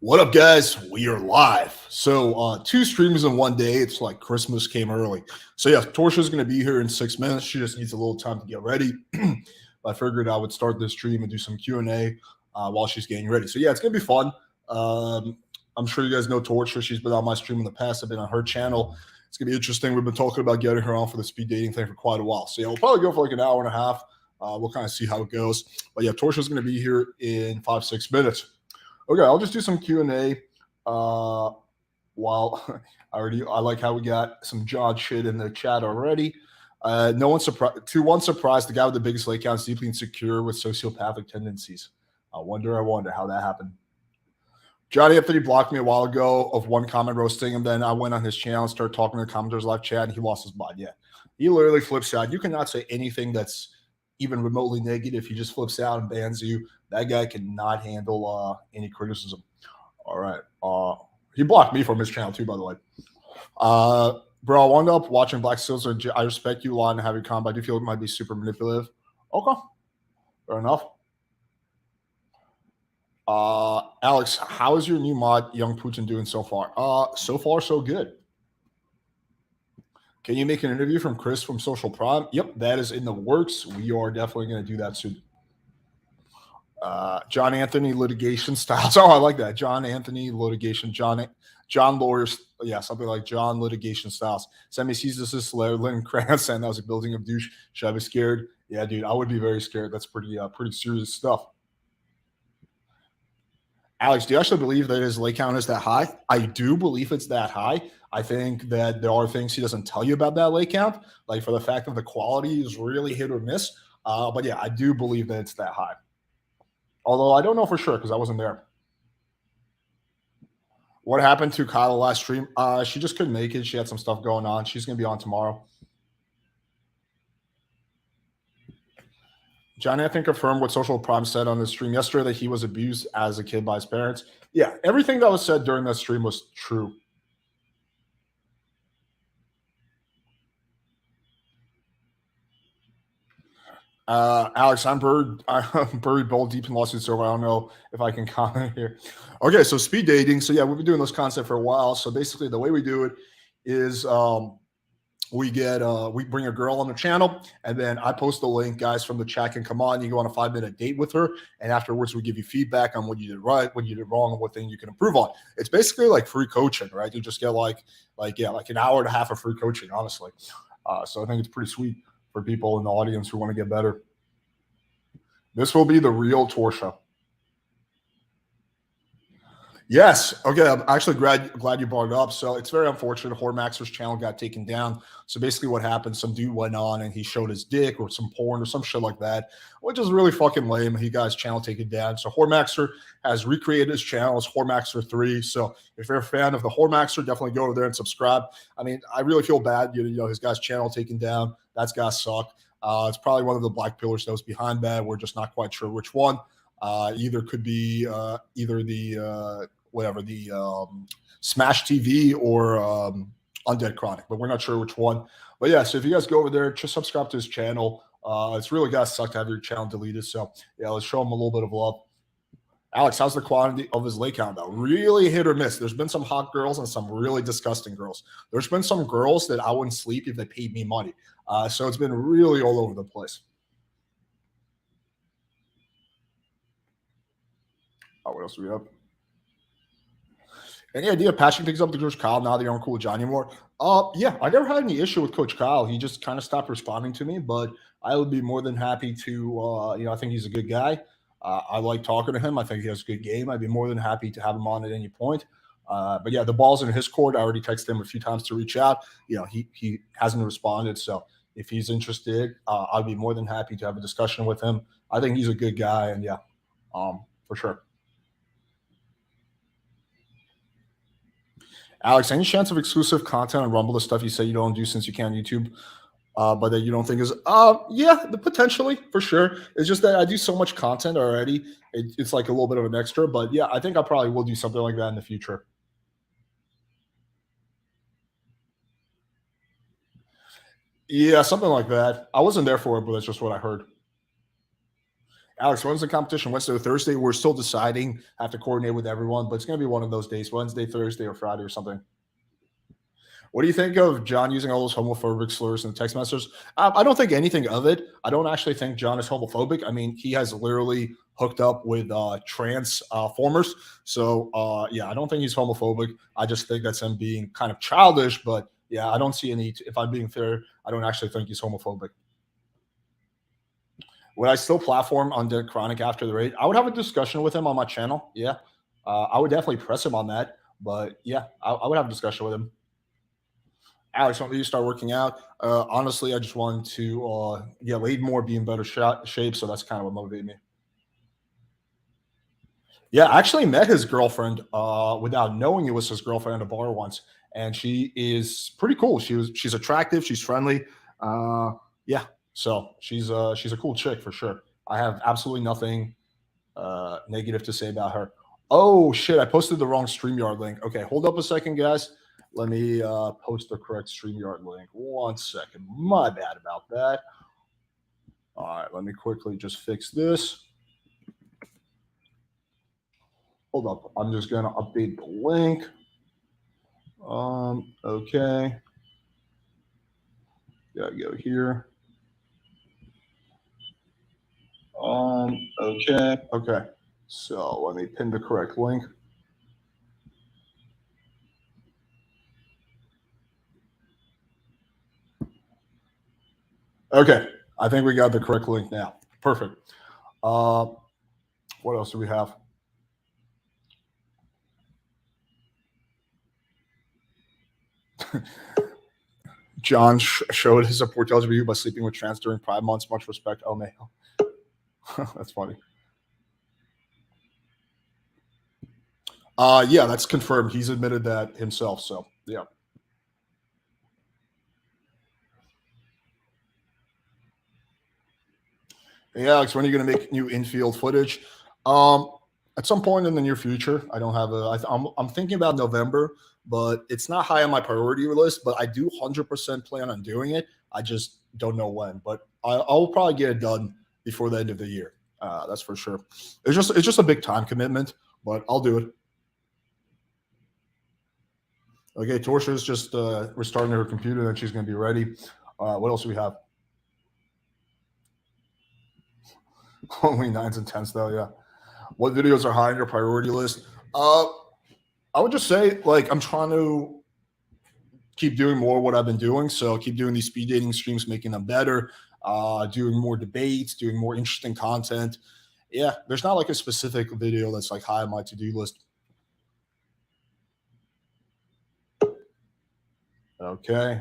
What up, guys? We are live. So, two streams in one day. It's like Christmas came early. So, yeah, Torsha's going to be here in 6 minutes. She just needs a little time to get ready. I figured I would start this stream and do some Q&A while she's getting ready. So, yeah, it's going to be fun. I'm sure you guys know Torsha. She's been on my stream in the past. I've been on her channel. It's going to be interesting. We've been talking about getting her on for the speed dating thing for quite a while. So, yeah, we'll probably go for like an hour and a half. We'll kind of see how it goes. But, yeah, Torsha's going to be here in 5-6 minutes. Okay, I'll just do some Q&A. While I like how we got some John shit in the chat already. No one's surprised. To one surprise, the guy with the biggest lake count is deeply insecure with sociopathic tendencies. I wonder how that happened. Johnny Anthony blocked me a while ago of one comment roasting him. Then I went on his channel and started talking to the commenters live chat, and he lost his mind. Yeah, he literally flips out. You cannot say anything that's even remotely negative. He just flips out and bans you. That guy cannot handle any criticism. All right. He blocked me from his channel too, by the way. Bro, I wound up watching Black Seals. I respect you a lot and have your comment, but I do feel it might be super manipulative. Okay. Fair enough. Alex, how is your new mod, Young Putin, doing so far? So far, so good. Can you make an interview from Chris from Social Prime? Yep, that is in the works. We are definitely going to do that soon. John Anthony litigation styles. Oh, I like that. John Anthony litigation. John lawyers. Yeah, something like John litigation styles. Sammy sees this as Lynn Kranz, and that was a building of douche. Should I be scared? Yeah, dude, I would be very scared. That's pretty serious stuff. Alex, do you actually believe that his lake count is that high? I do believe it's that high. I think that there are things he doesn't tell you about that lake count, like for the fact that the quality is really hit or miss. But yeah, I do believe that it's that high. Although I don't know for sure because I wasn't there. What happened to Kyle last stream? She just couldn't make it. She had some stuff going on. She's going to be on tomorrow. John Anthony confirmed what Social Prime said on the stream yesterday that he was abused as a kid by his parents. Yeah, everything that was said during that stream was true. Alex, I'm buried ball deep in lawsuits, so I don't know if I can comment here. Okay, so speed dating. So yeah, we've been doing this concept for a while. So basically, the way we do it is we bring a girl on the channel, and then I post the link. Guys from the chat can come on. You go on a 5-minute date with her, and afterwards we give you feedback on what you did right, what you did wrong, and what thing you can improve on. It's basically like free coaching, right? You just get like an hour and a half of free coaching, honestly. So I think it's pretty sweet for people in the audience who want to get better. This will be the real Torsha. Yes. Okay. I'm actually glad you brought it up. So it's very unfortunate. Hormaxer's channel got taken down. So basically, what happened? Some dude went on and he showed his dick or some porn or some shit like that, which is really fucking lame. He got his channel taken down. So Hormaxer has recreated his channel as Hormaxer3. So if you're a fan of the Hormaxer, definitely go over there and subscribe. I mean, I really feel bad. You know, his guy's channel taken down. That's gotta suck. It's probably one of the black pillars that was behind that. We're just not quite sure which one. Either could be either the Smash TV or Undead Chronic, but we're not sure which one. But yeah, so if you guys go over there, just subscribe to his channel. It's really gotta suck to have your channel deleted. So yeah, let's show him a little bit of love. Alex, how's the quantity of his lake count though? Really hit or miss. There's been some hot girls and some really disgusting girls. There's been some girls that I wouldn't sleep if they paid me money. So it's been really all over the place. Oh, what else do we have? Any idea of patching things up to Coach Kyle now that you aren't cool with John anymore? Yeah, I never had any issue with Coach Kyle. He just kind of stopped responding to me, but I would be more than happy to, I think he's a good guy. I like talking to him. I think he has a good game. I'd be more than happy to have him on at any point. But yeah, the ball's in his court. I already texted him a few times to reach out. You know, he hasn't responded. So if he's interested, I'd be more than happy to have a discussion with him. I think he's a good guy, and yeah, for sure. Alex, any chance of exclusive content on Rumble, the stuff you say you don't do since you can on YouTube, but that you don't think is, yeah, potentially, for sure. It's just that I do so much content already. It's like a little bit of an extra, but yeah, I think I probably will do something like that in the future. Yeah, something like that. I wasn't there for it, but that's just what I heard. Alex, when's the competition? Wednesday or Thursday? We're still deciding. Have to coordinate with everyone, but it's going to be one of those days: Wednesday, Thursday, or Friday, or something. What do you think of John using all those homophobic slurs in text messages? I don't think anything of it. I don't actually think John is homophobic. I mean, he has literally hooked up with trans formers. So, yeah, I don't think he's homophobic. I just think that's him being kind of childish. But yeah, I don't see any, if I'm being fair, I don't actually think he's homophobic. Would I still platform on Dick Chronic after the raid? I would have a discussion with him on my channel. Yeah. I would definitely press him on that. But yeah, I would have a discussion with him. Alex, when do you start working out? Honestly, I just wanted to get laid more, be in better shape. So that's kind of what motivated me. Yeah, I actually met his girlfriend without knowing it was his girlfriend at a bar once, and she is pretty cool. She's attractive, she's friendly. Yeah, so she's a cool chick for sure. I have absolutely nothing negative to say about her. Oh shit, I posted the wrong StreamYard link. Okay, hold up a second, guys. Let me post the correct StreamYard link. 1 second. My bad about that. All right, let me quickly just fix this. Hold up. I'm just going to update the link. Okay. Gotta go here. Okay. Okay. So let me pin the correct link. Okay. I think we got the correct link now. Perfect. What else do we have? John showed his support to LGBT by sleeping with trans during Pride months. Much respect. Oh, man. That's funny. Yeah, that's confirmed. He's admitted that himself. So, yeah. Hey, Alex, when are you going to make new infield footage? Um, at some point in the near future. I don't have a. I'm thinking about November, but it's not high on my priority list. But I do 100% plan on doing it. I just don't know when. But I'll probably get it done before the end of the year. That's for sure. It's just a big time commitment, but I'll do it. Okay, Torsha is just restarting her computer, and she's going to be ready. What else do we have? Only nines and tens, though. Yeah. What videos are high on your priority list? I would just say, like, I'm trying to keep doing more what I've been doing. So keep doing these speed dating streams, making them better, doing more debates, doing more interesting content. Yeah, there's not like a specific video that's like high on my to-do list. Okay.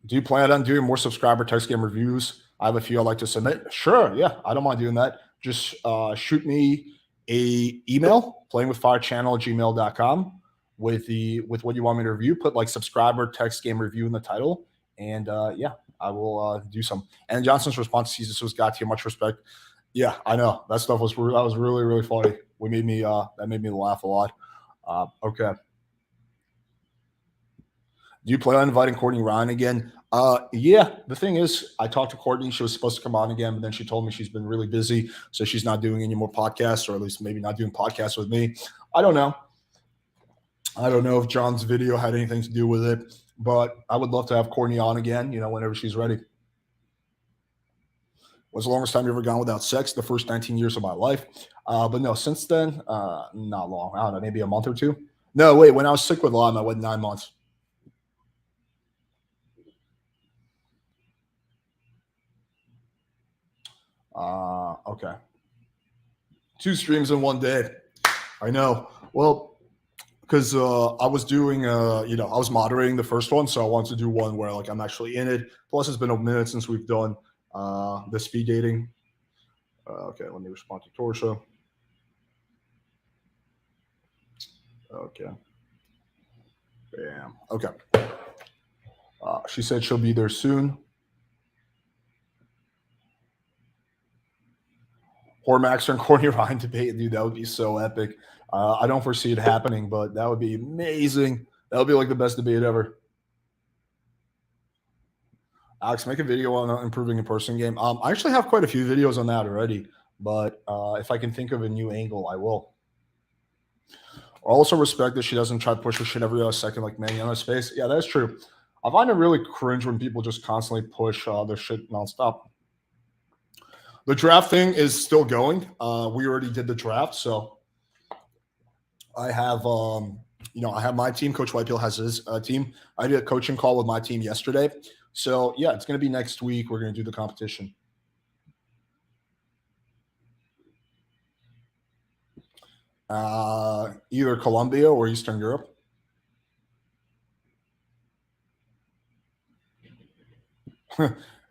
Do you plan on doing more subscriber text game reviews? I have a few I'd like to submit. Sure, yeah, I don't mind doing that. Just shoot me a email, playingwithfirechannel@gmail.com with what you want me to review. Put like subscriber text game review in the title. And yeah, I will do some. And Johnson's response to this was got to you. Much respect. Yeah, I know. That stuff was really, really funny. That made me laugh a lot. Okay. Do you plan on inviting Courtney Ryan again? Yeah. The thing is, I talked to Courtney. She was supposed to come on again, but then she told me she's been really busy, so she's not doing any more podcasts, or at least maybe not doing podcasts with me. I don't know. I don't know if John's video had anything to do with it, but I would love to have Courtney on again. Whenever she's ready. Was the longest time you ever gone without sex? The first 19 years of my life. But no, since then, not long. I don't know, maybe a month or two. No, wait. When I was sick with Lyme, I went 9 months. Okay. 2 streams in one day. I know. Well, because I was doing, I was moderating the first one, so I wanted to do one where like I'm actually in it. Plus, it's been a minute since we've done the speed dating. Okay, let me respond to Torsha. Okay. Bam. Okay. She said she'll be there soon. Hormaxer and Courtney Ryan debate, dude, that would be so epic. I don't foresee it happening, but that would be amazing. That would be like the best debate ever. Alex, make a video on improving in person game. I actually have quite a few videos on that already, But if I can think of a new angle, I will. I also respect that she doesn't try to push her shit every other second like Mariana's face. Yeah, that's true. I find it really cringe when people just constantly push their shit nonstop. The draft thing is still going. We already did the draft, so I have I have my team. Coach Whitefield has his team. I did a coaching call with my team yesterday. So yeah, it's gonna be next week. We're gonna do the competition. Either Colombia or Eastern Europe.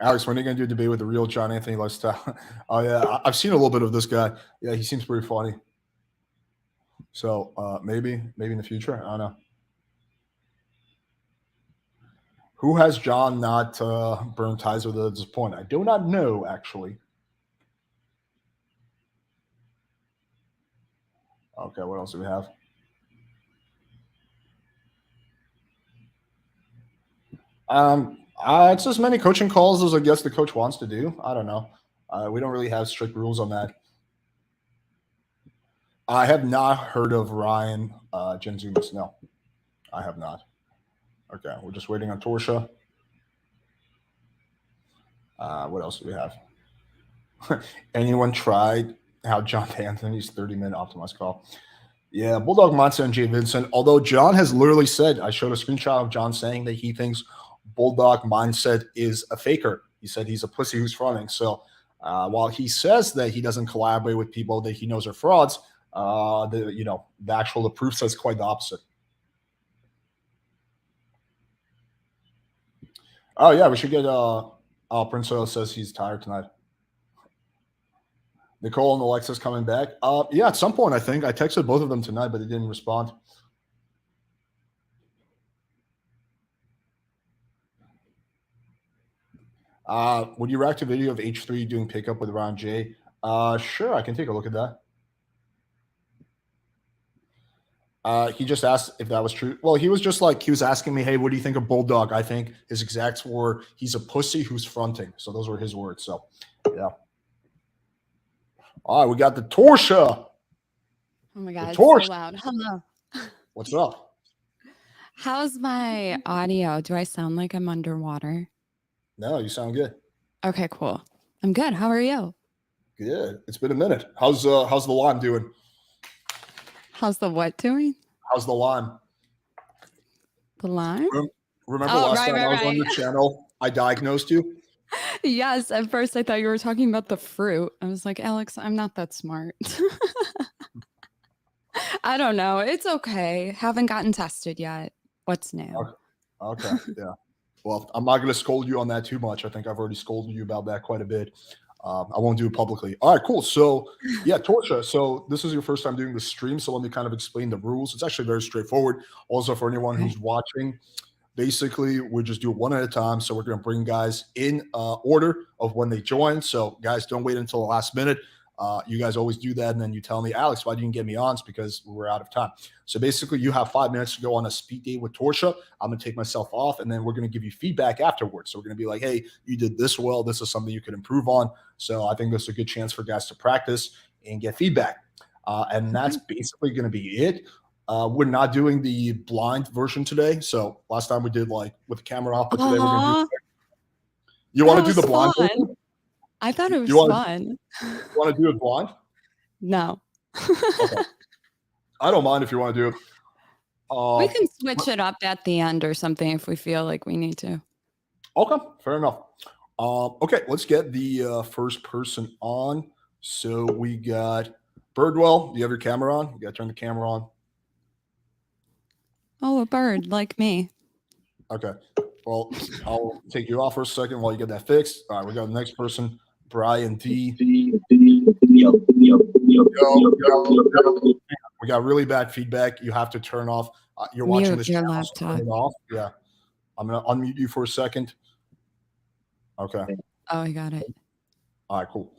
Alex, when are you gonna do a debate with the real John Anthony lifestyle? Oh yeah, I've seen a little bit of this guy. Yeah, he seems pretty funny. So maybe in the future, I don't know. Who has John not burned ties with at this point? I do not know, actually. Okay, what else do we have? It's as many coaching calls as I guess the coach wants to do. I don't know. We don't really have strict rules on that. I have not heard of Ryan Genzumas. No, I have not. Okay, we're just waiting on Torsha. What else do we have? Anyone tried how John Anthony's 30-minute optimized call? Yeah, Bulldog Mindset and Jay Vincent. Although John has literally said, I showed a screenshot of John saying that he thinks Bulldog Mindset is a faker. He said he's a pussy who's fronting. So while he says that he doesn't collaborate with people that he knows are frauds, the actual proof says quite the opposite. Oh yeah, we should get. Prince Oil says he's tired tonight. Nicole and Alexa's coming back. Yeah, at some point I think I texted both of them tonight, but they didn't respond. Would you react to a video of H3 doing pickup with Ron J? Sure, I can take a look at that. He just asked if that was true. Well, he was just like, he was asking me, hey, what do you think of Bulldog? I think his exacts were, he's a pussy who's fronting. So those were his words. So, yeah. All right, we got the Torsha. Oh my God, it's so loud. Hello. What's up? How's my audio? Do I sound like I'm underwater? No, you sound good. Okay, cool. I'm good. How are you? Good. It's been a minute. How's the lime doing? How's the what doing? How's the lime? The lime? Remember last time I was on your channel, I diagnosed you? Yes. At first, I thought you were talking about the fruit. I was like, Alex, I'm not that smart. I don't know. It's okay. Haven't gotten tested yet. What's new? Okay. Yeah. Well, I'm not going to scold you on that too much. I think I've already scolded you about that quite a bit. I won't do it publicly. All right, cool. So, yeah, Torsha. So this is your first time doing the stream. So let me kind of explain the rules. It's actually very straightforward. Also, for anyone who's watching, basically, we just do it one at a time. So we're going to bring guys in order of when they join. So guys, don't wait until the last minute. You guys always do that, and then you tell me, Alex, why didn't you get me on? It's because we're out of time. So basically, you have 5 minutes to go on a speed date with Torsha. I'm going to take myself off, and then we're going to give you feedback afterwards. So we're going to be like, hey, you did this well. This is something you could improve on. So I think this is a good chance for guys to practice and get feedback. And that's basically going to be it. We're not doing the blind version today. So last time we did like with the camera off, but today we're going to do. You want to do the blind version? I thought it was fun. You want to do it blind? No. Okay. I don't mind if you want to do it. We can switch it up at the end or something if we feel like we need to. Okay, fair enough. Okay, let's get the first person on. So we got Birdwell. Do you have your camera on? You got to turn the camera on. Oh, a bird like me. Okay. Well, I'll take you off for a second while you get that fixed. All right, we got the next person. Brian D. Yo. We got really bad feedback. You have to turn off. You're watching this channel, laptop. So turn it off. Yeah. I'm going to unmute you for a second. Okay. Oh, I got it. All right, cool.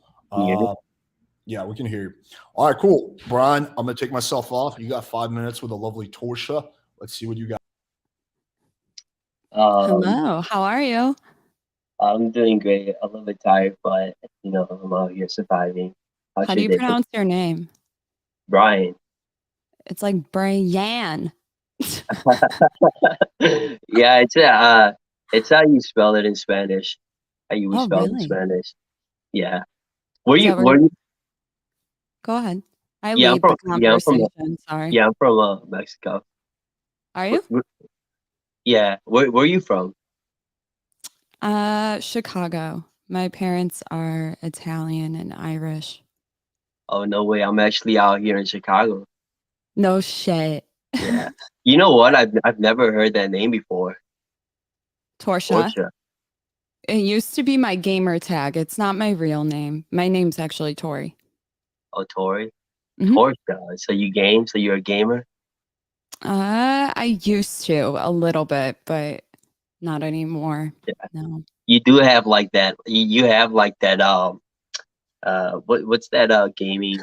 Yeah, we can hear you. All right, cool. Brian, I'm going to take myself off. You got 5 minutes with a lovely Torsha. Let's see what you got. Hello. How are you? I'm doing great. A little bit tired, but I'm out here surviving. How How's do your you day? pronounce your name? Brian. It's like Brian. Yeah, it's how you spell it in Spanish. How you would Oh, spell it in really? Spanish. Yeah. Is that where? Were you Go ahead. I yeah, I'm lead the from yeah, I'm from conversation. Sorry. yeah, I'm from Mexico. Are Where, you? where, yeah, where are you from? Chicago. My parents are Italian and Irish. Oh, no way. I'm actually out here in Chicago. No shit. Yeah. You know what? I've never heard that name before. Torsha. Torsha. It used to be my gamer tag. It's not my real name. My name's actually Tori. Oh, Tori. hmm Torsha. So you game? So you're a gamer? I used to a little bit, but not anymore. Yeah. No. You do have like that. You have like that. What's that? Gaming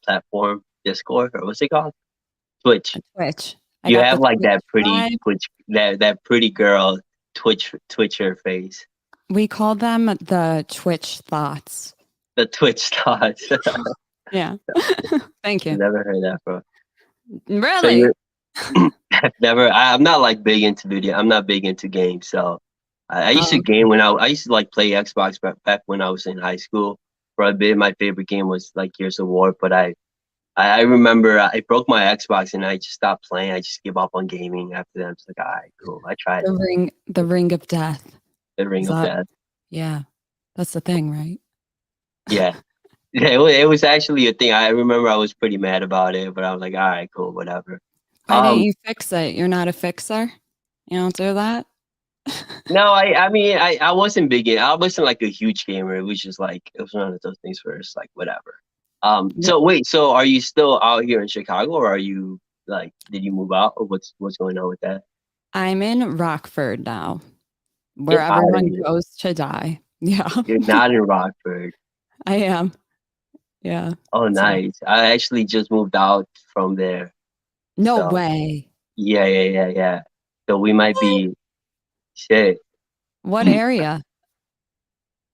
platform? Discord or what's it called? Twitch. A Twitch. I You got have the like Twitch that pretty vibe. Twitch. That pretty girl Twitcher face. We call them the Twitch thoughts. The Twitch thoughts. Yeah. Thank you. Never heard that bro. So Really? you're never. I'm not like big into video. I'm not big into games. So I used to Oh, game when I used to like play Xbox back when I was in high school. For a bit, my favorite game was like Gears of War. But I remember I broke my Xbox and I just stopped playing. I just give up on gaming after that. I'm just like, all right, cool. I tried it. the ring of death. The Ring Is of that? Death. Yeah. That's the thing, right? Yeah. Yeah, it was actually a thing. I remember I was pretty mad about it, but I was like, all right, cool, whatever. Why didn't you fix it? You're not a fixer? You don't do that? No, I mean, I wasn't big in. I wasn't like a huge gamer. It was just like it was one of those things where it's like whatever. Wh- So wait, so are you still out here in Chicago, or are you like, did you move out, or what's going on with that? I'm in Rockford now, where Get out of everyone here. goes to die. Yeah, You're not in Rockford. I am. Yeah. Oh, So nice. I actually just moved out from there. no So way. yeah. So we might What? be shit. What area?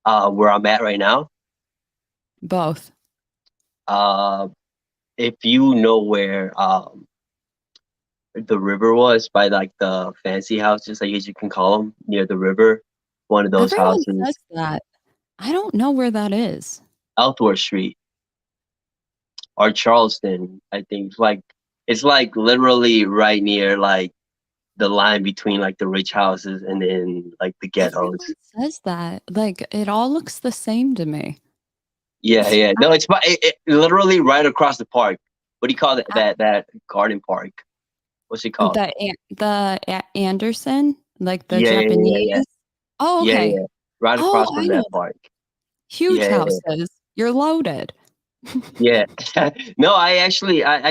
Where I'm at right now. Both. Uh, if you know where the river was by like the fancy houses, I guess you can call them, near the river, one of those Everyone houses, says that. I don't know where that is. Elthworth Street or Charleston, I think. It's like literally right near like the line between like the rich houses and then like the ghettos. Everyone says that. Like it all looks the same to me. Yeah. No, it's literally right across the park. What do you call I- that garden park? What's it called? Anderson, like the Yeah. Japanese. Oh, okay. Yeah. Right Oh, across I from know. that park. Huge Yeah. houses. You're loaded. Yeah. No, I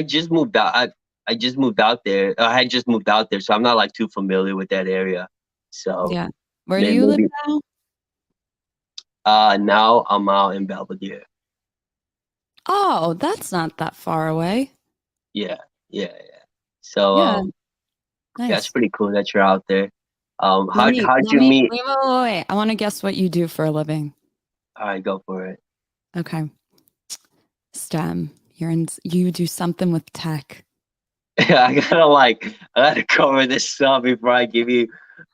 just moved out. I just moved out there. I had just moved out there, so I'm not like too familiar with that area. So Yeah. Where do you live maybe now? now I'm out in Belvedere. Oh, that's not that far away. Yeah. Yeah. So Yeah, yeah, it's nice. pretty cool that you're out there. How'd Let you me, meet? wait. I want to guess what you do for a living. All right, go for it. Okay. STEM. You do something with tech. I gotta cover this up before I give you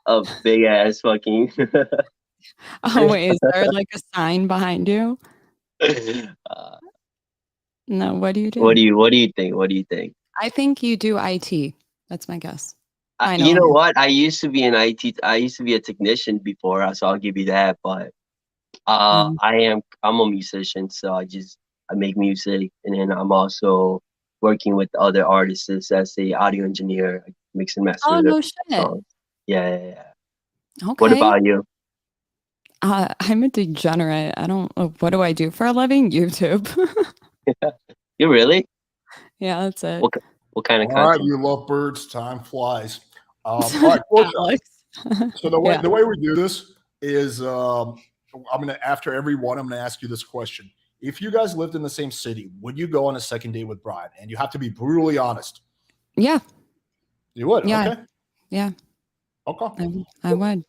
a big ass fucking. Oh, wait. Is there like a sign behind you? uh, No, what do you what do? do you think? What do you think? I think you do IT. That's my guess. You know Finally. what? I used to be an IT. I used to be a technician before, so I'll give you that. But Um, I'm a musician, so I make music, and then I'm also working with other artists as a audio engineer, I mix and oh, master their no shit. songs. Yeah. What Okay. about you? I'm a degenerate. I don't, what do I do for a living? YouTube. You really? Yeah, that's it. What ki- what kind of All right, content? you love birds. Time flies. All right, Torsha. Alex. So the way Yeah. the way we do this is, I'm gonna after every one, I'm gonna ask you this question: if you guys lived in the same city, would you go on a second date with Brian? And you have to be brutally honest. Yeah. You would, Yeah. okay, Yeah. okay. I would.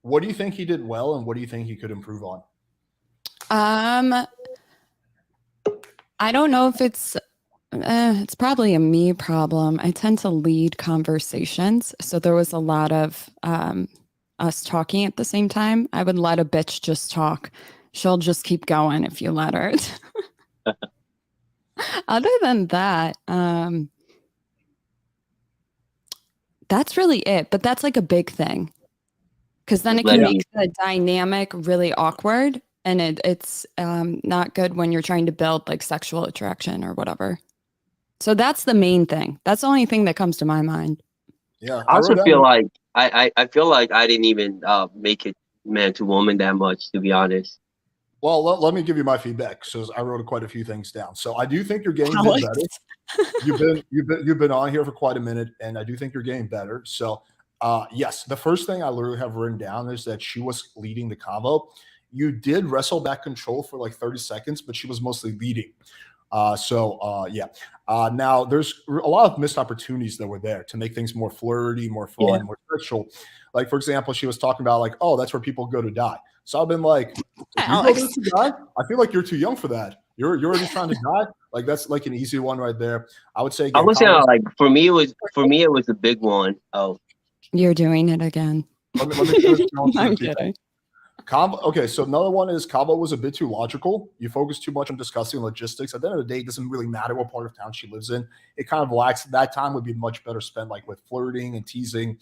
What do you think he did well, and what do you think he could improve on? Um, I don't know if it's probably a me problem. I tend to lead conversations. So there was a lot of us talking at the same time. I would let a bitch just talk. She'll just keep going if you let her. Other than that, that's really it. But that's like a big thing. Because then it can Letting make the dynamic really awkward. And it's not good when you're trying to build like sexual attraction or whatever. So that's the main thing. That's the only thing that comes to my mind. Yeah, I I also wrote feel down. like I feel like I didn't even make it man to woman that much, to be honest. Well, let me give you my feedback. So I wrote quite a few things down. So I do think you're getting a bit Alex. better. You've been on here for quite a minute, and I do think you're getting better. So yes, the first thing I literally have written down is that she was leading the convo. You did wrestle back control for like 30 seconds, but she was mostly leading. Yeah. Now there's a lot of missed opportunities that were there to make things more flirty, more Yeah. fun, more sexual. Like for example, she was talking about like, oh, that's where people go to die. So I've been like, if you go there Alex. to die, I feel like you're too young for that. You're already trying to die. Like that's like an easy one right there. I would say I again, would say combos. like for me it was a big one. Oh, You're doing it again. Let me finish going through I'm the feedback. kidding. Combo. Okay, so another one is Cabo was a bit too logical. You focus too much on discussing logistics. At the end of the day, it doesn't really matter what part of town she lives in. It kind of lacks that time would be much better spent like with flirting and teasing.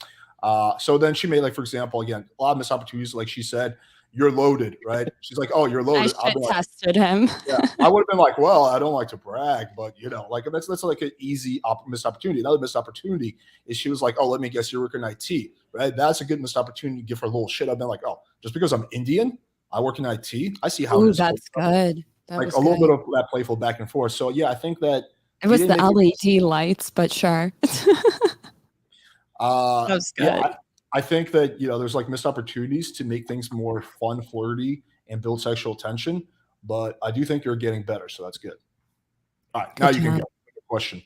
So then she made like, for example, again, a lot of missed opportunities. Like she said, "You're loaded," right? She's like, "Oh, you're I loaded." I'll shit be like, tested him. yeah, I would have been like, well, I don't like to brag, but like that's like an easy missed opportunity. Another missed opportunity is she was like, oh, let me guess, you're working IT, right? That's a good missed opportunity to give her a little shit. I've been like, oh, just because I'm Indian, I work in IT. I see how it Ooh, is. that's good. That Like was a little good. bit of that playful back and forth. So yeah, I think that It he was didn't the make it. LED lights, but sure. That was Yeah, good. I think that there's like missed opportunities to make things more fun, flirty, and build sexual tension. But I do think you're getting better, so that's good. All right, now Good you can job. go. Question.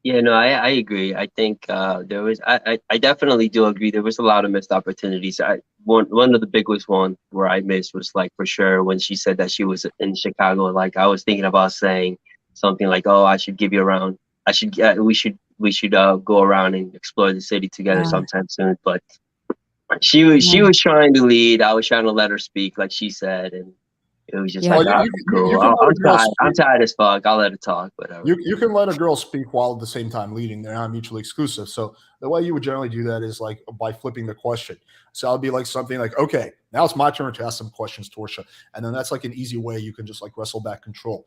yeah, no, I agree. I think there was I definitely do agree. There was a lot of missed opportunities. One of the biggest one where I missed was like for sure when she said that she was in Chicago. Like I was thinking about saying something like, "Oh, I should give you around. I should we should go around and explore the city together Yeah. sometime soon." But she was trying to lead. I was trying to let her speak, like she said, and it was just Yeah. like, Well, all right, you cool. can let I'm a girl tired. I'm speak. tired as fuck. I'll let her talk. Whatever. You can let a girl speak while at the same time leading. They're not mutually exclusive. So the way you would generally do that is like by flipping the question. So I'll be like something like, okay, now it's my turn to ask some questions, Torsha. And then that's like an easy way you can just like wrestle back control.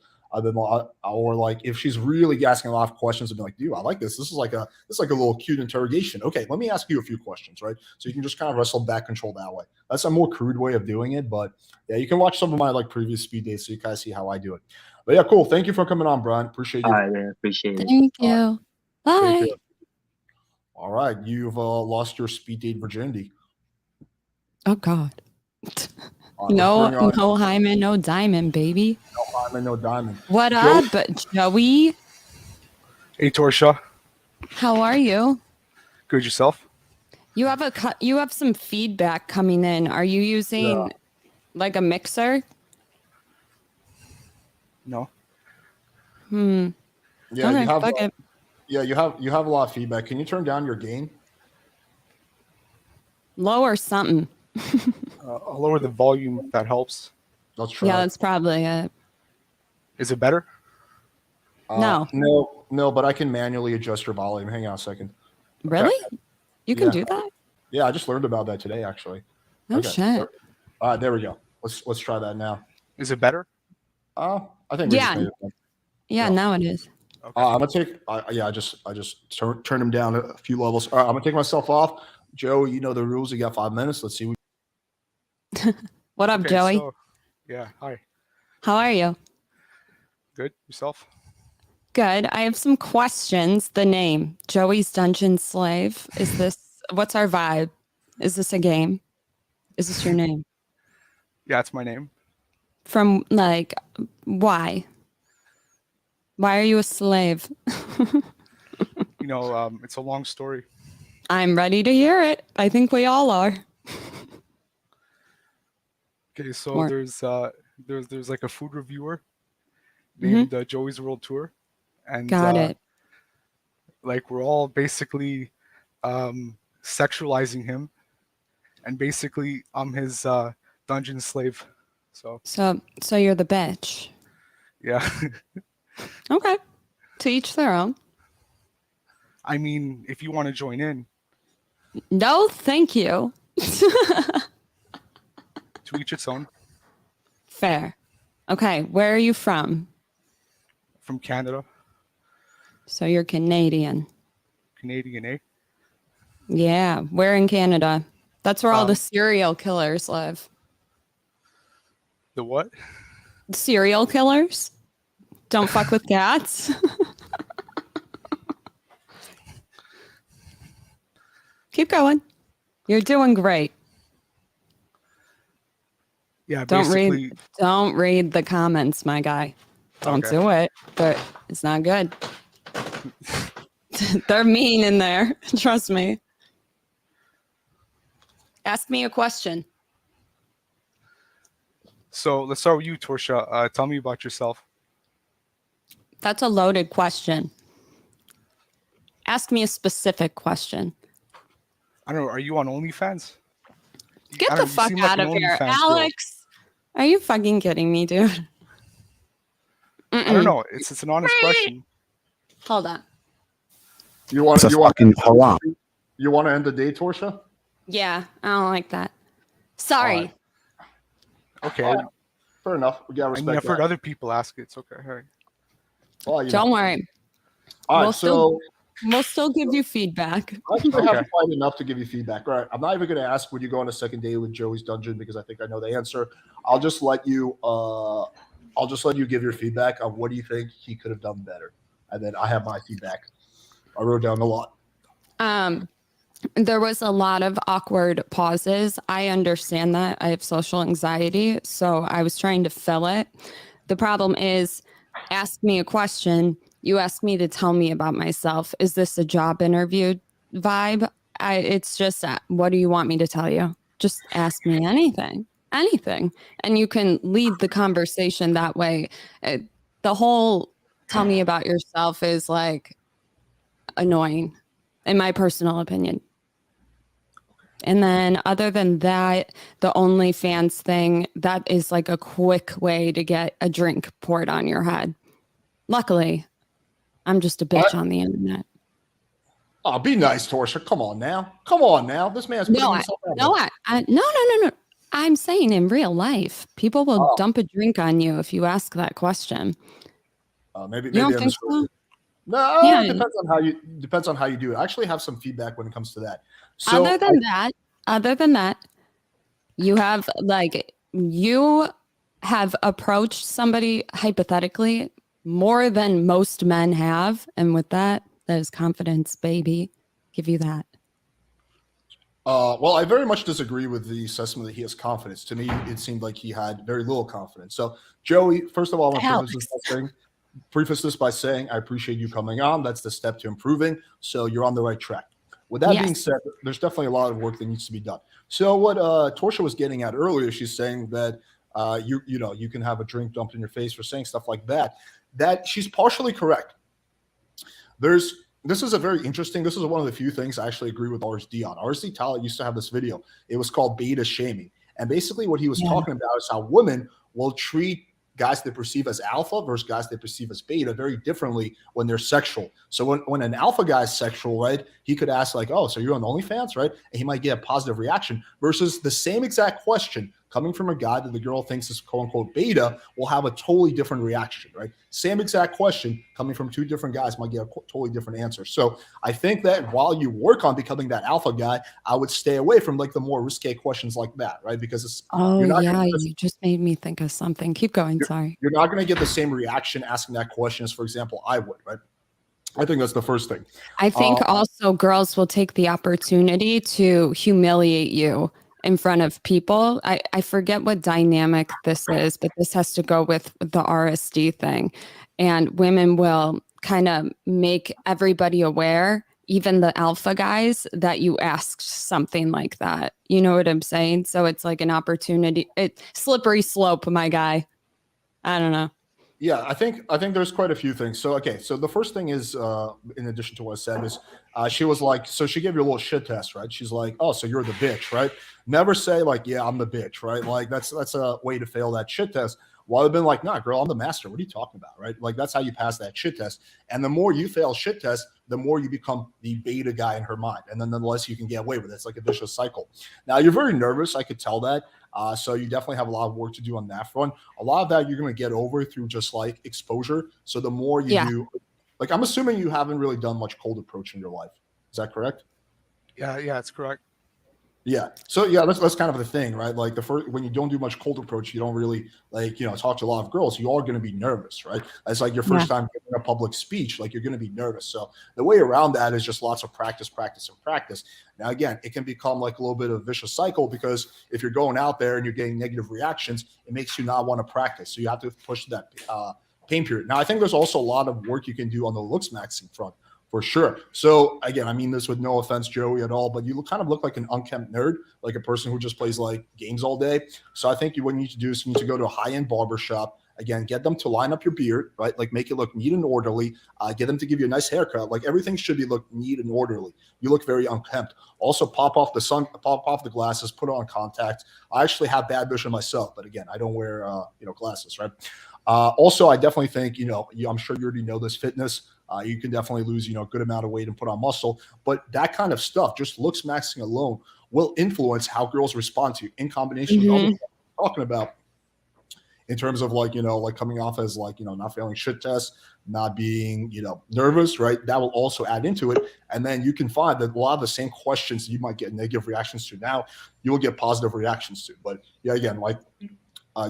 Or like if she's really asking a lot of questions, I'll be like, dude, I like this. This is like a little cute interrogation. Okay, let me ask you a few questions, right? So you can just kind of wrestle back control that way. That's a more crude way of doing it, but yeah, you can watch some of my like previous speed dates so you kind of see how I do it. But yeah, cool. Thank you for coming on, Brian. Appreciate All you. right, man. Appreciate it. Thank All right, you. take care. Bye. All right, you've lost your speed date virginity. Oh God. All right, let's bring on No hymen, no diamond, baby. no Hyman, no diamond. What Joe, up, Joey? Hey, Torsha. How are you? Good yourself? You have some feedback coming in. Are you using like a mixer? No. yeah, Okay, you have fuck it. you have a lot of feedback. Can you turn down your gain? Lower something. I'll lower the volume if that helps. Let's try. Yeah, that's probably it. Is it better? No. no, but I can manually adjust your volume. Hang on a second. Really? You can Yeah. do that? Yeah, I just learned about that today, actually. Oh Okay. shit. All right, there we go. Let's try that now. Is it better? I think we just Yeah. made it. Yeah, now it is. Okay. I'm gonna take. I just turn him down a few levels. All right, I'm gonna take myself off. Joe, you know the rules. You got 5 minutes. Let's see. What up, Okay, Joey? so, yeah. Hi. How are you? Good. Yourself? Good. I have some questions. The name, Joey's Dungeon Slave. What's our vibe? Is this a game? Is this your name? Yeah, it's my name. From like, why? Why are you a slave? It's a long story. I'm ready to hear it. I think we all are. Okay, so More. there's like a food reviewer, named Joey's World Tour, and Got it. like we're all basically sexualizing him, and basically I'm his dungeon slave. So So you're the bitch. yeah, Okay. To each their own. I mean, if you want to join in, No, thank you. to each its own. Fair. Okay. Where are you from? From Canada, So you're Canadian. Canadian, eh? Yeah. Where in Canada? That's where all the Um, serial killers live. The what? Serial killers? Don't fuck with cats. Keep going. You're doing great. Yeah, Don't basically. read the comments, my guy. Don't Okay. do it. But it's not good. They're mean in there. Trust me. Ask me a question. So let's start with you, Torsha. Tell me about yourself. That's a loaded question. Ask me a specific question. I don't know. Are you on OnlyFans? Get I the don't know, you fuck seem like out an of here. OnlyFans girl. Alex, are you fucking kidding me, dude? I don't know. It's an honest question. Hold on. You want It's a you want fucking haram. you want to end the day, Torsha? Yeah, I don't like that. Sorry. All right. Okay. All right. Fair enough. We gotta I respect mean, I've heard that. other people ask it. It's okay. All right. Well, Don't worry. All right, We'll so We'll still give you feedback. I actually Okay. have quite enough to give you feedback. All right, I'm not even going to ask would you go on a second date with Joey's Dungeon because I think I know the answer. I'll just let you. I'll just let you give your feedback on what do you think he could have done better, and then I have my feedback. I wrote down a lot. There was a lot of awkward pauses. I understand that. I have social anxiety, so I was trying to fill it. The problem is, ask me a question. You ask me to tell me about myself. Is this a job interview vibe? It's just, what do you want me to tell you? Just ask me anything, and you can lead the conversation that way. The whole tell me about yourself is like annoying, in my personal opinion. And then other than that, the OnlyFans thing, that is like a quick way to get a drink poured on your head. Luckily, I'm just a bitch on the internet. Oh, be nice, Torsha. Come on now. This man's putting himself out there. No. I'm saying in real life, people will Oh. dump a drink on you if you ask that question. Maybe You don't I think misheard. so? No, Yeah. it depends on how you do it. I actually have some feedback when it comes to that. So Other than that, you have approached somebody hypothetically more than most men have, and with that is confidence, baby. Give you that. Well, I very much disagree with the assessment that he has confidence. To me, it seemed like he had very little confidence. So, Joey, first of all, I want to preface this by saying I appreciate you coming on. That's the step to improving. So you're on the right track. With that being said, there's definitely a lot of work that needs to be done. So what Torsha was getting at earlier, she's saying that you can have a drink dumped in your face for saying stuff like that. That she's partially correct. This is one of the few things I actually agree with RSD on. RSD Talent used to have this video. It was called Beta Shaming. And basically what he was talking about is how women will treat guys they perceive as alpha versus guys they perceive as beta very differently when they're sexual. So when an alpha guy is sexual, right, he could ask like, oh, so you're on OnlyFans, right? And he might get a positive reaction versus the same exact question coming from a guy that the girl thinks is quote unquote beta will have a totally different reaction, right? Same exact question coming from two different guys might get a totally different answer. So I think that while you work on becoming that alpha guy, I would stay away from like the more risque questions like that, right? Because it's you just made me think of something. Keep going. Sorry. You're not going to get the same reaction asking that question as, for example, I would, right? I think that's the first thing. I think also girls will take the opportunity to humiliate you in front of people. I forget what dynamic this is, but this has to go with the RSD thing. And women will kind of make everybody aware, even the alpha guys, that you asked something like that. You know what I'm saying? So it's like an opportunity. Slippery slope, my guy. I don't know. Yeah, I think there's quite a few things. So okay, so the first thing is, in addition to what I said, is she was like, so she gave you a little shit test, right? She's like, oh, so you're the bitch, right? Never say like, yeah, I'm the bitch, right? Like that's a way to fail that shit test. Well, I've been like, nah, girl, I'm the master. What are you talking about, right? Like that's how you pass that shit test. And the more you fail shit test, the more you become the beta guy in her mind, and then the less you can get away with it. It's like a vicious cycle. Now you're very nervous. I could tell that. So you definitely have a lot of work to do on that front. A lot of that you're going to get over through just like exposure. So the more you Yeah. do, like I'm assuming you haven't really done much cold approach in your life. Is that correct? Yeah, that's correct. Yeah. So yeah, that's kind of the thing, right? Like the first when you don't do much cold approach, you don't really like, talk to a lot of girls. You are going to be nervous, right? It's like your Yeah. first time giving a public speech, like you're going to be nervous. So the way around that is just lots of practice, practice, and practice. Now again, it can become like a little bit of a vicious cycle because if you're going out there and you're getting negative reactions, it makes you not want to practice. So you have to push that pain period. Now I think there's also a lot of work you can do on the looks maxing front. For sure. So again, I mean this with no offense, Joey, at all, but you kind of look like an unkempt nerd, like a person who just plays like games all day. So I think what you need to do is you need to go to a high-end barber shop. Again, get them to line up your beard, right? Like make it look neat and orderly. Get them to give you a nice haircut. Like everything should be look neat and orderly. You look very unkempt. Also, pop off the glasses, put on contacts. I actually have bad vision myself, but again, I don't wear glasses, right? Also, I definitely think I'm sure you already know this fitness. You can definitely lose, a good amount of weight and put on muscle, but that kind of stuff, just looks maxing alone, will influence how girls respond to you in combination with other Mhm. stuff we're talking about in terms of like, like coming off as like, not failing shit tests, not being, nervous, right? That will also add into it. And then you can find that a lot of the same questions you might get negative reactions to now, you will get positive reactions to. But yeah, again, like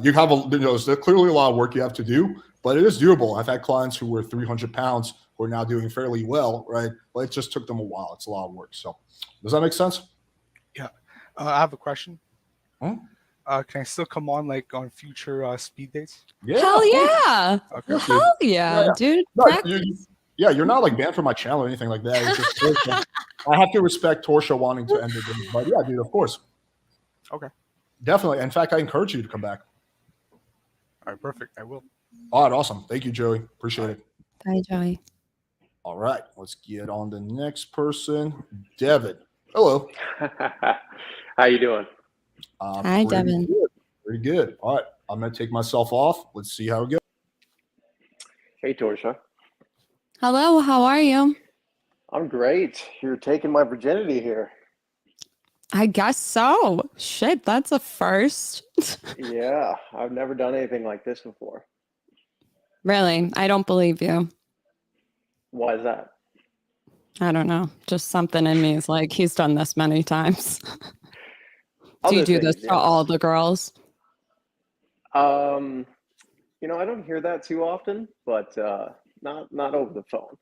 you have there's clearly a lot of work you have to do, but it is doable. I've had clients who were 300 pounds who are now doing fairly well, right? But it just took them a while. It's a lot of work. So does that make sense? Yeah. I have a question. Hmm? Can I still come on like on future speed dates? Yeah, Hell of course. yeah. Of course, Hell dude. yeah, Yeah. dude. No, Practice. yeah, you're not like banned from my channel or anything like that. It's just Torsha. I have to respect Torsha wanting to end the game. But yeah, dude, of course. Okay. Definitely. In fact, I encourage you to come back. All right, perfect. I will. All right, awesome. Thank you, Joey. Appreciate it. Bye, Joey. All right, let's get on the next person. Devin. Hello. How you doing? Hi, Devin. Good. Pretty good. All right, I'm going to take myself off. Let's see how it goes. Hey, Torsha. Hello, how are you? I'm great. You're taking my virginity here. I guess so. Shit, that's a first. Yeah, I've never done anything like this before. Really, I don't believe you. Why is that? I don't know. Just something in me is like, he's done this many times. Do you Other do this things, to all the girls? I don't hear that too often, but not over the phone.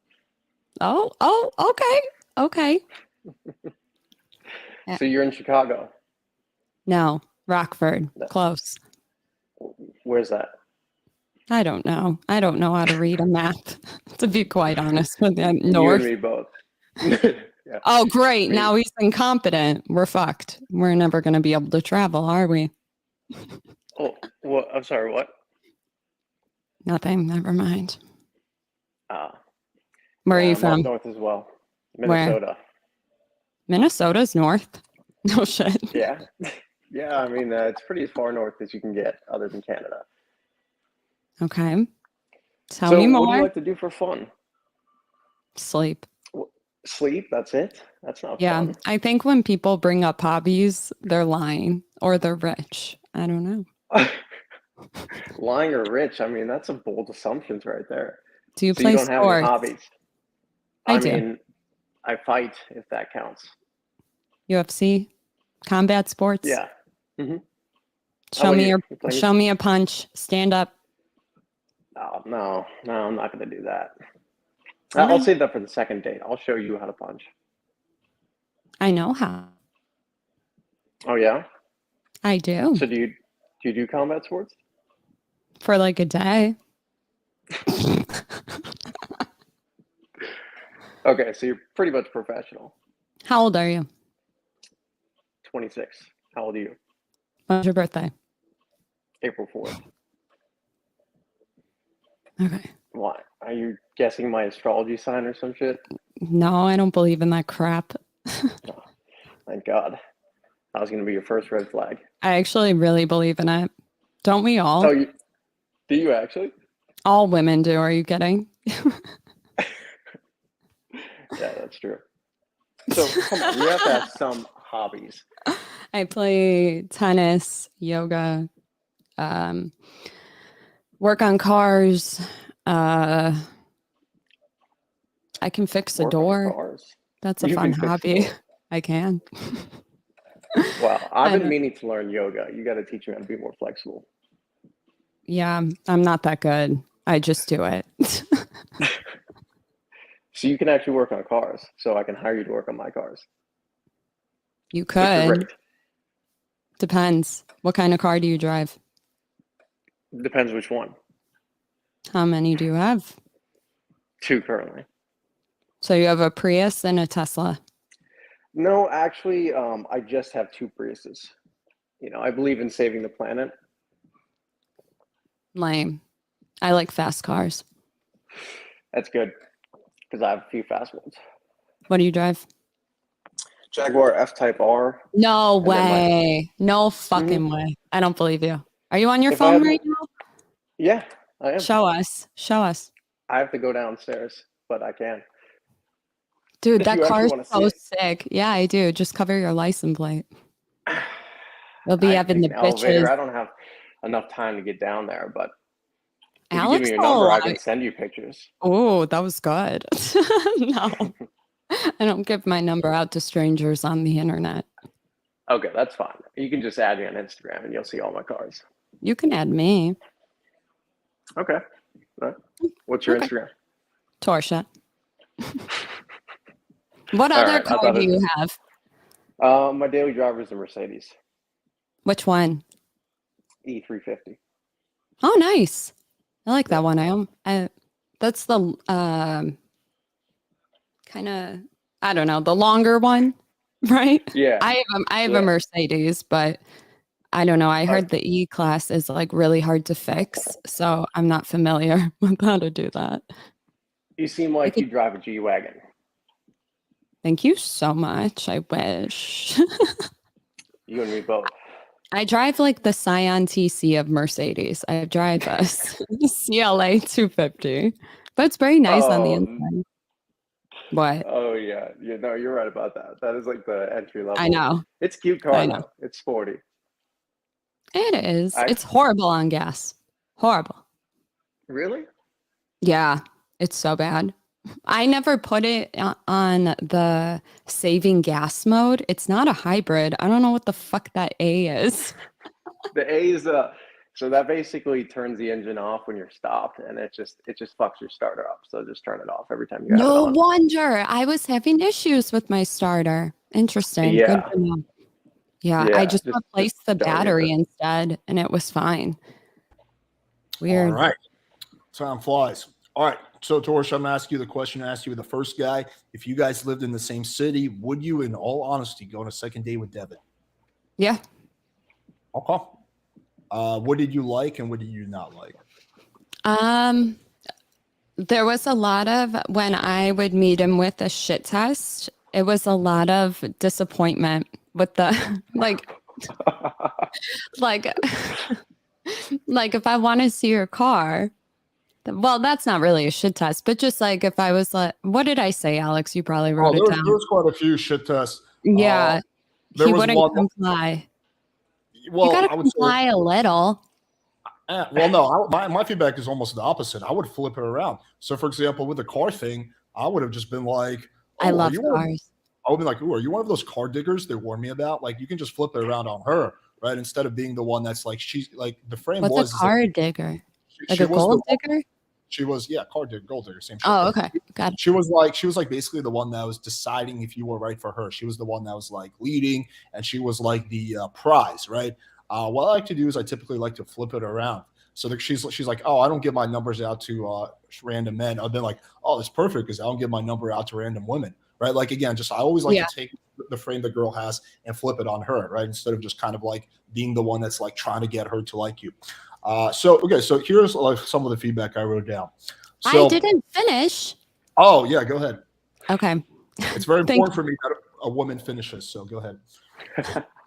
Oh, okay. Okay. So you're in Chicago. No, Rockford. No. Close. Where's that? I don't know. I don't know how to read a map, to be quite honest with you. You and North. me both. Yeah. Oh, great. Me. Now he's incompetent. We're fucked. We're never going to be able to travel, are we? Oh, what? I'm sorry. What? Nothing. Never mind. Uh, Where are you I'm from? up north as well. Where? Minnesota. Minnesota's north. No shit. Yeah. Yeah, I mean, it's pretty as far north as you can get other than Canada. Okay. Tell So me what do you more. like to do for fun? Sleep. Sleep? That's it? That's not Yeah. fun. I think when people bring up hobbies, they're lying or they're rich. I don't know. Lying or rich? I mean, that's a bold assumptions right there. Do you So you play don't have any sports? hobbies? I I do. mean, I fight if that counts. UFC? Combat sports? Yeah. Hmm. Show me You play show me a punch. Stand up. Oh, no, I'm not going to do that. Okay. I'll save that for the second date. I'll show you how to punch. I know how. Oh, yeah? I do. So do you do combat sports? For like a day. Okay, so you're pretty much professional. How old are you? 26. How old are you? When's your birthday? April 4th. Okay. Why? Are you guessing my astrology sign or some shit? No, I don't believe in that crap. Oh, thank God. That was going to be your first red flag. I actually really believe in it. Don't we all? Oh, do you actually? All women do. Are you kidding? Yeah, that's true. So come on, you have to have some hobbies. I play tennis, yoga, work on cars. I can fix a Work on door. cars. That's a You fun can fix a hobby. door. I can. Wow, I've I been don't- meaning to learn yoga. You got to teach me how to be more flexible. Yeah, I'm not that good. I just do it. So you can actually work on cars. So I can hire you to work on my cars, You which are could. great. Depends. What kind of car do you drive? Depends which one. How many do you have? 2 currently. So you have a Prius and a Tesla. No, actually, I just have 2 Priuses. I believe in saving the planet. Lame. I like fast cars. That's good because I have a few fast ones. What do you drive? Jaguar F-Type R. No And then way. No fucking way. I don't believe you. Are you on your If I phone had right more- now? Yeah, I am. Show us. Show us. I have to go downstairs, but I can. Dude, If that you actually car's wanna see so it. sick. Yeah, I do. Just cover your license plate. You'll be I having take the an elevator. bitches. I don't have enough time to get down there, but if you give Alex me your will number, I allow- can send you pictures. Oh, that was good. No, I don't give my number out to strangers on the internet. Okay, that's fine. You can just add me on Instagram and you'll see all my cars. You can add me. Okay. All right. What's your Okay. Instagram? Torsha. What All other right, I car thought do it- you have? My daily driver is a Mercedes Which one? E350. Oh, nice. I like Yeah. that one. That's the kind of, I don't know, the longer one, right? Yeah. I have Yeah. a Mercedes, but I don't know. I heard the E class is like really hard to fix, so I'm not familiar with how to do that. You seem like you drive a G-Wagon. Thank you so much. I wish. You and me both. I drive like the Scion TC of Mercedes. I drive a CLA 250, but it's very nice on the Oh, inside. What? Oh yeah. No, you're right about that. That is like the entry level. I know. It's a cute car I know. though. It's sporty. It is. I- It's horrible on gas. Horrible. Really? Yeah, it's so bad. I never put it on the saving gas mode. It's not a hybrid. I don't know what the fuck that A is. The A is so that basically turns the engine off when you're stopped, and it just fucks your starter up. So just turn it off every time you have it No on. wonder. I was having issues with my starter. Interesting. Good Yeah. to know. Yeah, Yeah, I just just replaced the don't use battery it. instead, and it was fine. All Weird. right. Time flies. All right. So, Torsha, I'm going to ask you the question I asked you with the first guy. If you guys lived in the same city, would you, in all honesty, go on a second date with Devin? Yeah. Okay. What did you like and what did you not like? There was a lot of when I would meet him with a shit test, it was a lot of disappointment with the like like if I want to see your car, well, that's not really a shit test, but just like if I was like, what did I say, Alex? You probably wrote it down. There was quite a few shit tests. Yeah. There He was wouldn't one. comply. Well, You gotta I would say, comply a little. well, no, my feedback is almost the opposite. I would flip it around. So, for example, with the car thing, I would have just been like, I "Oh, are love you one of-" cars. I would be like, "Ooh, are you one of those car diggers they warned me about?" Like, you can just flip it around on her, right? Instead of being the one that's like, she's like, the frame What's was a is that car digger? Like she a was gold the digger? she was car digger, gold digger, same shit. Oh, okay. Got it. She was like basically the one that was deciding if you were right for her. She was the one that was like leading, and she was like the prize, right? What I like to do is I typically like to flip it around. So that she's like, oh, I don't give my numbers out to random men. I've been like, oh, that's perfect because I don't give my number out to random women, right? Like again, just I always like to take the frame the girl has and flip it on her, right? Instead of just kind of like being the one that's like trying to get her to like you. So here's like some of the feedback I wrote down. I So, didn't finish. oh yeah, go ahead. Okay. It's very Thank important for me that a woman finishes. So go ahead.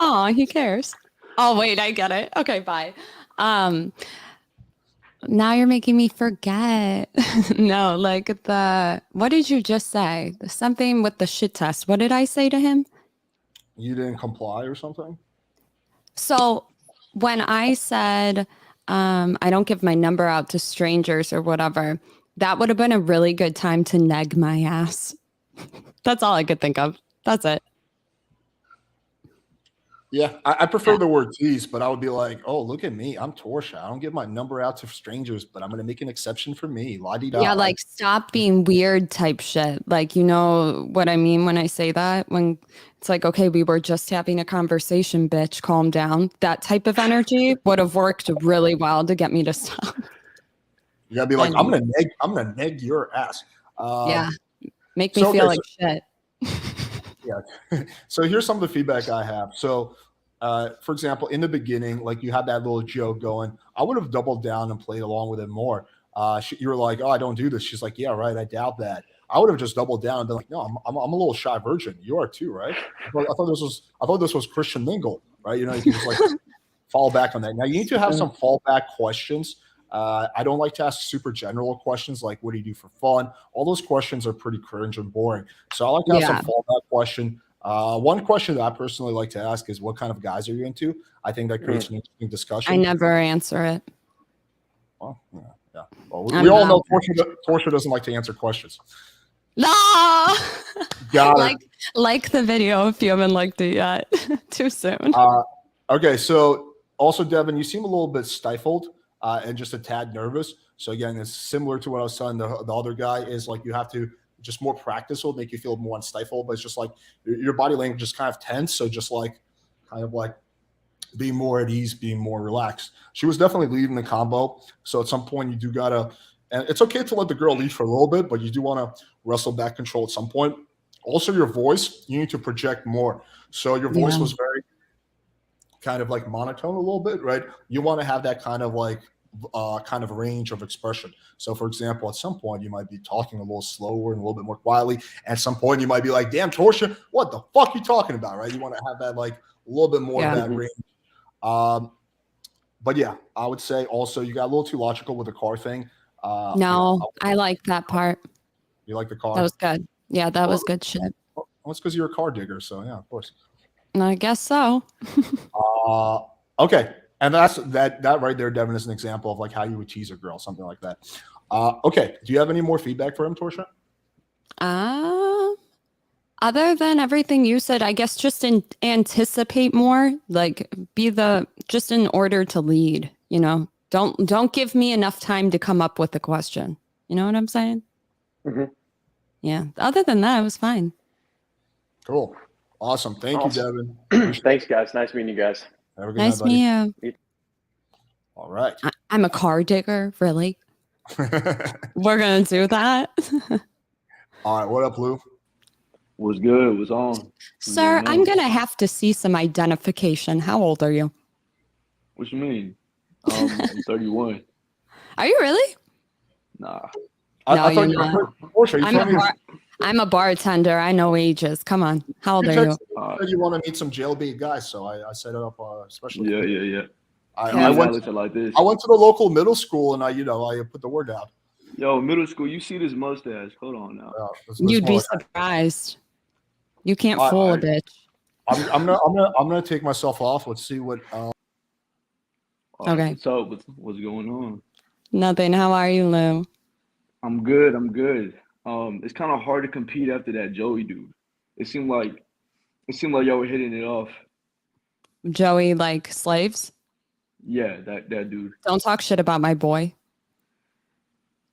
Oh, he cares. Oh, wait, I get it. Okay, bye. Now you're making me forget. No, like what did you just say? Something with the shit test. What did I say to him? You didn't comply or something? So when I said I don't give my number out to strangers or whatever, that would have been a really good time to neg my ass. That's all I could think of. That's it. Yeah, I prefer the word tease, but I would be like, oh, look at me. I'm Torsha. I don't give my number out to strangers, but I'm going to make an exception for me. La-di-da. Yeah, like stop being weird type shit. Like, you know what I mean when I say that? When it's like, okay, we were just having a conversation, bitch, calm down. That type of energy would have worked really well to get me to stop. You got to be like, I'm going to neg your ass. Yeah, make me feel like shit. Yeah. So here's some of the feedback I have. So, for example, in the beginning, like you had that little joke going, I would have doubled down and played along with it more. You were like, "Oh, I don't do this." She's like, "Yeah, right. I doubt that." I would have just doubled down and been like, "No, I'm a little shy virgin. You are too, right?" I thought this was Christian mingle, right? You know, you can just like fall back on that. Now you need to have some fallback questions. I don't like to ask super general questions like, what do you do for fun? All those questions are pretty cringe and boring. So I like to have some fallback question. One question that I personally like to ask is, what kind of guys are you into? I think that creates an interesting discussion. I never answer it. Well, yeah. Well, we all know Torsha doesn't like to answer questions. No! Got like the video if you haven't liked it yet. Too soon. Okay, so also, Devin, you seem a little bit stifled. And just a tad nervous. So again, it's similar to what I was telling the other guy is like you have to just more practice will make you feel more unstifled, but it's just like your body language is kind of tense. So just like kind of like being more at ease, being more relaxed. She was definitely leading the combo. So at some point you do gotta, and it's okay to let the girl lead for a little bit, but you do want to wrestle back control at some point. Also, your voice, you need to project more. So your voice was very kind of like monotone a little bit, right? You want to have that kind of like kind of range of expression. So, for example, at some point you might be talking a little slower and a little bit more quietly. At some point you might be like, "Damn, Torsha, what the fuck are you talking about?" Right? You want to have that like a little bit more of that range. But yeah, I would say also you got a little too logical with the car thing. No, I like that part. You like the car? That was good. Yeah, that was good shit. Well, it's because you're a car digger. So yeah, of course. I guess so. Okay. And that's that right there, Devin, is an example of like how you would tease a girl, something like that. Okay. Do you have any more feedback for him, Torsha? Other than everything you said, I guess just anticipate more, like just in order to lead, you know, don't give me enough time to come up with a question. You know what I'm saying? Mm-hmm. Yeah. Other than that, it was fine. Cool. Awesome. Thank you, Devin. Thanks, guys. Nice meeting you guys. Have a good Nice night, buddy. meeting you. All right. I'm a car digger, really? We're going to do that? All right. What up, Lou? What's good? What's on? Sir, I'm going to have to see some identification. How old are you? What you mean? I'm 31. Are you really? Nah. No, you're not. Torsha, I'm a bartender. I know ages. Come on. How old are you? You want to meet some jailbait guys, so I set it up especially. Yeah. I went to the local middle school and I put the word out. Yo, middle school, you see this mustache? Hold on now. You'd be surprised. You can't fool a bitch. I'm gonna take myself off. Let's see what. Okay. What's up? What's going on? Nothing. How are you, Lou? I'm good. It's kind of hard to compete after that Joey dude. It seemed like y'all were hitting it off. Joey, like slaves? Yeah, that dude. Don't talk shit about my boy.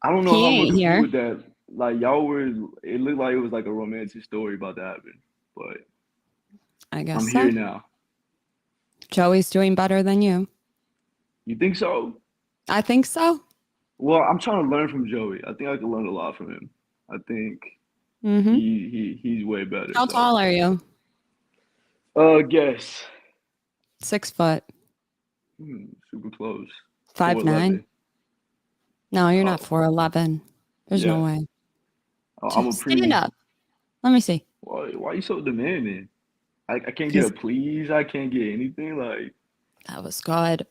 I don't know he how ain't much here. with that. Like y'all were. It looked like it was like a romantic story about to happen, but I guess I'm here now. Joey's doing better than you. You think so? I think so. Well, I'm trying to learn from Joey. I think I can learn a lot from him. I think he's way better. How tall are you? Guess. 6 foot. Super close. 5'9"? 4'11". No, you're not Oh, 4'11". There's no yeah. way. I'm a Stand pretty. up. Let me see. Why you so demanding? I can't get a 'Cause please. I can't get anything. Like, that was good.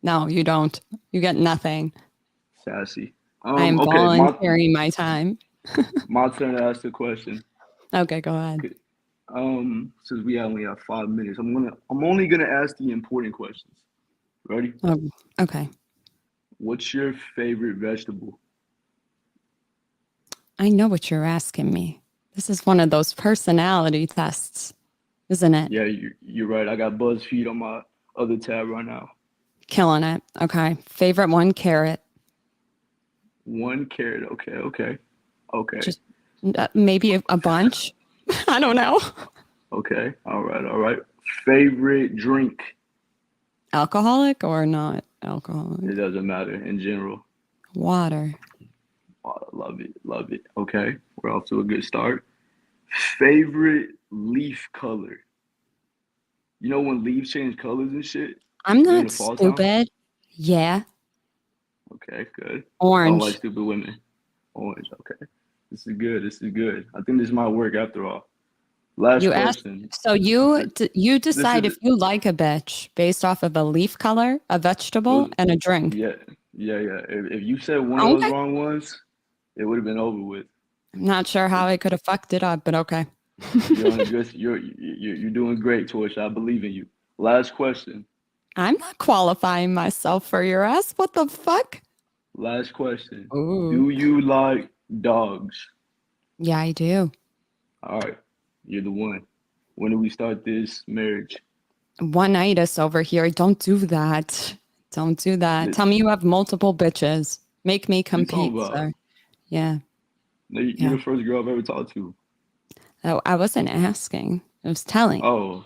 No, you don't. You get nothing. sassy. I am Okay, volunteering my time. my turn to ask the question. Okay, go ahead. Okay, since we only have 5 minutes, I'm only gonna ask the important questions. Ready? Okay. What's your favorite vegetable? I know what you're asking me. This is one of those personality tests, isn't it? Yeah, you're right. I got BuzzFeed on my other tab right now. Killing it. Okay. Favorite one, carrot. One carrot. Okay. Just maybe a bunch. I don't know. Okay. All right. Favorite drink? Alcoholic or not It alcoholic? doesn't matter in general. Water. Oh, love it. Okay, we're off to a good start. Favorite leaf color? You know when leaves change colors and shit I'm during not the fall time? stupid. Yeah. Okay, good. I don't like Orange. stupid women. Orange. Okay, this is good. I think this might work after all. Last You asked. question. So you This decide is if you like a bitch based off of a leaf color, a vegetable, and a drink. yeah. If you said one of those Okay. wrong ones, it would have been over with. I'm not sure how I could have fucked it up, but okay. You're doing great, Torsha. I believe in you. Last question. I'm not qualifying myself for your ass. What the fuck? Last question. Ooh. Do you like dogs? Yeah, I do. All right, you're the one. When do we start this marriage? One-itis over here. Don't do that. Don't do that. Th- Tell me you have multiple bitches. Make me What you talking compete, about? sir. Yeah. No, you're Yeah. the first girl I've ever talked to. Oh, I wasn't asking. I was telling. Oh,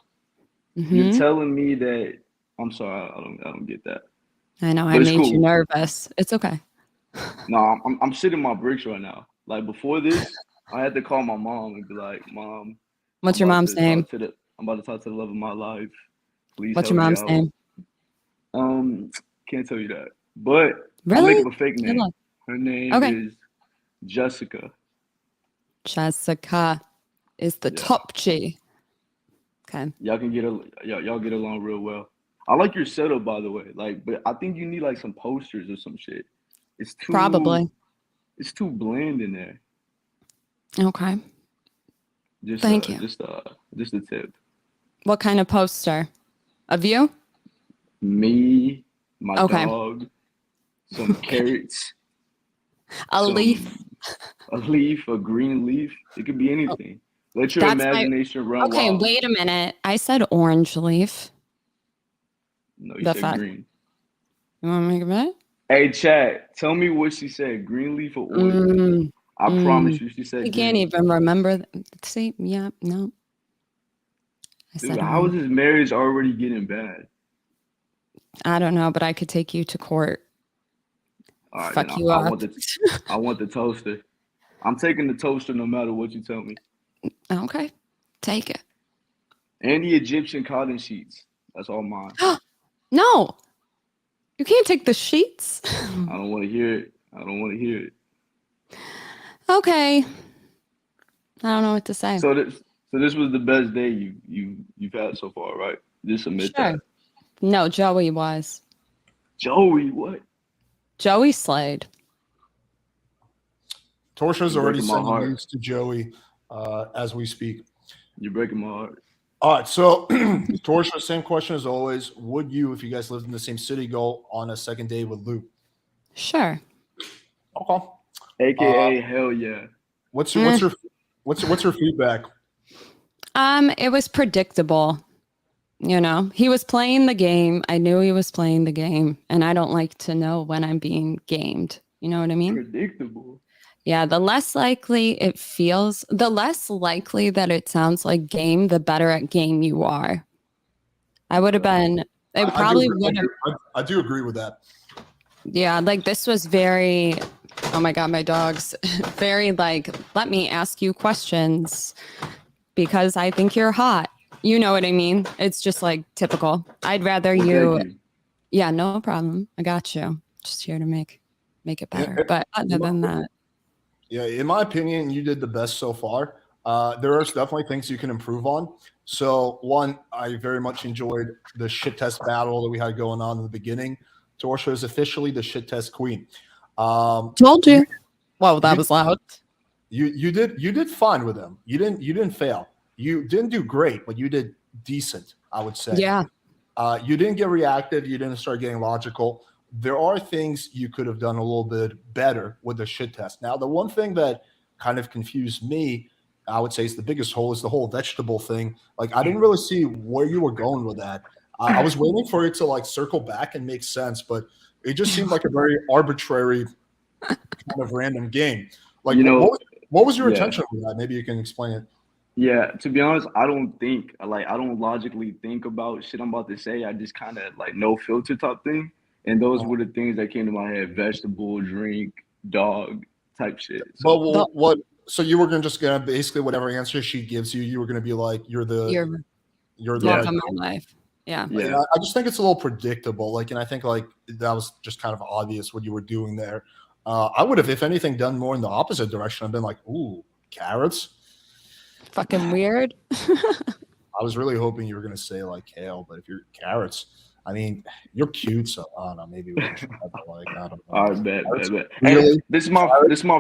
you're Mm-hmm. telling me that? I'm sorry, I don't get that. I know I But it's made you cool. nervous. It's okay. No, I'm sitting my bricks right now. Like before this, I had to call my mom and be like, "Mom, What's your mom's name? I'm about to talk to the love of my life. Please What's help your me mom's out." name? Can't tell you that, but I'll make Really? up a fake Good name. luck. Her name Okay. is Jessica. Jessica is the Yeah, top G. Okay. y'all get along real well. I like your setup, by the way. Like, but I think you need like some posters or some shit. It's Probably. too bland in there. Okay. Just Thank you. just a tip. What kind of poster? Of you? Me, my Okay. dog, some carrots, A leaf. a leaf, a green leaf. It could be Oh, anything. Let your that's my. imagination run Okay, wild. wait a minute. I said orange leaf. No, you The said fuck? green. You want to make a bet? Hey, chat, tell me what she said. Green leaf or orange leaf? Mm, I promise you, she I said can't green. even remember. See, yeah, no. I Dude, said how is orange. this marriage already getting bad? I don't know, but I could take you to court. All right, then Fuck you I up. want the toaster. I'm taking the toaster no matter what you tell me. Okay, take it. And the Egyptian cotton sheets. That's all mine. No, you can't take the sheets. I don't want to hear it. I don't want to hear it. Okay. I don't know what to say. So this was the best day you've had so far, right? Just admit Sure. that. No, Joey was. Joey, what? Joey slayed. Torsha's You're already breaking my sending heart. news to Joey as we speak. You're breaking my heart. All right, so Torsha, same question as always. Would you, if you guys lived in the same city, go on a second date with Luke? Sure. Okay. AKA hell yeah. What's her feedback? It was predictable. You know, he was playing the game. I knew he was playing the game, and I don't like to know when I'm being gamed. You know what I mean? Predictable. Yeah, the less likely it feels, the less likely that it sounds like game, the better at game you are. I would have been, it probably would have, I do agree with that. yeah, like this was very, oh my God, my dog's very like, let me ask you questions because I think you're hot. You know what I mean? It's just like typical. I'd rather Well, you, thank you. Yeah, no problem. I got you. Just here to make it better. Yeah, But other than that, Yeah, in my opinion, you did the best so far. There are definitely things you can improve on. So, one, I very much enjoyed the shit test battle that we had going on in the beginning. Torsha is officially the shit test queen. told you. Whoa, that you- was loud. you did fine with them. You didn't fail. You didn't do great, but you did decent, I would say. Yeah. You didn't get reactive. You didn't start getting logical. There are things you could have done a little bit better with the shit test. Now, the one thing that kind of confused me, I would say, is the biggest hole is the whole vegetable thing. Like, I didn't really see where you were going with that. I was waiting for it to like circle back and make sense, but it just seemed like a very arbitrary kind of random game. Like, You know, what was your yeah. intention with that? Maybe you can explain it. Yeah, to be honest, I don't logically think about shit I'm about to say. I just kind of like no filter type thing. And those were the things that came to my head: vegetable, drink, dog type shit. So But what? So you were just gonna basically whatever answer she gives you, you were gonna be like, you're the Love Yeah. of my life. Yeah. And yeah, I just think it's a little predictable. Like, and I think like that was just kind of obvious what you were doing there. I would have, if anything, done more in the opposite direction. I've been like, ooh, carrots. Fucking weird. I was really hoping you were gonna say like kale, but if you're carrots, I mean, you're cute, so I don't know. Maybe we should have like I don't know. all right, bet. Really? Hey, this is my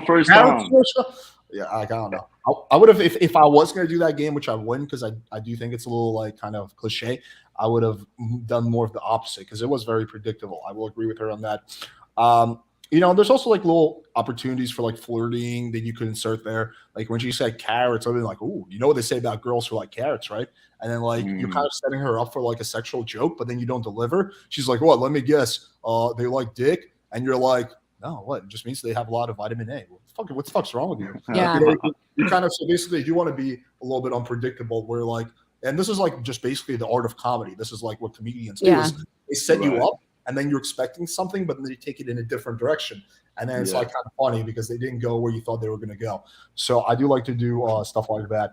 first Carrots, time. Torsha? Yeah, I don't know. I would have if I was going to do that game, which I wouldn't because I do think it's a little like kind of cliche. I would have done more of the opposite because it was very predictable. I will agree with her on that. There's also like little opportunities for like flirting that you could insert there. Like when she said carrots, I've been like, "Ooh, you know what they say about girls who like carrots, right?" And then like you're kind of setting her up for like a sexual joke, but then you don't deliver. She's like, "What? Let me guess. They like dick," and you're like, "No, what? It just means they have a lot of vitamin A. What the fuck's wrong with you?" Yeah. You kind of so basically you want to be a little bit unpredictable. Where like, and this is like just basically the art of comedy. This is like what comedians do. Yeah. Is they set you Right. up, and then you're expecting something, but then they take it in a different direction. And then it's Yeah. like kind of funny because they didn't go where you thought they were going to go. So I do like to do stuff like that.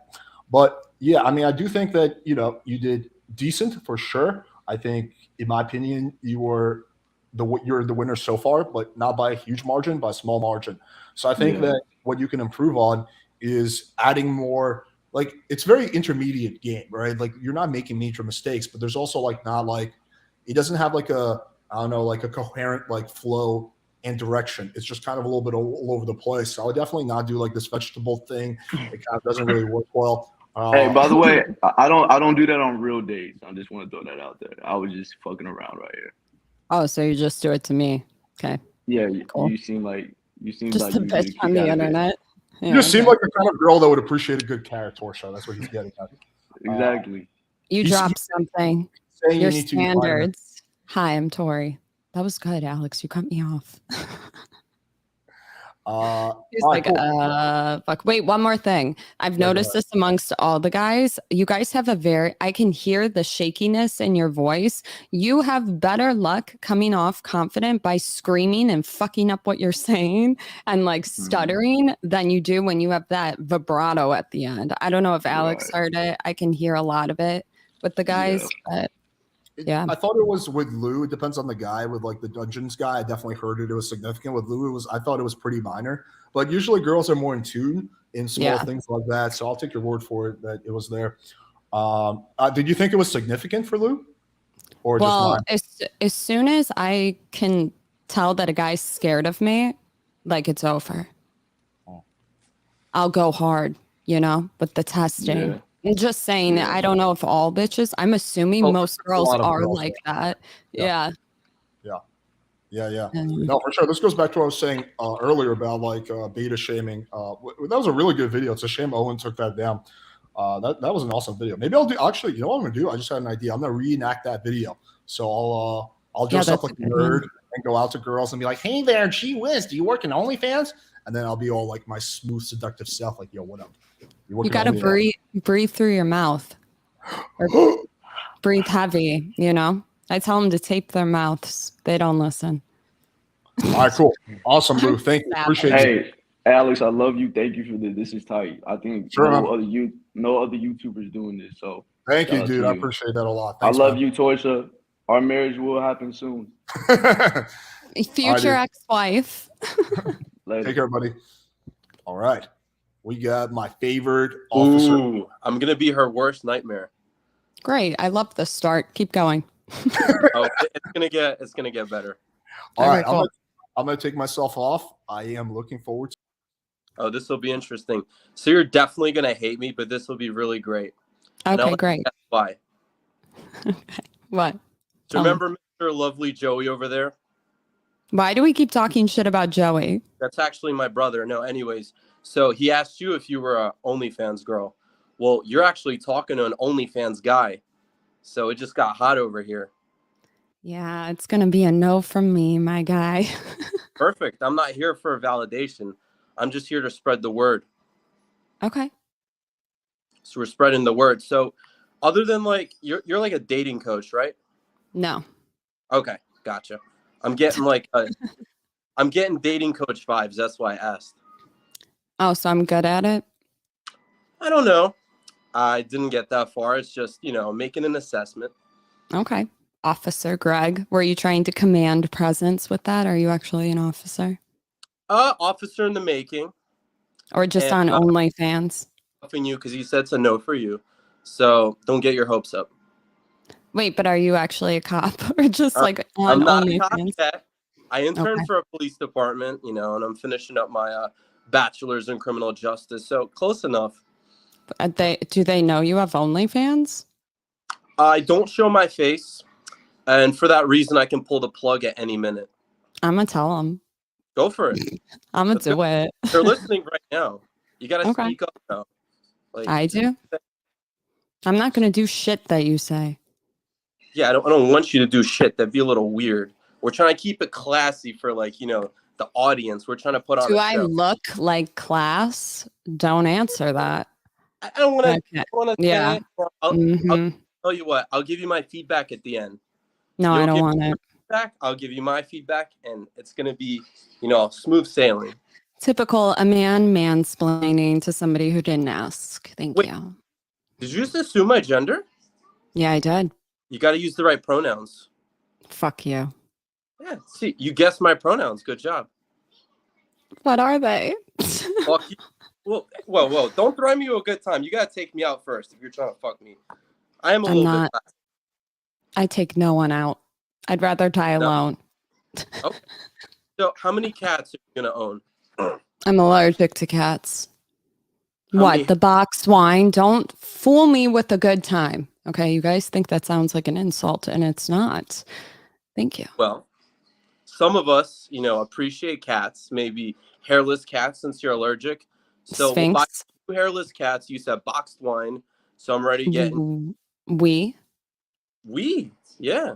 But yeah, I mean, I do think that, you did decent for sure. I think, in my opinion, you're the winner so far, but not by a huge margin, by a small margin. So I think Yeah. that what you can improve on is adding more. Like, it's very intermediate game, right? Like, you're not making major mistakes, but there's also like not like it doesn't have like a I don't know like a coherent like flow and direction. It's just kind of a little bit all over the place. So I would definitely not do like this vegetable thing. It kind of doesn't really work well. Hey, by the way, I don't do that on real dates. I just want to throw that out there. I was just fucking around right here. Oh, so you just do it to me. Okay. Yeah, Cool. you seem like Just you a get a bitch kick on the out of it. internet. you Yeah, just seem okay. like the kind of girl that would appreciate a good carrot Torsha. That's what he's getting at. Exactly. You he's- dropped something. Saying Your you need to eat vitamins. standards. Hi, I'm Tori. That was good, Alex. You cut me off. He's all right, like, cool. fuck. Wait, one more thing. I've Yeah, go noticed this amongst all the guys. You guys have I can hear the shakiness in your voice. You have better luck coming off confident by screaming and fucking up what you're saying and like stuttering than you do when you have that vibrato at the end. I don't know if Alex Right. heard it. I can hear a lot of it with the guys, but yeah. I thought it was with Lou. It depends on the guy. With like the Dungeons guy, I definitely heard it. It was significant. With Lou, I thought it was pretty minor. But usually girls are more in tune in small Yeah. things like that. So I'll take your word for it that it was there. Did you think it was significant for Lou? Or just Well, mine? as soon as I can tell that a guy's scared of me, like it's over. Oh. I'll go hard, with the testing. Yeah. I'm just saying, Yeah. I don't know if all bitches, I'm assuming Oh, most a girls lot of are girls, like yeah. that. Yeah. Yeah. Yeah. And- No, for sure. This goes back to what I was saying earlier about like beta shaming. That was a really good video. It's a shame Owen took that down. That was an awesome video. Maybe I'll do. Actually, you know what I'm gonna do? I just had an idea. I'm gonna reenact that video. So I'll dress up that's like a a good one. nerd and go out to girls and be like, "Hey there, gee whiz, do you work in OnlyFans?" And then I'll be all like my smooth, seductive self, like, "Yo, what up? You working gotta OnlyFans?" breathe through your mouth. Or breathe heavy, I tell them to tape their mouths. They don't listen. All right, cool, awesome, Lou. Thank you. Appreciate it. Hey, Alex, I love you. Thank you for this. This is tight. I think Sure, no man. other YouTubers doing this. So Thank you, shout out dude. to I you. appreciate that a lot. I Thanks, love man. you, Torsha. Our marriage will happen soon. Future dude. ex-wife. Later. Take care, buddy. All right. We got my favorite officer. Ooh, I'm gonna be her worst nightmare. Great. I love this start. Keep going. Oh, it's gonna get better. All Okay, right. cool. I'm gonna take myself off. I am looking forward to Oh, this will be interesting. So you're definitely gonna hate me, but this will be really great. And I'll Okay, let you great. guess why? Okay. What? So Tell me. remember Mr. Lovely Joey over there? Why do we keep talking shit about Joey? That's actually my brother. No, anyways. So he asked you if you were a OnlyFans girl. Well, you're actually talking to an OnlyFans guy. So it just got hot over here. Yeah, it's gonna be a no from me, my guy. Perfect. I'm not here for validation. I'm just here to spread the word. Okay. So we're spreading the word. So other than like you're like a dating coach, right? No. Okay, gotcha. I'm getting dating coach vibes. That's why I asked. Oh, so I'm good at it? I don't know. I didn't get that far. It's just, making an assessment. Okay. Officer Greg, were you trying to command presence with that? Are you actually an officer? Officer in the making. Or just And, on OnlyFans? You because he said it's a no for you. So don't get your hopes up. Wait, but are you actually a cop or just like I'm on not a cop OnlyFans? yet. I interned Okay. for a police department, and I'm finishing up my bachelor's in criminal justice. So close enough. Do they know you have OnlyFans? I don't show my face. And for that reason, I can pull the plug at any minute. I'm gonna tell them. Go for it. I'm gonna Let's do go. it. They're listening right now. You got to Okay. speak up now. Like, I do. I'm not gonna do shit that you say. yeah, I don't want you to do shit. That'd be a little weird. We're trying to keep it classy for the audience. We're trying to put on Do a I show. look like class? Don't answer that. I don't want Okay. to Yeah. say it. I'll tell you what. I'll give you my feedback at the end. No, I You'll don't give want me it. your feedback, I'll give you my feedback, and it's gonna be, smooth sailing. Typical a man mansplaining to somebody who didn't ask. Thank Wait. you. Did you just assume my gender? Yeah, I did. You got to use the right pronouns. Fuck you. Yeah. See, you guessed my pronouns. Good job. What are they? Fuck you. Whoa. Don't throw me a good time. You got to take me out first if you're trying to fuck me. I am a I'm little not. bit. I take no one out. I'd rather die alone. Okay. So how many cats are you going to own? I'm allergic to cats. How What? many- The boxed wine? Don't fool me with a good time. Okay, you guys think that sounds like an insult, and it's not. Thank you. Well, some of us, appreciate cats, maybe hairless cats since you're allergic. So we'll buy Sphinx. 2 hairless cats. You said boxed wine. So I'm ready to get We. Yeah.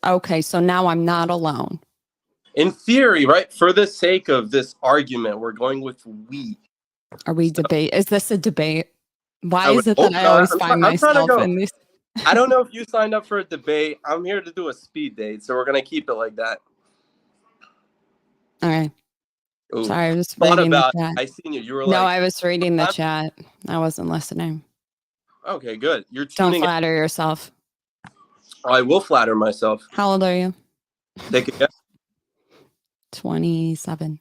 Okay, so now I'm not alone. In theory, right? For the sake of this argument, we're going with we. Are we debate? Is this a debate? Why I is would it hope that I not. always I'm find trying to myself go. in these? I don't know if you signed up for a debate. I'm here to do a speed date, so we're gonna keep it like that. All right. Ooh. Sorry, I was Thought reading the about chat. I seen you. You were No, like, I was reading the I'm- chat. I wasn't listening. okay, good. You're Don't tuning in. flatter yourself. I will flatter myself. How old are you? Take a guess. 27.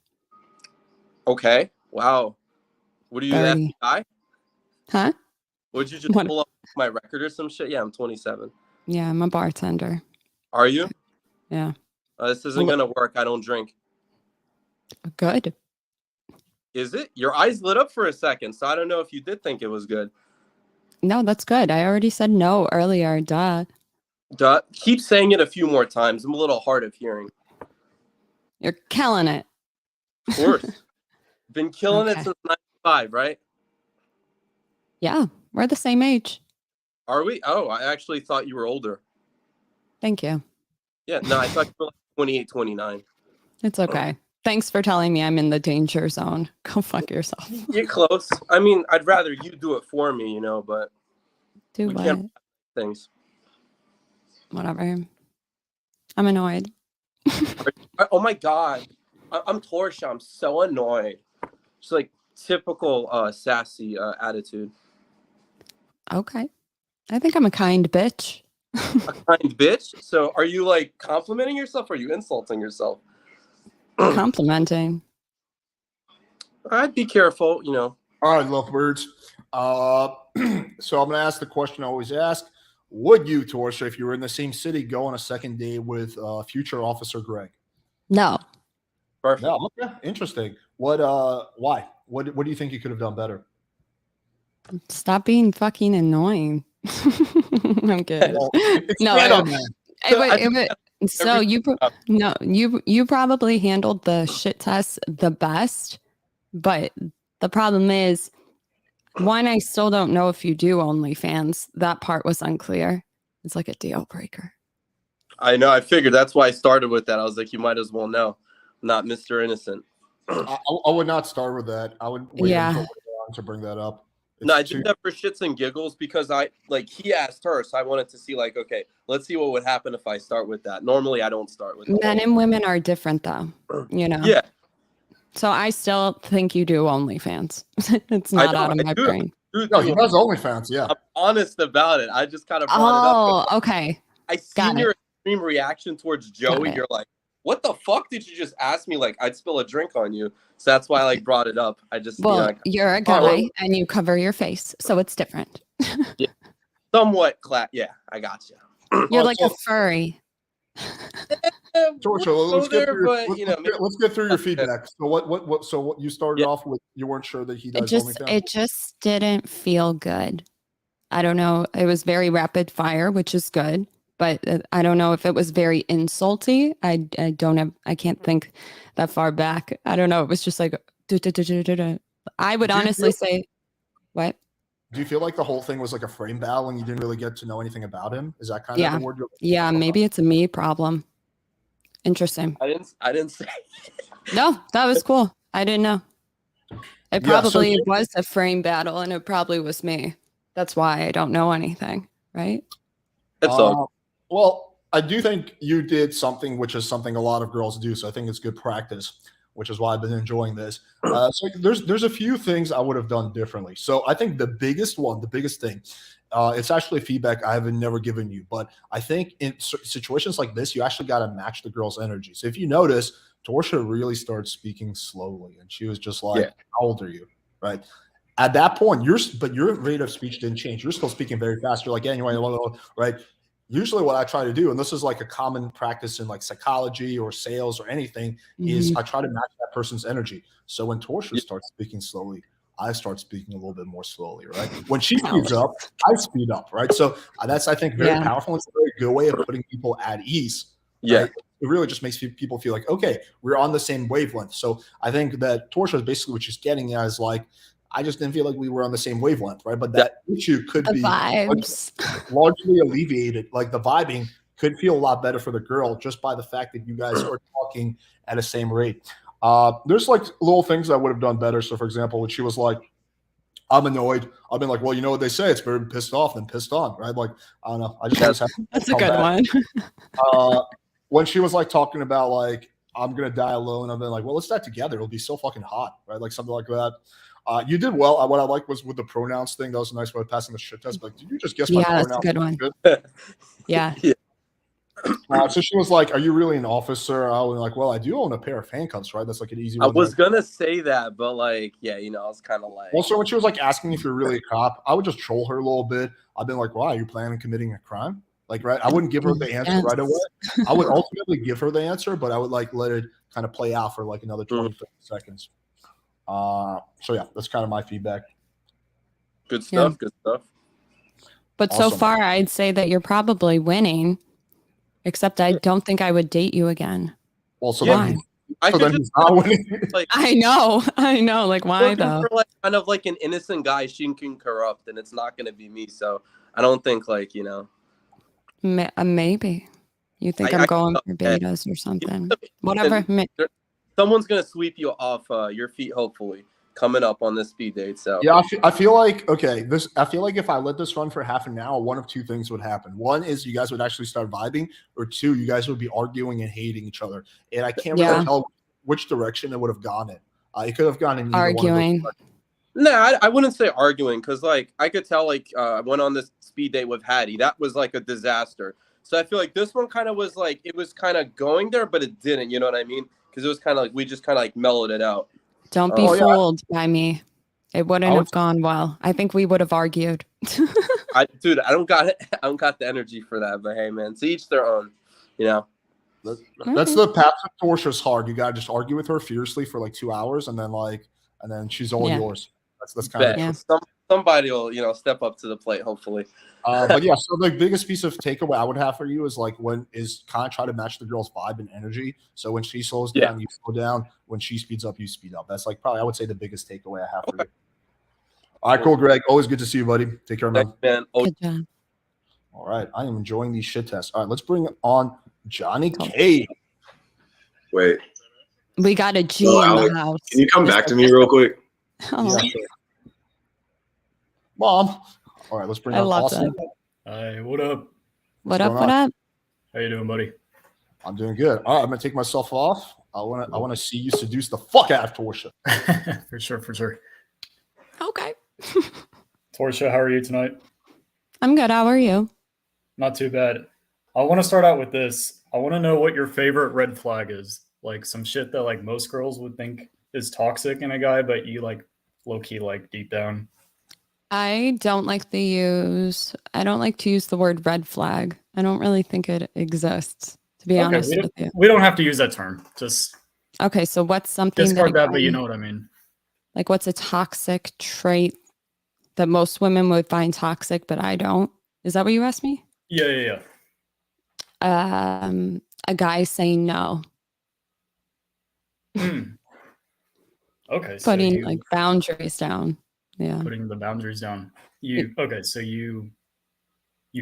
Okay. Wow. What are you, 30. the FBI? Huh? Would you just What? pull up my record or some shit? Yeah, I'm 27. Yeah, I'm a bartender. Are you? Yeah. This isn't gonna work. I don't drink. Good. Is it? Your eyes lit up for a second, so I don't know if you did think it was good. No, that's good. I already said no earlier. Duh. Duh. Keep saying it a few more times. I'm a little hard of hearing. You're killing it. Of course. Been killing Okay. it since 95, right? Yeah, we're the same age. Are we? Oh, I actually thought you were older. Thank you. Yeah, no, I thought you were like 28, 29. It's okay. Thanks for telling me I'm in the danger zone. Go fuck yourself. You're close. I mean, I'd rather you do it for me, but Do we what? can't things. Whatever. I'm annoyed. Oh my God. I'm Torsha. I'm so annoyed. It's like typical sassy attitude. Okay. I think I'm a kind bitch. A kind bitch. So are you like complimenting yourself or are you insulting yourself? Complimenting. I'd be careful, you know. All right, lovebirds. So I'm going to ask the question I always ask. Would you, Torsha, if you were in the same city, go on a second date with future Officer Greg? No. Perfect. No, okay, interesting. What? Why? What do you think you could have done better? Stop being fucking annoying. I'm good. Well, No, expand on that. So you probably handled the shit test the best, but the problem is, one, I still don't know if you do OnlyFans. That part was unclear. It's like a deal breaker. I know. I figured that's why I started with that. I was like, you might as well know. I'm not Mr. Innocent. I would not start with that. I would wait until later on to bring that up. No, I did that for shits and giggles because he asked her, so I wanted to see like, okay, let's see what would happen if I start with that. Normally, I don't start with that. Men and women are different, though. You know. Yeah. So I still think you do OnlyFans. It's not out of my brain. No, he does OnlyFans. Yeah, I'm honest about it. I just kind of brought it up. Oh, okay. I seen your extreme reaction towards Joey. You're like, what the fuck did you just ask me? Like, I'd spill a drink on you. So that's why I like brought it up. I just you're a guy and you cover your face, so it's different. Yeah, somewhat. Yeah, I got you. You're like a furry. Torsha, let's get through your feedback. So what you started off with, you weren't sure that he does OnlyFans? It just didn't feel good. I don't know. It was very rapid fire, which is good, but I don't know if it was very insulty. I can't think that far back. I don't know. It was just like I would honestly say what? Do you feel like the whole thing was like a frame battle and you didn't really get to know anything about him? Is that kind of the word you're Yeah, maybe it's a me problem. Interesting. I didn't say. No, that was cool. I didn't know. It probably was a frame battle and it probably was me. That's why I don't know anything, right? Well, I do think you did something which is something a lot of girls do. So I think it's good practice, which is why I've been enjoying this. So there's a few things I would have done differently. So I think the biggest thing, it's actually feedback I have never given you, but I think in situations like this, you actually got to match the girl's energy. So if you notice, Torsha really started speaking slowly, and she was just like, "How old are you?" Right? At that point, your rate of speech didn't change. You're still speaking very fast. You're like, anyway, right? Usually what I try to do, and this is like a common practice in like psychology or sales or anything, is I try to match that person's energy. So when Torsha starts speaking slowly, I start speaking a little bit more slowly, right? When she speeds up, I speed up, right? So that's, I think, very powerful. It's a very good way of putting people at ease. Yeah. Right? It really just makes people feel like, okay, we're on the same wavelength. So I think that Torsha is basically what she's getting at is like, I just didn't feel like we were on the same wavelength, right? But that issue could be largely alleviated. Like the vibing could feel a lot better for the girl just by the fact that you guys are talking at the same rate. There's like little things I would have done better. So for example, when she was like, I'm annoyed, I've been like, well, you know what they say, it's better pissed off than pissed on, right? Like, I don't know. I just that's a good one. When she was like talking about like, I'm going to die alone, I've been like, well, let's die together. It'll be so fucking hot, right? Like something like that. You did well. What I liked was with the pronouns thing. That was a nice way of passing the shit test. But did you just guess my pronouns? Yeah, that's a good one. Yeah. So she was like, are you really an officer? I was like, well, I do own a pair of handcuffs, right? That's like an easy one. I was going to say that, but like, yeah, I was kind of like. Also, when she was like asking if you're really a cop, I would just troll her a little bit. I've been like, why? Are you planning on committing a crime? Like, right? I wouldn't give her the answer right away. I would ultimately give her the answer, but I would like let it kind of play out for like another 20, 30 seconds. So yeah, that's kind of my feedback. Good stuff. Good stuff. But so far, I'd say that you're probably winning, except I don't think I would date you again. Well, so then he's not winning. Like, I know. Like, why though? For like kind of like an innocent guy she can corrupt, and it's not going to be me. So I don't think like maybe you think I'm going for betas or something. Whatever. Someone's gonna sweep you off your feet, hopefully, coming up on this speed date. So yeah, I feel like I feel like if I let this run for half an hour, one of two things would happen. One is you guys would actually start vibing, or two, you guys would be arguing and hating each other. And I can't really tell which direction it would have gone in. It could have gone in arguing. Nah, I wouldn't say arguing because like I could tell like I went on this speed date with Hattie. That was like a disaster. So I feel like this one kind of was like it was kind of going there, but it didn't. You know what I mean? Because it was kind of like we just kind of like mellowed it out. Don't be Oh, yeah. fooled by me. It wouldn't I would- have gone well. I think we would have argued. Dude, I don't got it. I don't got the energy for that. But hey, man, to each their own. You know. That's the path to Torsha's hard. You gotta just argue with her fiercely for like 2 hours, and then she's all Yeah. yours. That's kind of. Bet. Yeah. Somebody will step up to the plate. Hopefully. But yeah, so the biggest piece of takeaway I would have for you is like kind of try to match the girl's vibe and energy. So when she slows down, you slow down. When she speeds up, you speed up. That's like probably I would say the biggest takeaway I have for you. All right, cool, Greg. Always good to see you, buddy. Take care, man. Thanks, man. Oh, Good job. All right, I am enjoying these shit tests. All right, let's bring on Johnny K. Wait, We got a G Oh, in Alex, the house. can you come back to me real quick? Oh, Yeah, sure. Mom. All right, let's bring I on love Austin. that. Hi, what up? What What's up? going What on? up? How you doing, buddy? I'm doing good. All right, I'm gonna take myself off. I wanna see you seduce the fuck out of Torsha. For sure. Okay. Torsha, how are you tonight? I'm good. How are you? Not too bad. I want to start out with this. I want to know what your favorite red flag is. Like some shit that like most girls would think is toxic in a guy, but you like low key like deep down. I don't like to use the word red flag. I don't really think it exists, to be honest with you. We don't have to use that term. Just Okay, so what's something discard that, that, but you know what I mean. like what's a toxic trait that most women would find toxic, but I don't? Is that what you asked me? Yeah. A guy saying no, Okay. So putting you like boundaries down. Yeah. putting the boundaries down. So you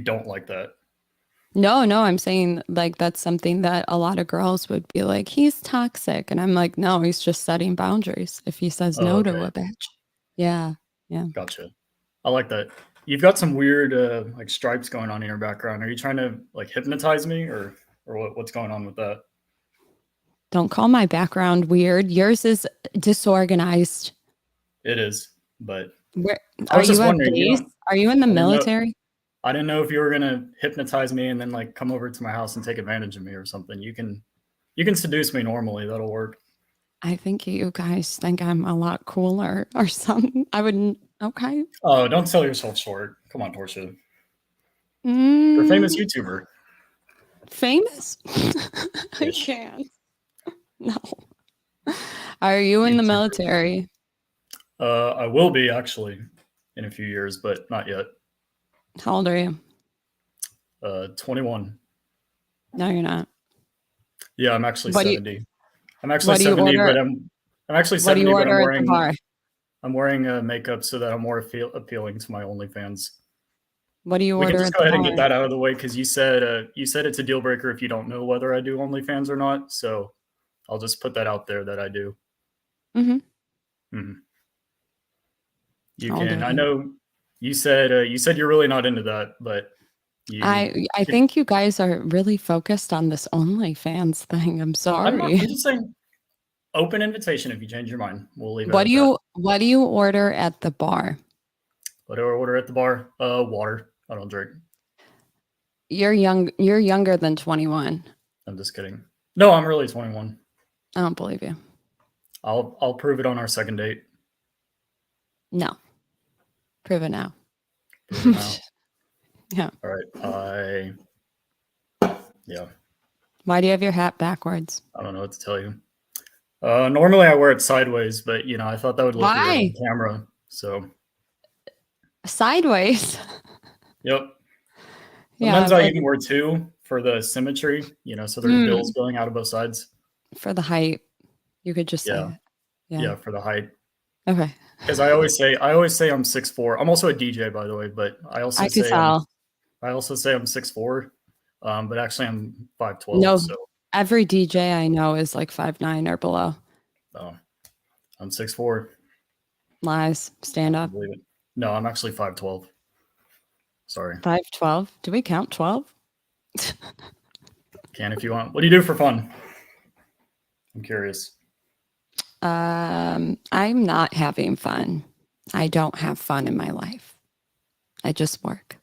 don't like that. No, I'm saying like that's something that a lot of girls would be like, he's toxic. And I'm like, no, he's just setting boundaries if he says Oh, no to okay. a bitch. Yeah. Gotcha. I like that. You've got some weird like stripes going on in your background. Are you trying to like hypnotize me or what's going on with that? Don't call my background weird. Yours is disorganized. It is, but Where I are was you just at wondering, you base? don't- Are you in the I didn't know- military? I didn't know if you were gonna hypnotize me and then like come over to my house and take advantage of me or something. You can seduce me normally. That'll work. I think you guys think I'm a lot cooler or something. I wouldn't. Okay. Oh, don't sell yourself short. Come on, Torsha. You're a famous Mm, YouTuber. famous? I Ish. can't. No. Are you in the YouTuber. military? I will be actually in a few years, but not yet. How old are you? 21. No, you're not. Yeah, I'm actually What do you- 70. I'm actually what do you 70, order- but I'm actually What do 70, you but order at the bar? I'm wearing makeup so that I'm more appealing to my OnlyFans. What do you We order can at just go the ahead and get bar? that out of the way because you said it's a deal breaker if you don't know whether I do OnlyFans or not. So I'll just put that out there that I do. Mhm. You I'll can. do I it. know you said you're really not into that, but you, I think you guys are really focused on this OnlyFans thing. I'm I'm sorry. just saying. Open invitation. If you change your mind, we'll leave it. What at do you order at the bar? What do I order at the bar? Water. I don't drink. You're younger than 21. I'm just kidding. No, I'm really 21. I don't believe you. I'll prove it on our second date. No. Prove it now. Prove it now. Yeah. All right. Yeah. Why do you have your hat backwards? I don't know what to tell you. Normally I wear it sideways, but I thought that would look weird Why? on camera. So, Sideways. yep. Yeah, Sometimes I but even wear two for the symmetry, so there's bills going out of both sides. for the height, you could just say Yeah. it. Yeah. Yeah, for the height. Okay. Because I always say I'm 6'4". I'm also a DJ, by the way, but I also I could say tell. I'm 6'4", but actually I'm 5'12". No. So Every DJ I know is like 5'9" or below. I'm 6'4". Lies. Stand I up. believe it. No, I'm actually 5'12". Sorry, 5'12". Do we count 12? can if you want. What do you do for fun? I'm curious. I'm not having fun. I don't have fun in my life. I just work.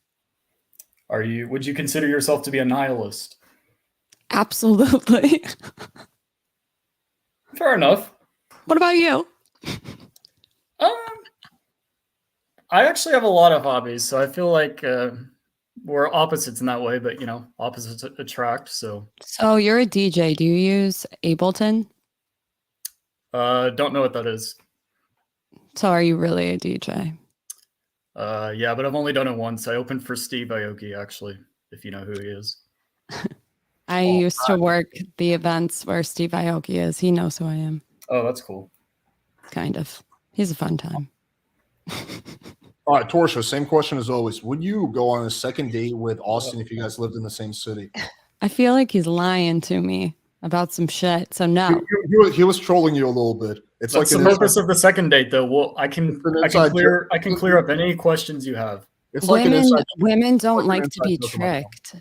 Would you consider yourself to be a nihilist? Absolutely. Fair enough. What about you? I actually have a lot of hobbies, so I feel like we're opposites in that way, but opposites attract. So you're a DJ. Do you use Ableton? don't know what that is. So are you really a DJ? Yeah, but I've only done it once. I opened for Steve Aoki, actually, if you know who he is. I used to work the events where Steve Aoki is. He knows who I am. Oh, that's cool. Kind of. He's a fun time. All right, Torsha, same question as always. Would you go on a second date with Austin if you guys lived in the same city? I feel like he's lying to me about some shit. So no. He was trolling you a little bit. It's That's like the purpose of the second date, though. Well, I can clear up any questions you have. It's like women don't like to be tricked.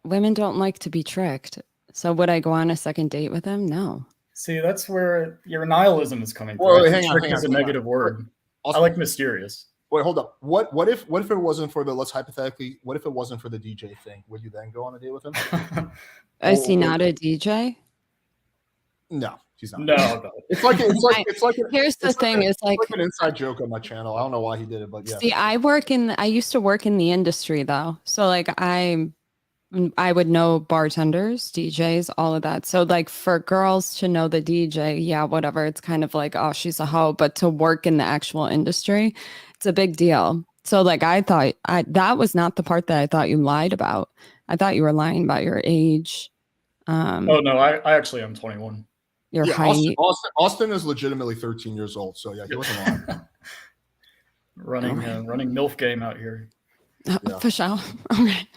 Women don't like to be tricked. So would I go on a second date with him? No. See, that's where your nihilism is coming from. Well, Trick is a negative word. I like mysterious. Wait, hold up. What if it wasn't for the what if it wasn't for the DJ thing? Would you then go on a date with him? Is he not a DJ? No, he's not. No. It's like here's the thing. It's like an inside joke on my channel. I don't know why he did it, but yeah. See, I used to work in the industry though. So like I would know bartenders, DJs, all of that. So like for girls to know the DJ, yeah, whatever. It's kind of like, oh, she's a hoe. But to work in the actual industry, it's a big deal. So like I thought that was not the part that I thought you lied about. I thought you were lying about your age. Oh no, I actually am 21. Your height. Austin is legitimately 13 years old. So yeah, he wasn't lying. running MILF game out here. For sure. All right.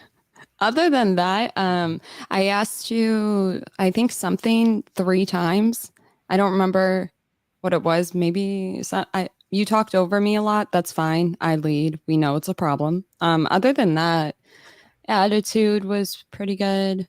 Other than that, I asked you, I think something 3 times. I don't remember what it was. Maybe you talked over me a lot. That's fine. I lead. We know it's a problem. Other than that, attitude was pretty good.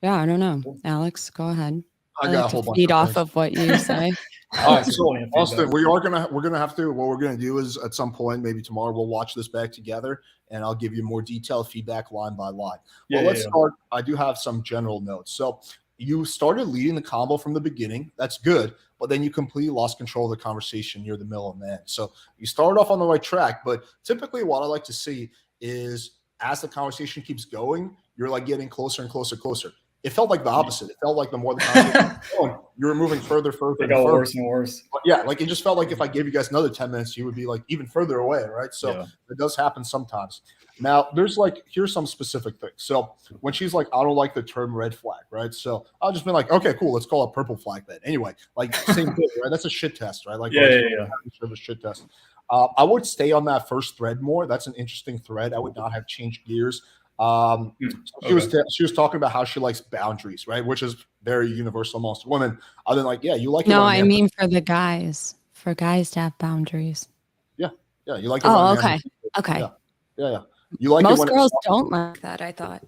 Yeah, I don't know. Alex, go ahead. I got a whole bunch feed of off things. of what you say. All right, so Austin, we're gonna have to. What we're gonna do is at some point, maybe tomorrow, we'll watch this back together, and I'll give you more detailed feedback line by line. Let's start. I do have some general notes. So you started leading the combo from the beginning. That's good, but then you completely lost control of the conversation near the middle and the end. So you started off on the right track, but typically, what I like to see is as the conversation keeps going, you're like getting closer and closer. It felt like the opposite. It felt like the more the conversation was going, you were moving further. It got worse and worse. But yeah, like it just felt like if I gave you guys another 10 minutes, you would be like even further away, right? So it does happen sometimes. Now, here's some specific things. So when she's like, I don't like the term red flag, right? So I'll just be like, okay, cool, let's call it purple flag then. Anyway, like same thing, right? That's a shit test, right? Like a shit test. I would stay on that first thread more. That's an interesting thread. I would not have changed gears. She was talking about how she likes boundaries, right? Which is very universal amongst women. Other than like, yeah, you like it. No, I mean for the guys. For guys to have boundaries. Yeah. You like it. Oh, okay. Okay. Yeah. You like most girls don't like that, I thought.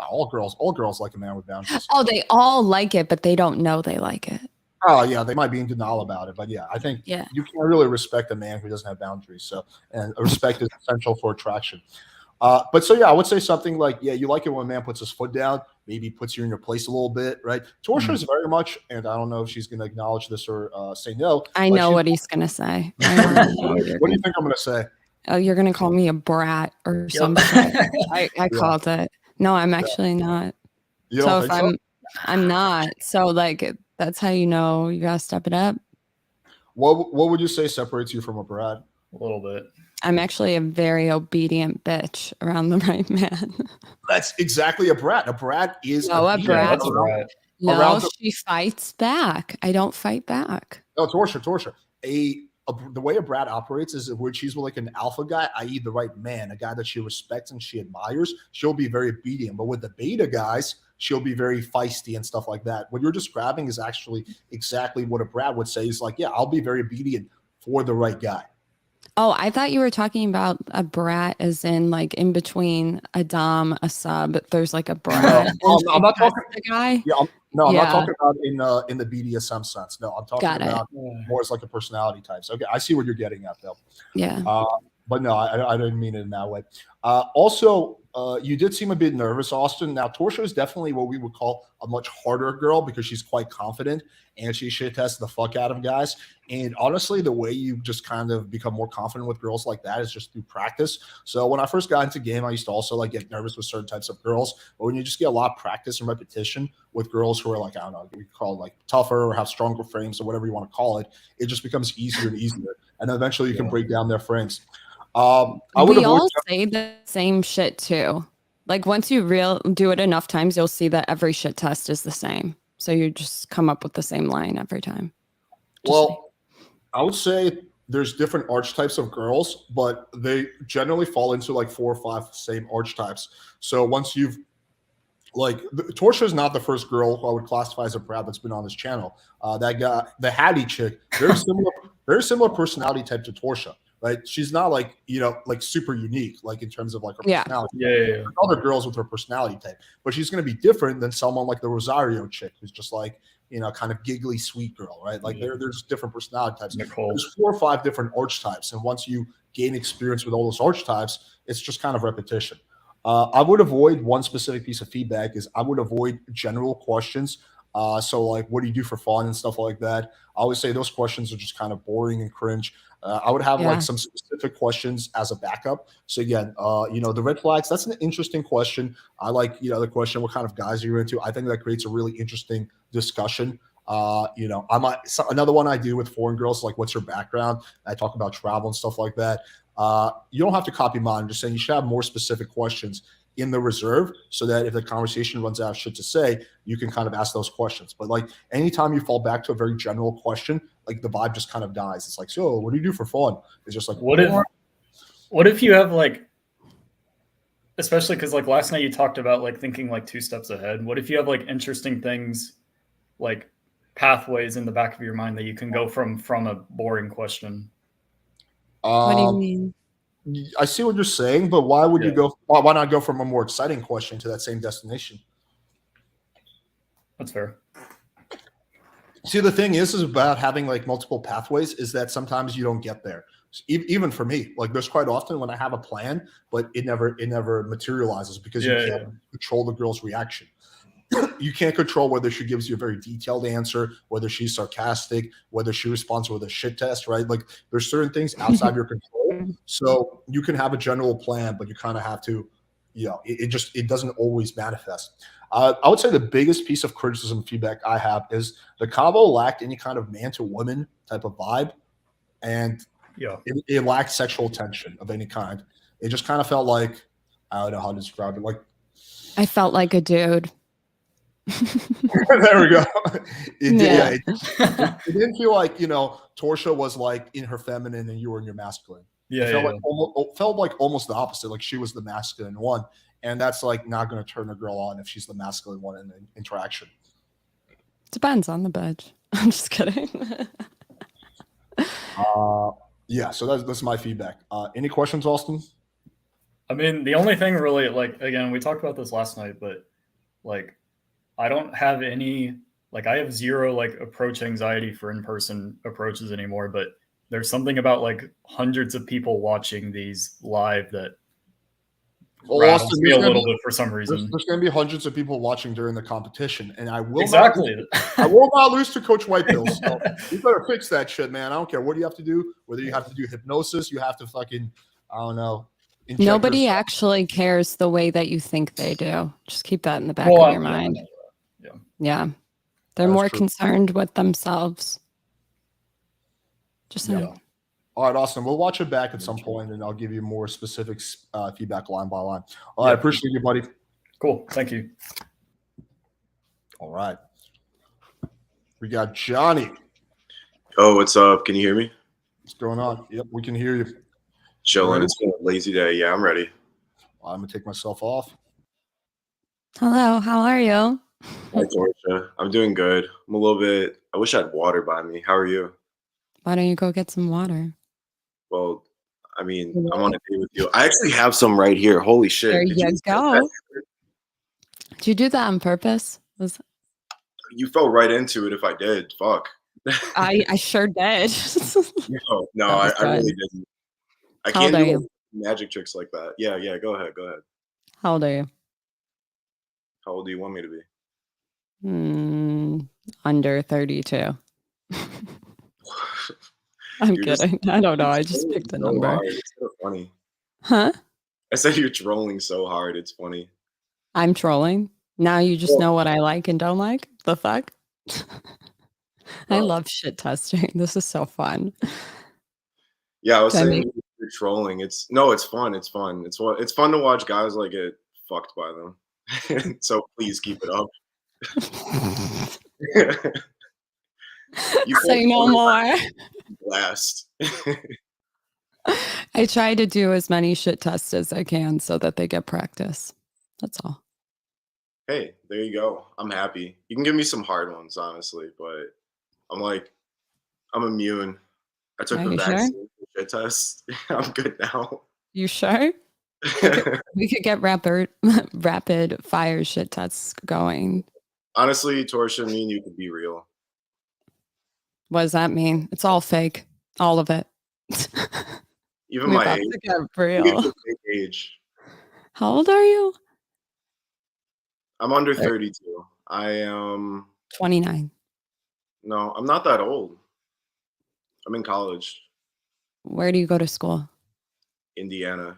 All girls like a man with boundaries. Oh, they all like it, but they don't know they like it. Oh yeah, they might be in denial about it, but yeah, I think you can't really respect a man who doesn't have boundaries. So, and respect is essential for attraction. But so yeah, I would say something like, yeah, you like it when a man puts his foot down, maybe puts you in your place a little bit, right? Torsha is very much, and I don't know if she's going to acknowledge this or say no. I know what he's going to say. What do you think I'm going to say? Oh, you're going to call me a brat or something. I called it. No, I'm actually not. You don't so think if I'm not. So like, that's how you know you got to step it up. What would you say separates you from a brat? A little bit. I'm actually a very obedient bitch around the right man. That's exactly a brat. A brat is a brat. No, she fights back. I don't fight back. No, Torsha. The way a brat operates is where she's like an alpha guy, i.e. the right man, a guy that she respects and she admires. She'll be very obedient. But with the beta guys, she'll be very feisty and stuff like that. What you're describing is actually exactly what a brat would say. Is like, yeah, I'll be very obedient for the right guy. Oh, I thought you were talking about a brat as in like in between a dom, a sub. There's like a brat. I'm not talking. The guy. Yeah, I'm Yeah. not talking about in the BDSM sense. No, I'm talking Got it. about more as like a personality type. So, okay, I see what you're getting at, though. Yeah. But no, I didn't mean it in that way. Also, you did seem a bit nervous, Austin. Now, Torsha is definitely what we would call a much harder girl because she's quite confident and she shit tests the fuck out of guys. And honestly, the way you just kind of become more confident with girls like that is just through practice. So when I first got into game, I used to also like get nervous with certain types of girls. But when you just get a lot of practice and repetition with girls who are like, I don't know, we call it like tougher or have stronger frames or whatever you want to call it, it just becomes easier and easier. And then eventually you can break down their frames. I would we all say the same shit too. Like once you do it enough times, you'll see that every shit test is the same. So you just come up with the same line every time. Well, I would say there's different archetypes of girls, but they generally fall into like 4 or 5 same archetypes. So once you've Torsha is not the first girl who I would classify as a brat that's been on this channel. That guy, the Hattie chick, very similar personality type to Torsha. Right, she's not like like super unique, like in terms of like her personality. Yeah. Other girls with her personality type, but she's going to be different than someone like the Rosario chick, who's just like kind of giggly, sweet girl, right? Like they're just different personality types. Nicole. There's 4 or 5 different archetypes, and once you gain experience with all those archetypes, it's just kind of repetition. I would avoid one specific piece of feedback is I would avoid general questions. So like, what do you do for fun and stuff like that? I always say those questions are just kind of boring and cringe. I would have like some specific questions as a backup. So again, the red flags, that's an interesting question. I like, the question, what kind of guys are you into? I think that creates a really interesting discussion. Another one I do with foreign girls, like what's your background? I talk about travel and stuff like that. You don't have to copy mine. I'm just saying you should have more specific questions in the reserve so that if the conversation runs out of shit to say, you can kind of ask those questions. But like anytime you fall back to a very general question, like the vibe just kind of dies. It's like, so what do you do for fun? It's just like, what if you have like, especially because like last night you talked about like thinking like 2 steps ahead. What if you have like interesting things, like pathways in the back of your mind that you can go from a boring question? What do you mean? I see what you're saying, but why would you go? Why not go from a more exciting question to that same destination? That's fair. See, the thing is about having like multiple pathways is that sometimes you don't get there. Even for me, like there's quite often when I have a plan, but it never materializes because you can't control the girl's reaction. You can't control whether she gives you a very detailed answer, whether she's sarcastic, whether she responds with a shit test, right? Like there's certain things outside your control. So you can have a general plan, but you kind of have to, it doesn't always manifest. I would say the biggest piece of criticism feedback I have is the combo lacked any kind of man to woman type of vibe. And it lacked sexual tension of any kind. It just kind of felt like, I don't know how to describe it. Like I felt like a dude. There we go. It didn't feel like Torsha was like in her feminine and you were in your masculine. It felt like almost the opposite. Like she was the masculine one, and that's like not going to turn a girl on if she's the masculine one in the interaction. Depends on the bitch. I'm just kidding. So that's my feedback. Any questions, Austin? I mean, the only thing really, like, again, we talked about this last night, but like, I don't have any, like, I have zero like approach anxiety for in-person approaches anymore, but there's something about like hundreds of people watching these live that rattles me a little bit for some reason. There's going to be hundreds of people watching during the competition, and I will I will not lose to Coach Whitebill. So you better fix that shit, man. I don't care what you have to do, whether you have to do hypnosis, you have to fucking, I don't know. Nobody actually cares the way that you think they do. Just keep that in the back of your mind. Yeah. They're more concerned with themselves. Just saying. All right, Austin, we'll watch it back at some point, and I'll give you more specific feedback line by line. All right, appreciate you, buddy. Cool. Thank you. All right. We got Johnny. Oh, what's up? Can you hear me? What's going on? Yep, we can hear you. Chilling. It's been a lazy day. Yeah, I'm ready. I'm going to take myself off. Hello, how are you? Hi, Torsha. I'm doing good. I'm a little bit, I wish I had water by me. How are you? Why don't you go get some water? Well, I mean, I'm on a date with you. I actually have some right here. Holy shit! There Did you you go. Did you do that on purpose? You fell right into it. If I did, fuck. I sure did. No, That was I really good. didn't. I How old can't are do you? like, magic tricks like that. Yeah, yeah. Go ahead. Go ahead. How old are you? How old do you want me to be? Under 32. I'm You're just kidding. I don't know. I just trolling picked a so number. hard. It's so funny. Huh? I said you're trolling so hard. It's funny. I'm trolling. Now you just Well, know what I like and don't like? The fuck? I oh, love shit testing. This is so fun. yeah, I was Do I saying make you're trolling. It's no, it's fun. It's fun. It's fun to watch guys like get fucked by them. So please keep it up. You Say no more. blast. I try to do as many shit tests as I can so that they get practice. That's all. Hey, there you go. I'm happy. You can give me some hard ones, honestly, but I'm immune. I took Are the you sure? vaccine shit test. I'm good now. You sure? We could get rapid fire shit tests going. Honestly, Torsha, me and you could be real. What does that mean? It's all fake. All of it. Even We're my about age. to get You real. get the big age. How old are you? I'm under 32. I am 29. no, I'm not that old. I'm in college, Where do you go to school? Indiana.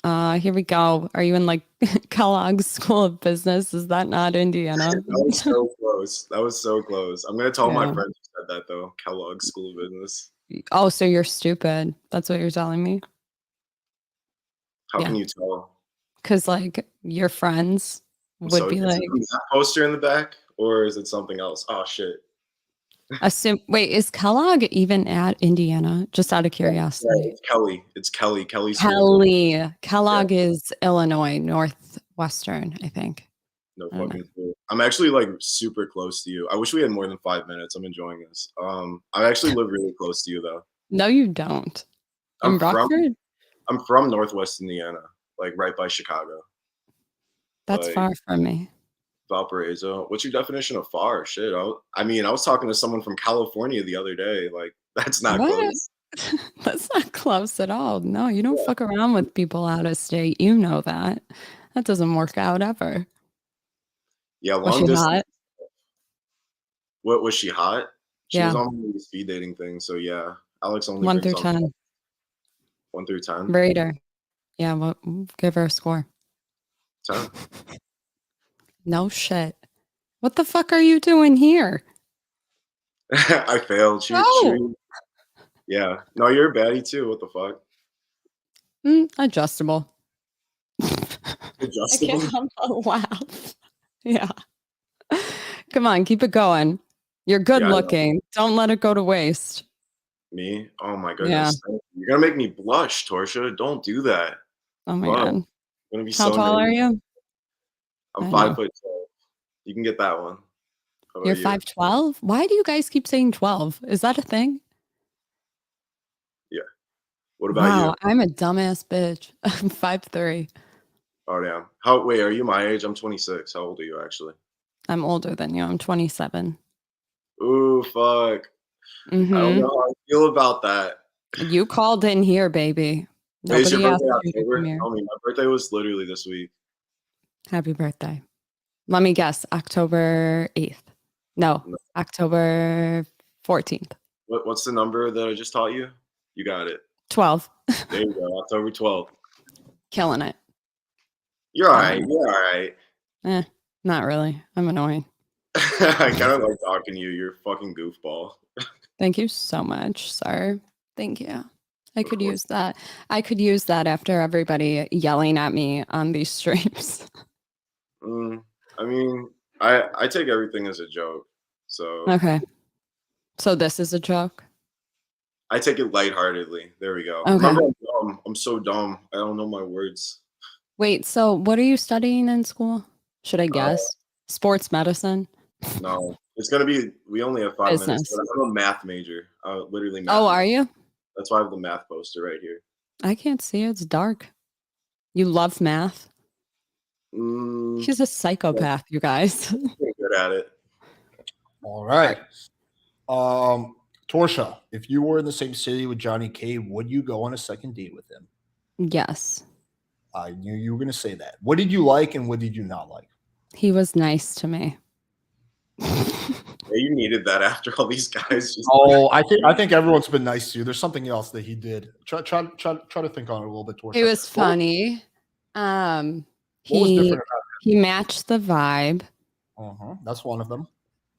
Here we go. Are you in like Kellogg's School of Business? Is that not Indiana? That was so close. That was so close. I'm gonna tell my Yeah. friends who said that though. Kellogg's School of Business. Oh, so you're stupid. That's what you're telling me? How Yeah. can you tell? Because like your friends I'm would so be is like, it that poster in the back or is it something else? Oh shit. wait, is Kellogg even at Indiana? Just out of Yeah, curiosity. it's Kelly. It's Kelly. Kelly School. Kellogg is Illinois, Northwestern, I think. No I don't know. fucking clue. I'm actually like super close to you. I wish we had more than 5 minutes. I'm enjoying this. I actually live really close to you though. No, you don't. In I'm from Rockford? I'm from Northwest Indiana, like right by Chicago. That's Like far from me. Valparaiso. What's your definition of far? Shit. I mean, I was talking to someone from California the other day. Like that's not What? close. That's not close at all. No, you don't Yeah. fuck around with people out of state. You know that. That doesn't work out ever. Yeah, Was long she distance. hot? What was she hot? She was Yeah. on the speed dating thing. So yeah, Alex only 1 brings through on 10. 1 through 10. Rate her. Yeah, well, give her a score. 10. No shit. What the fuck are you doing here? I failed. No. Yeah. No, you're a baddie too. What the fuck? Adjustable. I Adjustable. can't help but laugh. Yeah. Come on, keep it going. You're good Yeah, I know. looking. Don't let it go to waste. Me? Oh my Yeah. goodness. You're gonna make me blush, Torsha. Don't do that. Oh my Fuck. god. I'm gonna be How so tall are nervous. you? I'm I 5 know. foot 12. You can get that one. How about You're you? 5'12"? Why do you guys keep saying 12? Is that a thing? Yeah. What about Wow, you? I'm a dumbass bitch. I'm 5'3". Oh damn. Wait, are you my age? I'm 26. How old are you actually? I'm older than you. I'm 27. Ooh, fuck. I don't Mm-hmm. know how I feel about that. You called in here, baby. Wait, is your Nobody asked birthday you to come October? here. Tell me, my birthday was literally this week. Happy birthday. Let me guess. October 8th. No, No. October 14th. What's the number that I just taught you? You got it. 12. There you go. October 12th. Killing it. You're all right. You're all right. Not really. I'm annoying. I kind of like talking to you. You're a fucking goofball. Thank you so much, sir. Thank you. I Of could course. use that. I could use that after everybody yelling at me on these streams. I mean, I take everything as a joke. So Okay. So this is a joke? I take it lightheartedly. There we go. Okay. Remember, I'm dumb. I'm so dumb. I don't know my words. Wait, so what are you studying in school? Should I guess? Sports medicine? No, it's gonna be. We only have 5 minutes. Business. But I'm a math major. Literally math. Oh, major. are you? That's why I have the math poster right here. I can't see it. It's dark. You love math. Mm, She's a psychopath, you guys. pretty good at it. All right. Torsha, if you were in the same city with Johnny K, would you go on a second date with him? Yes. I knew you were going to say that. What did you like and what did you not like? He was nice to me. Yeah, you needed that after all these guys. Just Oh, I think everyone's been nice to you. There's something else that he did. Try to think on it a little bit, Torsha. He was funny. What was He different he matched the vibe. about That's one of them.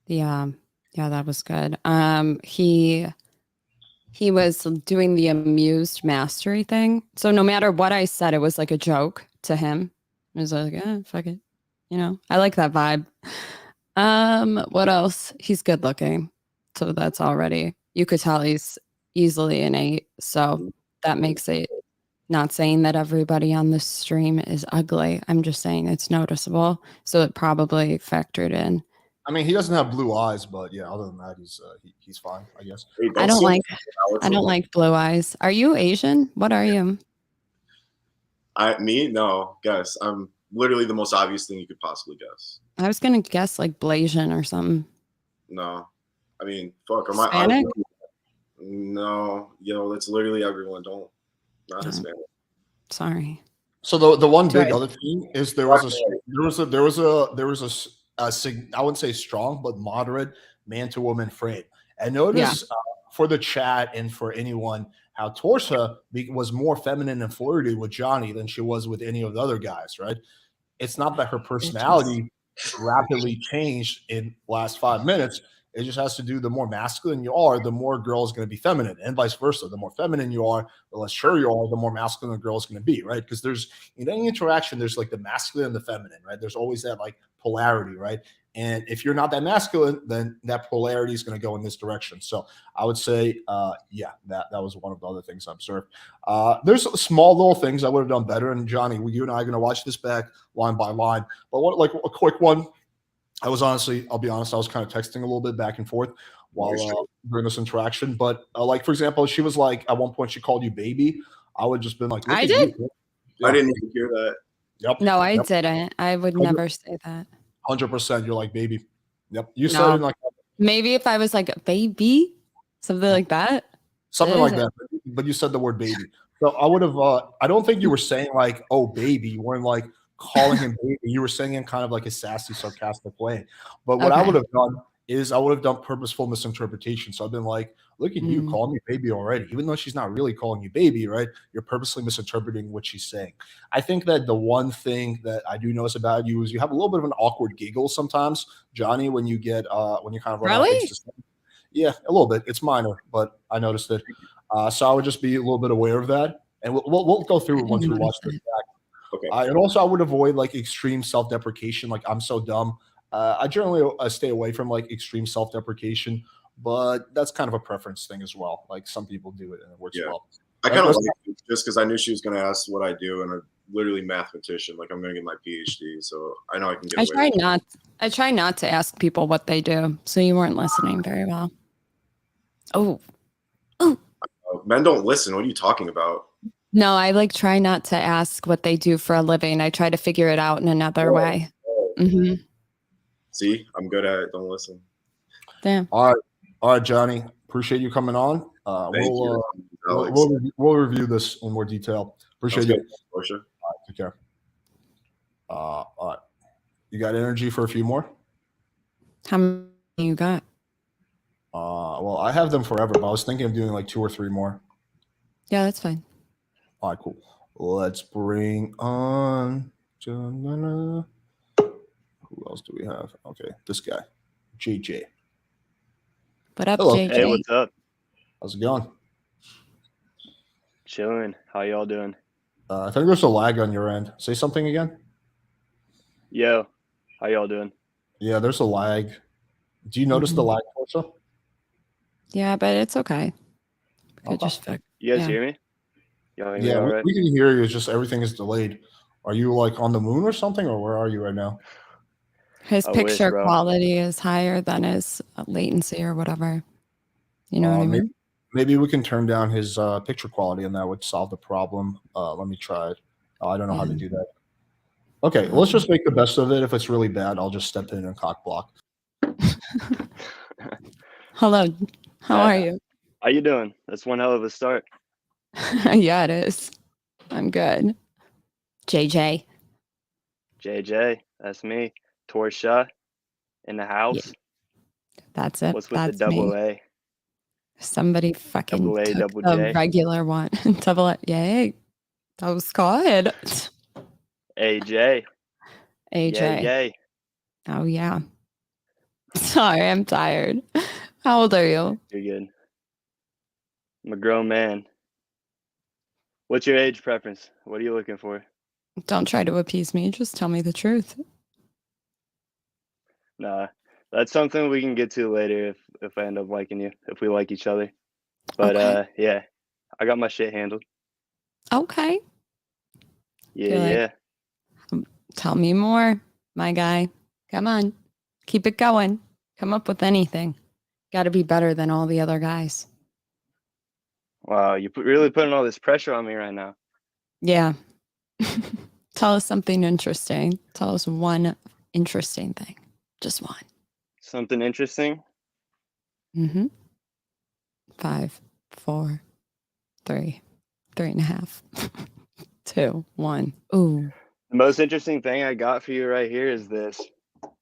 Yeah, that was good. He was doing the amused mastery thing. So no matter what I said, it was like a joke to him. It was like, fuck it. I like that vibe. What else? He's good looking. So that's already, you could tell he's easily an 8. So that makes it, not saying that everybody on this stream is ugly. I'm just saying it's noticeable. So it probably factored in. I mean, he doesn't have blue eyes, but yeah, other than that, he's fine, I guess. Hey, I don't say I don't like blue eyes. Are you Asian? What are you? Me? No, guess. I'm literally the most obvious thing you could possibly guess. I was gonna guess like Blasian or something. No. I mean, fuck. Am I? Hispanic? No. Yo, that's literally everyone. Not Hispanic. Sorry. So the one big Right. other thing is there was a I wouldn't say strong, but moderate man to woman frame. And notice for the chat and for anyone how Torsha was more feminine and flirty with Johnny than she was with any of the other guys, right? It's not that her personality rapidly changed in the last 5 minutes. It just has to do the more masculine you are, the more girl is going to be feminine, and vice versa. The more feminine you are, the less sure you are, the more masculine the girl is going to be, right? Because there's in any interaction, there's like the masculine and the feminine, right? There's always that like polarity, right? And if you're not that masculine, then that polarity is going to go in this direction. So I would say, that was one of the other things I observed. There's small little things I would have done better. And Johnny, you and I are going to watch this back line by line. But what, like a quick one, I'll be honest, I was kind of texting a little bit back and forth while during this interaction. But like, for example, she was like, at one point she called you baby. I would just been like, I did. I didn't even hear that. Yep. No, I didn't. I would never say that. 100%. You're like, baby. Yep. You said No. it like Maybe if I was like baby, something like that. something like that. But you said the word baby. So I would have, I don't think you were saying like, oh, baby. You weren't like calling him baby. You were saying in kind of like a sassy, sarcastic way. But what I would have done is I would have done purposeful misinterpretation. So I've been like, look at you calling me baby already, even though she's not really calling you baby, right? You're purposely misinterpreting what she's saying. I think that the one thing that I do notice about you is you have a little bit of an awkward giggle sometimes, Johnny, when you get when you kind of run out things to say. Yeah, a little bit. It's minor, but I noticed it. So I would just be a little bit aware of that, and we'll go through it once we watch this back. Okay. And also, I would avoid like extreme self-deprecation. Like, I'm so dumb. I generally stay away from like extreme self-deprecation, but that's kind of a preference thing as well. Like, some people do it and it works well. I kind of like it just because I knew she was going to ask what I do, and I'm literally a mathematician. Like, I'm going to get my PhD, so I know I can get away with it. I try not to ask people what they do, so you weren't listening very well. Oh. Men don't listen. What are you talking about? No, I like try not to ask what they do for a living. I try to figure it out in another way. Mm-hmm. See, I'm good at it. Don't listen. Damn. All right, Johnny. Appreciate you coming on. We'll review this in more detail. Appreciate you. Torsha. All right, take care. All right. You got energy for a few more? How many you got? Well, I have them forever, but I was thinking of doing like 2 or 3 more. Yeah, that's fine. All right, cool. Let's bring on. Who else do we have? Okay, this guy, JJ. What up, Hello. JJ? Hey, what's up? How's it going? Chilling. How y'all doing? I think there's a lag on your end. Say something again. Yo, how y'all doing? Yeah, there's a lag. Do you notice the lag, Torsha? Yeah, but it's okay. You guys hear me? Y'all hear me all right? We can hear you. It's just everything is delayed. Are you like on the moon or something, or where are you right now? His picture quality is higher than his latency or whatever. You know what I mean? Maybe we can turn down his picture quality, and that would solve the problem. Let me try it. Oh, I don't know how to do that. Okay, let's just make the best of it. If it's really bad, I'll just step in and cock block. Hello. How are you? How you doing? That's one hell of a start. Yeah, it is. I'm good. JJ. JJ, that's me. Torsha in the house. That's it. What's with That's the double me. A? Somebody fucking Double A, took double the J. regular one. Double A. Yay. That was good. AJ. AJ. Yay, yay. Oh, yeah. Sorry, I'm tired. How old are you? You're good. I'm a grown man. What's your age preference? What are you looking for? Don't try to appease me. Just tell me the truth. Nah, that's something we can get to later if I end up liking you, if we like each other. But Okay. yeah, I got my shit handled. Okay. Yeah, You're like, yeah. tell me more, my guy. Come on. Keep it going. Come up with anything. Got to be better than all the other guys. Wow, you really putting all this pressure on me right now. Yeah. Tell us something interesting. Tell us one interesting thing. Just one. Something interesting? Mm-hmm. 5, 4, 3, 3.5, 2, 1. Ooh. The most interesting thing I got for you right here is this,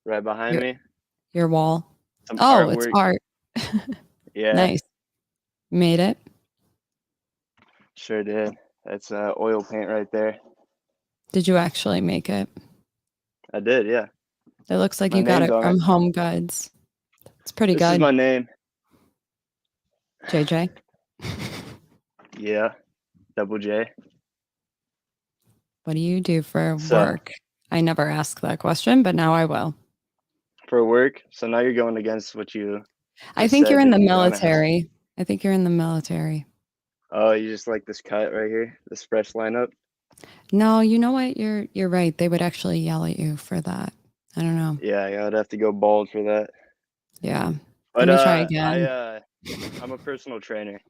right behind me. Your wall. Some Oh, it's artwork. art. Yeah. Nice. Made it? Sure did. That's oil paint right there. Did you actually make it? I did, yeah. It looks like My you got name's it on from it. Home Goods. It's pretty This is good. my name. JJ. Yeah. Double J. What do you do for So- work? I never asked that question, but now I will. For work. So now you're going against what you I just think you're said, in the to be honest. military. I think you're in the military. Oh, you just like this cut right here? This fresh lineup? No, you know what? You're right. They would actually yell at you for that. I don't know. Yeah, I'd have to go bald for that. Yeah. But Let me try again. I'm a personal trainer.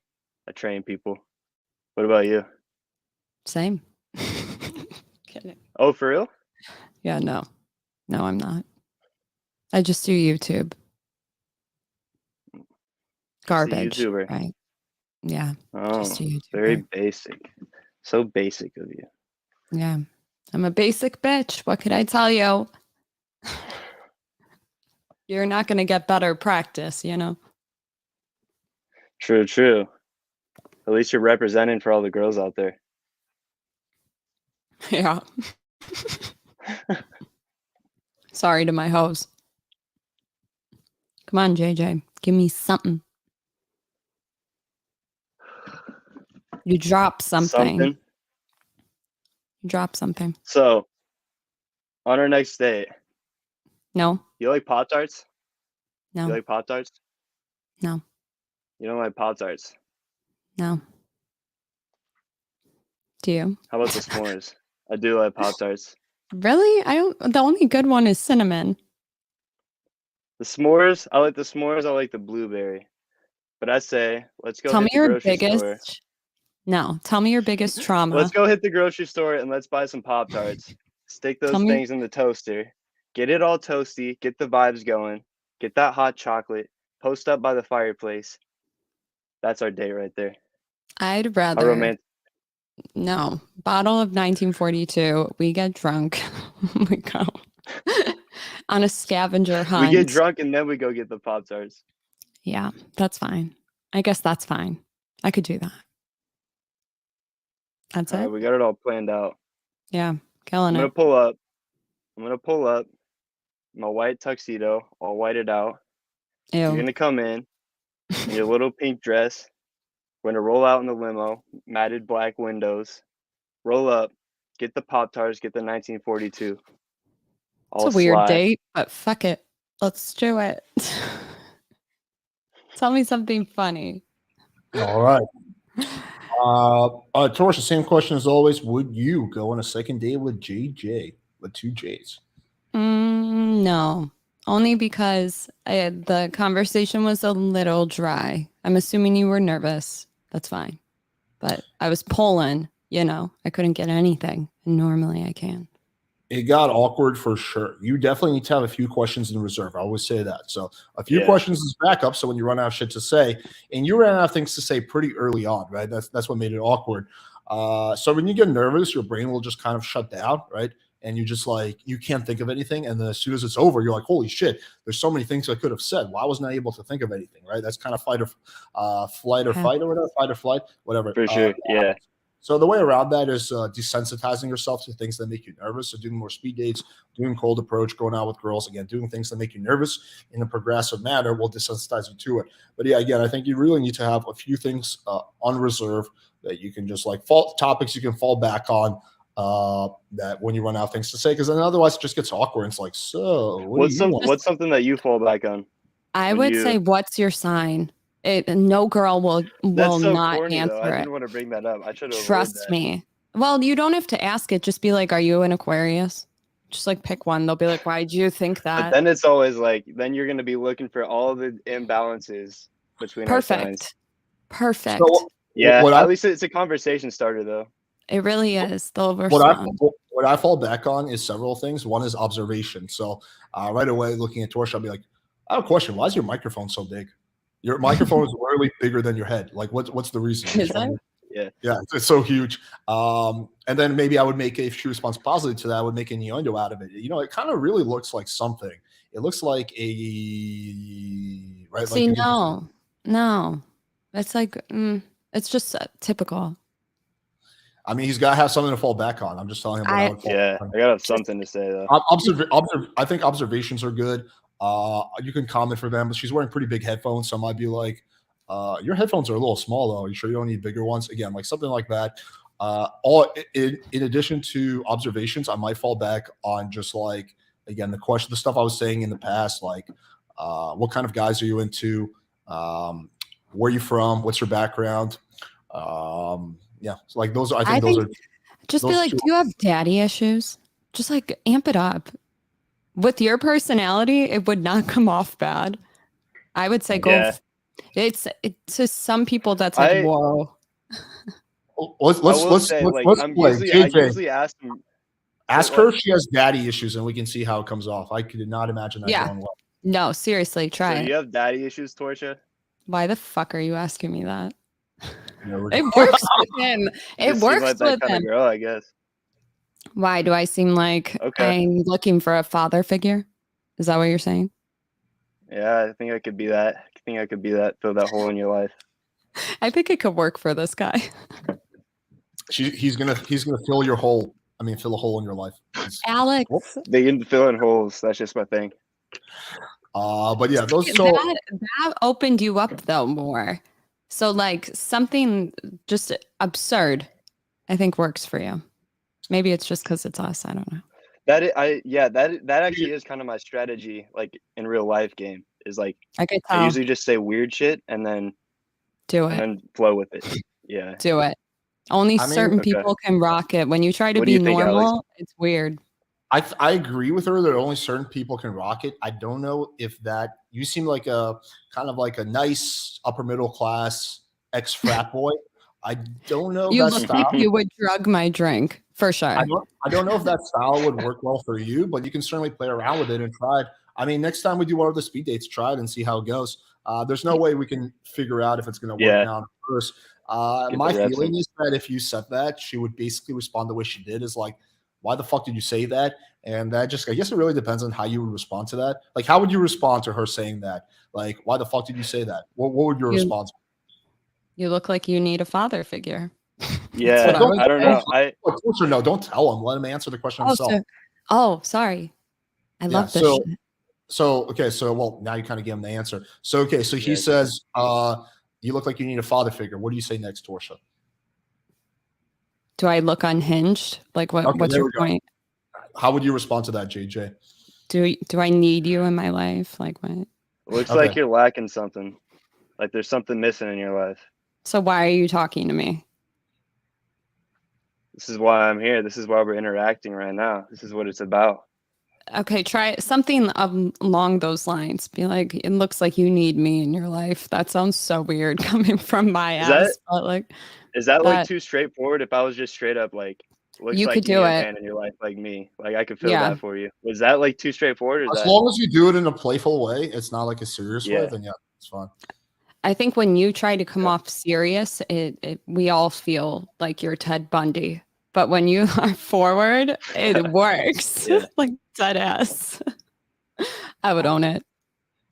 I train people. What about you? Same. Kidding. Oh, for real? Yeah, no. No, I'm not. I just do YouTube. Garbage. YouTuber. Right. Yeah. Oh, Just a YouTuber. very basic. So basic of you. Yeah. I'm a basic bitch. What could I tell you? You're not going to get better practice, you know? True, true. At least you're representing for all the girls out there. Yeah. Sorry to my hoes. Come on, JJ. Give me something. You drop something. Something. You drop something. So, on our next date, No. you like Pop-Tarts? No. You like Pop-Tarts? No. You don't like Pop-Tarts? No. Do you? How about the s'mores? I do like Pop-Tarts. Really? I don't. The only good one is cinnamon. The s'mores, I like the s'mores. I like the blueberry. But I say, let's go Tell me hit the your grocery biggest. store. No. Tell me your biggest trauma. Let's go hit the grocery store and let's buy some Pop-Tarts. Stick Tell those me- things in the toaster. Get it all toasty. Get the vibes going. Get that hot chocolate. Post up by the fireplace. That's our date right there. I'd How rather. romantic. No. Bottle of 1942. We get drunk. We go on a scavenger hunt. We get drunk and then we go get the Pop-Tarts. Yeah, that's fine. I guess that's fine. I could do that. That's All right, it. we got it all planned out. Yeah, I'm killing gonna it. pull up. I'm gonna pull up my white tuxedo, all whited out. You're Ew. gonna come in your little pink dress. We're gonna roll out in the limo, matted black windows. Roll up, get the Pop-Tarts, get the 1942. It's a weird date, but fuck it. Let's do it. Tell me something funny. All right. Torsha, same question as always. Would you go on a second date with JJ with 2 J's? No. Only because the conversation was a little dry. I'm assuming you were nervous. That's fine. But I was pulling, I couldn't get anything. And normally I can. It got awkward for sure. You definitely need to have a few questions in reserve. I always say that. So a few Yeah. questions is backup. So when you run out of shit to say, and you ran out of things to say pretty early on, right? That's what made it awkward. So when you get nervous, your brain will just kind of shut down, right? And you just like you can't think of anything. And then as soon as it's over, you're like, holy shit, there's so many things I could have said. Why wasn't I able to think of anything? Right? That's kind of flight or fight or whatever, fight or flight, whatever. For sure. Yeah. So the way around that is desensitizing yourself to things that make you nervous. So doing more speed dates, doing cold approach, going out with girls, again, doing things that make you nervous in a progressive manner will desensitize you to it. But yeah, again, I think you really need to have a few things on reserve that you can just like topics you can fall back on that when you run out of things to say, because then otherwise it just gets awkward. It's like, so What's something that you fall back on? I would say, what's your sign? No girl will That's so not corny, answer though. I it. didn't want to bring that up. I should have. Trust me. Well, you don't have to ask it. Just be like, are you an Aquarius? Just like pick one. They'll be like, why do you think that? But then it's always like, then you're going to be looking for all the imbalances between our signs. Perfect. So, Yeah, at least it's a conversation starter, though. It really is. They'll respond. What I fall back on is several things. One is observation. So right away, looking at Torsha, I'll be like, I have a question. Why is your microphone so big? Your microphone is literally bigger than your head. Like, what's the reason? Is it? Yeah, it's so huge. And then maybe I would make, if she responds positively to that, I would make a innuendo out of it. It kind of really looks like something. It looks like right. See, like no, it's like it's just typical. I mean, he's got to have something to fall back on. I'm just telling him. I gotta have something to say though. I think observations are good. You can comment for them, but she's wearing pretty big headphones, so I might be like, your headphones are a little small though. Are you sure you don't need bigger ones? Again, like something like that. In addition to observations, I might fall back on just like, again, the stuff I was saying in the past, like what kind of guys are you into? Where are you from? What's your background? Yeah, so like those. I think those are. Just be like, do you have daddy issues? Just like amp it up. With your personality, it would not come off bad. I would say go. Yeah. It's to some people that's like whoa. Let's say, let's like, I usually ask them. Ask her if she has daddy issues, and we can see how it comes off. I could not imagine that going well. No, seriously, try it. Do you have daddy issues, Torsha? Why the fuck are you asking me that? No, it works with him. It works like that with kind him. of girl, I guess. Why do I seem like I'm looking for a father figure? Is that what you're saying? Yeah, I think I could be that. I think I could be that. Fill that hole in your life. I think it could work for this guy. He's gonna fill your hole. I mean, fill a hole in your life. Alex, they can fill in holes. That's just my thing. But yeah, those that opened you up though more. So like something just absurd, I think works for you. Maybe it's just because it's us. I don't know. That actually is kind of my strategy, like in real life game. Is like I usually just say weird shit and then do it and flow with it. Yeah, do it. Only certain people can rock it. When you try to be normal, it's weird. I agree with her that only certain people can rock it. I don't know if that you seem like a kind of like a nice upper middle class ex frat boy. I don't know. You look like you would drug my drink for sure. I don't know if that style would work well for you, but you can certainly play around with it and try it. I mean, next time we do one of the speed dates, try it and see how it goes. There's no way we can figure out if it's going to work now first. My feeling is that if you said that, she would basically respond the way she did, is like, why the fuck did you say that? And that just, I guess it really depends on how you would respond to that. Like, how would you respond to her saying that? Like, why the fuck did you say that? What would your response be? You look like you need a father figure. Yeah, I don't know. No, don't tell him. Let him answer the question himself. Sorry. I love this shit. So now you kind of give him the answer. So he says, you look like you need a father figure. What do you say next, Torsha? Do I look unhinged? Like what's your point? How would you respond to that, JJ? Do I need you in my life? Like what? Looks like you're lacking something. Like there's something missing in your life. So why are you talking to me? This is why I'm here. This is why we're interacting right now. This is what it's about. Okay, try something along those lines. Be like, it looks like you need me in your life. That sounds so weird coming from my Is that ass, but like is that like that too straightforward? If I was just straight up like, looks you like could you need do a it. man in your life like me, like I could fill Yeah. that for you. Was that like too straightforward, or is As that long as you do it in a playful way, it's not like a serious way, yeah? then yeah, it's fine. I think when you try to come Okay. off serious, we all feel like you're Ted Bundy. But when you are forward, it works. Yeah. Like dead ass. I would own it.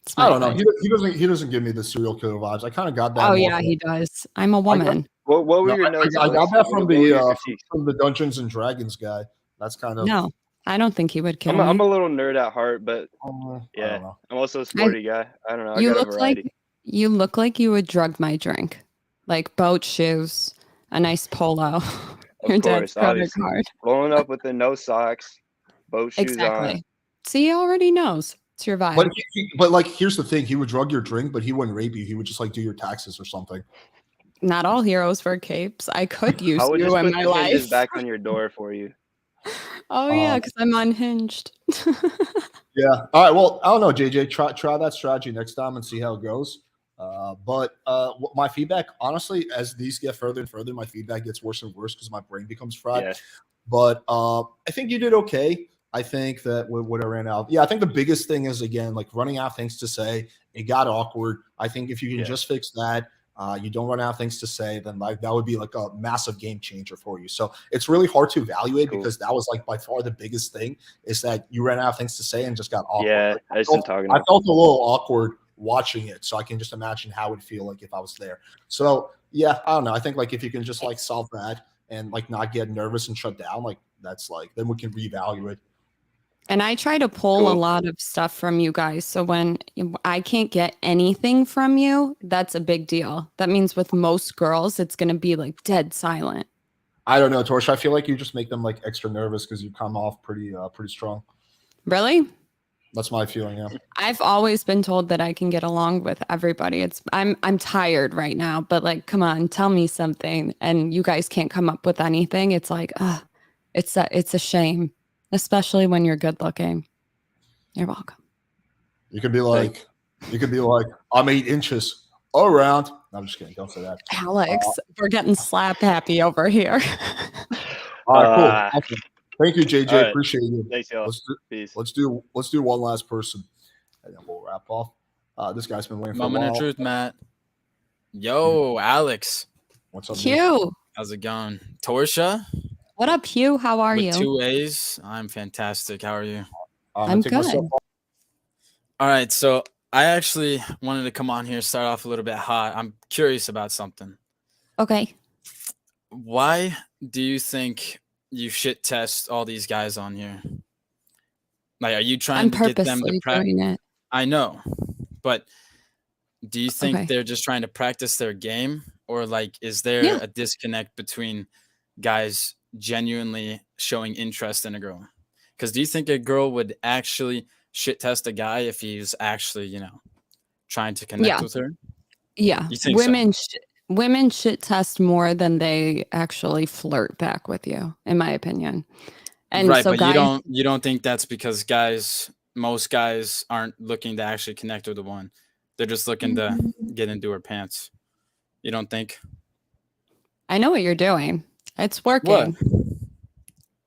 It's I my don't know. advice. He doesn't give me the serial killer vibes. I kind of got that Oh more yeah, from, he does. I'm a I got, woman. What were no, your notes, I got Alex? that from What were your the critiques? from the Dungeons and Dragons guy. That's kind of No, I don't think he would kill I'm me. a little nerd at heart, but I yeah, don't know. I'm also a sporty guy. I don't know. I You got a look like variety. you would drug my drink, like boat shoes, a nice polo, your Of dad's course, credit obviously. card. Rolling up with the no socks, boat shoes on. Exactly. See, he already knows. It's your But vibe. but like here's the thing: he would drug your drink, but he wouldn't rape you. He would just like do your taxes or something. Not all heroes wear capes. I could I use would you just in put my the hinges life. back on your door for you. Oh yeah, Um, because I'm unhinged. Yeah. All right. Well, I don't know, JJ. Try that strategy next time and see how it goes. But my feedback, honestly, as these get further and further, my feedback gets worse and worse because my brain becomes fried. Yeah. But I think you did okay. I think that what I ran out. Yeah, I think the biggest thing is again like running out of things to say. It got awkward. I think if you can Yeah. just fix that, you don't run out of things to say, then like that would be like a massive game changer for you. So it's really hard to evaluate Cool. because that was like by far the biggest thing is that you ran out of things to say and just got awkward. Yeah, Like, I just been talking. I felt a little awkward watching it, so I can just imagine how it would feel like if I was there. So yeah, I don't know. I think like if you can just like solve that and like not get nervous and shut down, like that's like then we can reevaluate. And I try to pull a Cool. lot of stuff from you guys. So when I can't get anything from you, that's a big deal. That means with most girls, it's going to be like dead silent. I don't know, Torsha. I feel like you just make them like extra nervous because you come off pretty strong. Really? That's my feeling. Yeah. I've always been told that I can get along with everybody. I'm tired right now, but like, come on, tell me something. And you guys can't come up with anything. It's like, it's a shame, especially when you're good looking. You're welcome. You could be like, I'm 8 inches around. No, I'm just kidding. Don't say that. Alex, we're getting slap happy over here. All right, cool. Awesome. Thank you, JJ. All right. Appreciate you. Thanks, y'all. Let's Peace. do one last person, and then we'll wrap off. This guy's been waiting for Moment a of while. truth, Matt. Yo, Alex. What's up, dude? Hugh, How's it going? Torsha what up, Hugh? How are with you? 2 A's. I'm fantastic. How are you? I'm take myself good. off. All right. So I actually wanted to come on here, start off a little bit hot. I'm curious about something. Okay. Why do you think you shit test all these guys on here? Like, are you trying I'm to get them to purposely practice? doing it. I know, but do you think Okay. they're just trying to practice their game, or like, is there Yeah. a disconnect between guys genuinely showing interest in a girl? Because do you think a girl would actually shit test a guy if he's actually, trying to connect Yeah. with her? Yeah. You think so? Women shit test more than they actually flirt back with you, in my opinion. And Right, so but guys, you don't think that's because most guys aren't looking to actually connect with a woman. They're just looking to get into her pants. You don't think? I know what you're doing. It's working.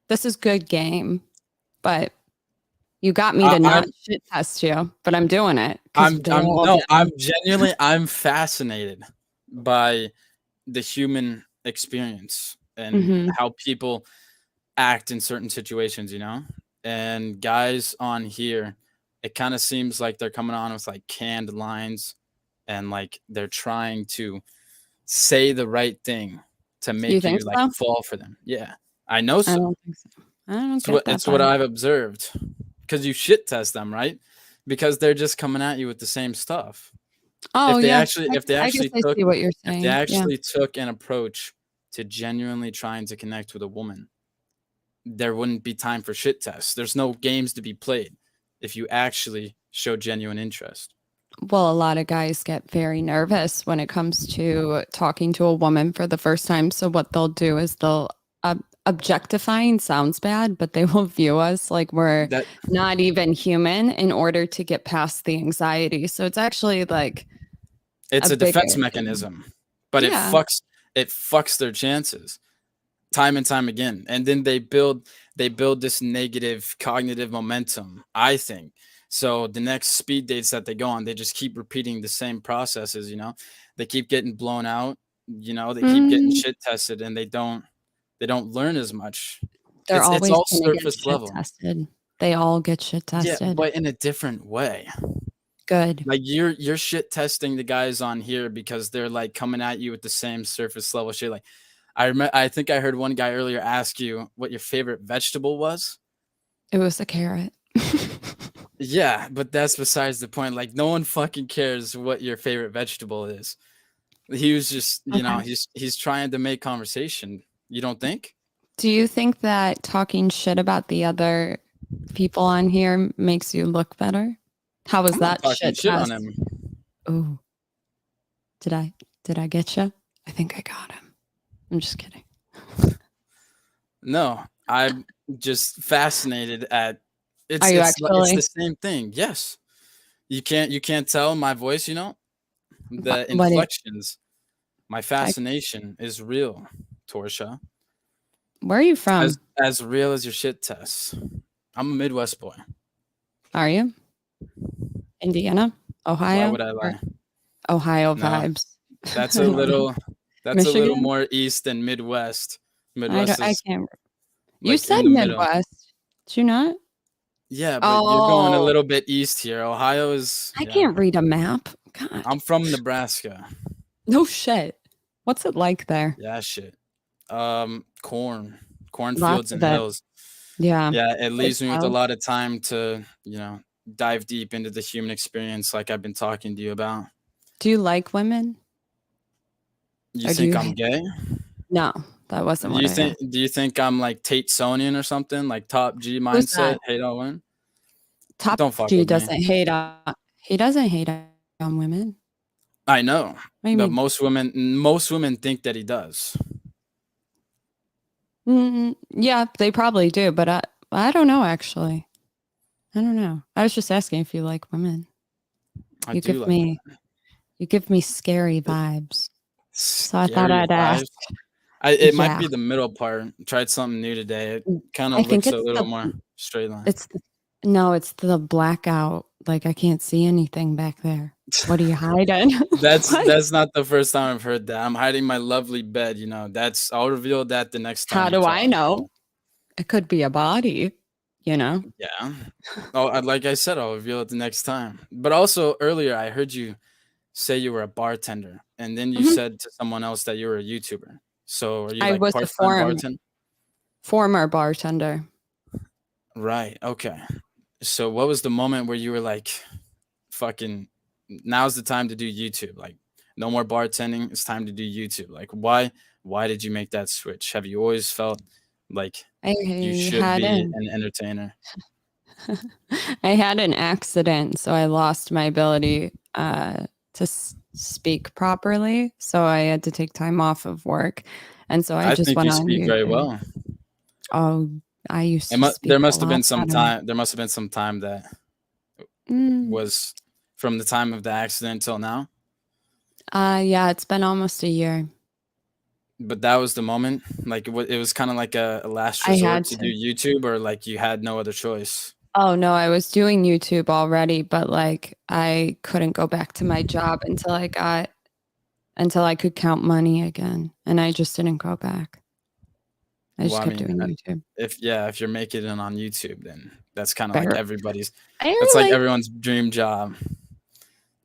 This is good game, but you got me to not shit test you, but I'm doing it. I'm genuinely fascinated by the human experience and how people act in certain situations, and guys on here, it kind of seems like they're coming on with like canned lines and like they're trying to say the right thing to make you like so? fall for them. Yeah, I know so. I don't think so. I don't It's get what, that it's what vibe. I've observed, because you shit test them, right? Because they're just coming at you with the same stuff. Oh, if they yeah. actually I guess I see what you're saying. if they actually took an approach to genuinely trying to connect with a woman, there wouldn't be time for shit tests. There's no games to be played if you actually show genuine interest. Well, a lot of guys get very nervous when it comes to talking to a woman for the first time. So what they'll do is they'll objectifying sounds bad, but they will view us like we're That not even human in order to get past the anxiety. So it's actually like it's a a defense bigger thing. mechanism, but Yeah. it fucks their chances time and time again. And then they build this negative cognitive momentum, I think. So the next speed dates that they go on, they just keep repeating the same processes, you know. They keep getting blown out, you know, they keep getting Mm, shit tested, and they don't learn as much. they're It's always all going to get surface shit level. tested. They all get shit Yeah, tested. but in a different way. Good. Like you're shit testing the guys on here because they're like coming at you with the same surface level shit. Like I think I heard one guy earlier ask you what your favorite vegetable was. It was a carrot. Yeah, but that's besides the point. Like no one fucking cares what your favorite vegetable is. He was just, you know, Okay. he's trying to make conversation. You don't think? Do you think that talking shit about the other people on here makes you look better? How was I'm not that talking shit on test? him. Ooh, did I get you? I think I got him. I'm just kidding. No, I'm just fascinated at Are you it's actually? the same thing. Yes. You can't tell my voice, you know? The What it, inflections. My fascination is real, Torsha. where are you from? As real as your shit tests. I'm a Midwest boy. Are you? Indiana? Ohio? Why would I lie? Ohio No, vibes. that's a little Michigan? more east than Midwest. I Midwest don't. I is can't. You like in said the middle. Midwest. Did you not? Yeah, but you're going a Oh, little bit east here. Ohio is I yeah. can't read a map. God. I'm from Nebraska. No shit. What's it like there? Yeah, shit. Cornfields Lots and of it. hills. Yeah. Yeah, it Good leaves me with a south. lot of time to, you know, dive deep into the human experience like I've been talking to you about. Do you like women? You Or do think you? I'm gay? No, that wasn't what I asked. Do you think I'm like Tate Sonian or something? Like top G Who's mindset, that? hate all women? Top Don't fuck G with me. doesn't hate on. He doesn't hate on women. I know. What do you But mean? most women think that he does. Yeah, they probably do, but I don't know actually. I don't know. I was just asking if you like women. I You do give like me you give me scary vibes. So I thought scary I'd ask. vibes. It might Yeah. be the middle part. Tried something new today. It kind I of think looks a it's little more straight line. it's the blackout. Like I can't see anything back there. What are you hiding? That's What? not the first time I've heard that. I'm hiding my lovely bed, you know. I'll reveal that the next time How we do talk. I know? It could be a body, you know? Yeah. Oh, like I said, I'll reveal it the next time. But also earlier I heard you say you were a bartender, and then you Mhm. said to someone else that you were a YouTuber. So are you I like was a part-time bartender? former bartender. Right. Okay. So what was the moment where you were like, fucking, now's the time to do YouTube? Like, no more bartending. It's time to do YouTube. Like, why did you make that switch? Have you always felt like you I should had be an an entertainer? I had an accident, so I lost my ability to speak properly. So I had to take time off of work, and so I just think went you on speak very YouTube. well. Oh, I used to speak There a must have lot been some better. time. There must have been some time that Mm, was from the time of the accident till now. yeah, it's been almost a year. But that was the moment. Like it was kind of like a last I resort had to to. do YouTube, or like you had no other choice. Oh no, I was doing YouTube already, but like I couldn't go back to my job until I could count money again, and I just didn't go back. I just Well, I kept mean, doing YouTube. if you're making it on YouTube, then that's kind of like Barely. everybody's. That's like everyone's dream job.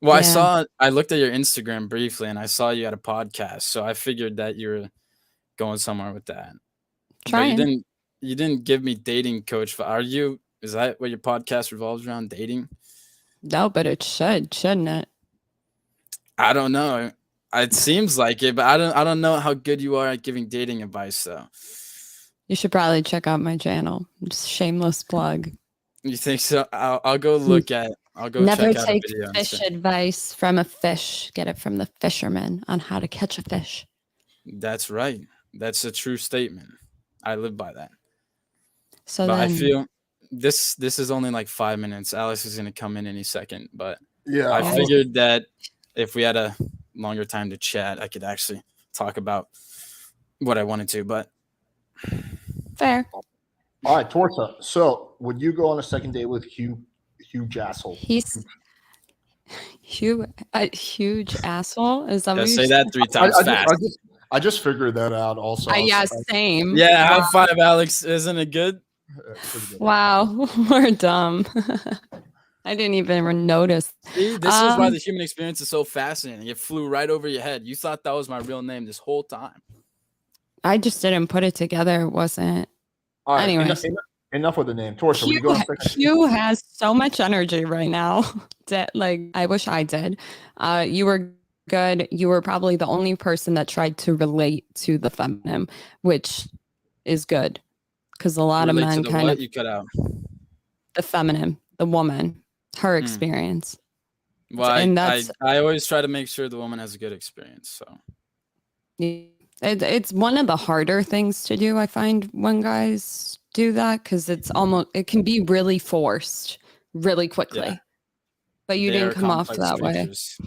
Well, Yeah. I looked at your Instagram briefly, and I saw you had a podcast, so I figured that you were going somewhere with that. But Trying. you didn't give me dating coach. Is that what your podcast revolves around, dating? No, but it shouldn't it? I don't know. It seems like it, but I don't know how good you are at giving dating advice though. You should probably check out my channel. Just shameless plug. You think so? I'll go look at. I'll go Never check out a take video. fish advice from a fish. Get it from the fisherman on how to catch a fish. That's right. That's a true statement. I live by that. So but then, I feel this is only like 5 minutes. Alex is gonna come in any second, but Yeah, I figured that if we had a longer time to chat, I could actually talk about what I wanted to. But fair. All right, Torsha. So, would you go on a second date with Hugh Jassel? He's a huge asshole. Is that yeah, what you're say saying? that 3 times fast. I just figured that out. Also, Yeah, same. Yeah, high five, Alex. Isn't it good? Wow, we're dumb. I didn't even notice. See, this is why the human experience is so fascinating. It flew right over your head. You thought that was my real name this whole time. I just didn't put it together. It wasn't. All right, Anyways, enough with the name. Torsha, would you go on a second date? Hugh has so much energy right now. Like, I wish I did. You were good. You were probably the only person that tried to relate to the feminine, which is good because a lot Relate of to men the kind what? of You cut out. the feminine, the woman, her experience. Well, And I that's always try to make sure the woman has a good experience. So it's one of the harder things to do. I find when guys do that because it can be really forced really quickly. Yeah. But you They didn't are come off complex that way. creatures.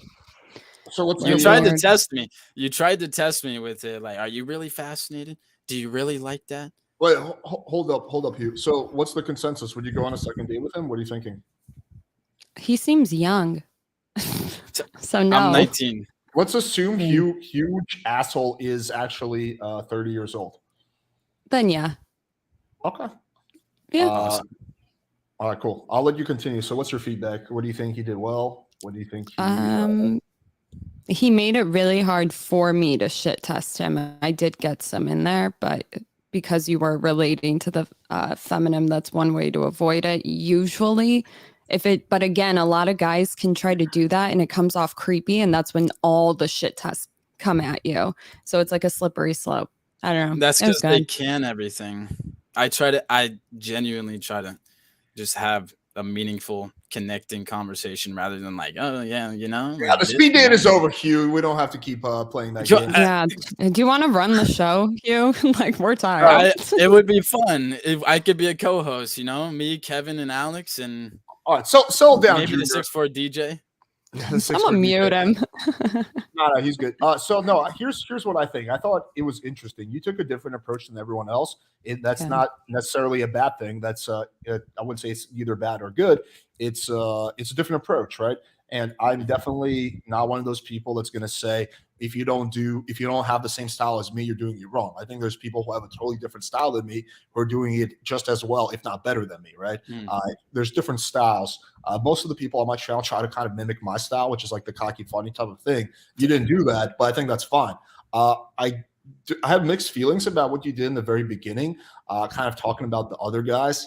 So let's You get tried to weird. test me. You tried to test me with it. Like, are you really fascinated? Do you really like that? Wait, hold up, Hugh. So, what's the consensus? Would you go on a second date with him? What are you thinking? He seems young. So no. I'm 19. Let's assume huge asshole is actually 30 years old. Then yeah. Okay. Yeah. Awesome. All right, cool. I'll let you continue. So, what's your feedback? What do you think he did well? What do you think? He made it really hard for me to shit test him. I did get some in there, but because you were relating to the feminine, that's one way to avoid it. Usually, but again, a lot of guys can try to do that and it comes off creepy, and that's when all the shit tests come at you. So it's like a slippery slope. I don't know. That's because they can everything. I genuinely try to just have a meaningful, connecting conversation rather than like, oh yeah, you know. Yeah, the speed date is over, Hugh. We don't have to keep playing that game. Yeah. Do you want to run the show, Hugh? Like, we're tired. It would be fun if I could be a co-host. You know, me, Kevin, and Alex, and all right. So down. Maybe Junior. the 6'4" DJ. I'm gonna mute him. No, he's good. So no, here's what I think. I thought it was interesting. You took a different approach than everyone else. That's not necessarily a bad thing. That's I wouldn't say it's either bad or good. It's a different approach, right? And I'm definitely not one of those people that's going to say if you don't have the same style as me, you're doing it wrong. I think there's people who have a totally different style than me who are doing it just as well, if not better than me, right? There's different styles. Most of the people on my channel try to kind of mimic my style, which is like the cocky, funny type of thing. You didn't do that, but I think that's fine. I have mixed feelings about what you did in the very beginning, kind of talking about the other guys.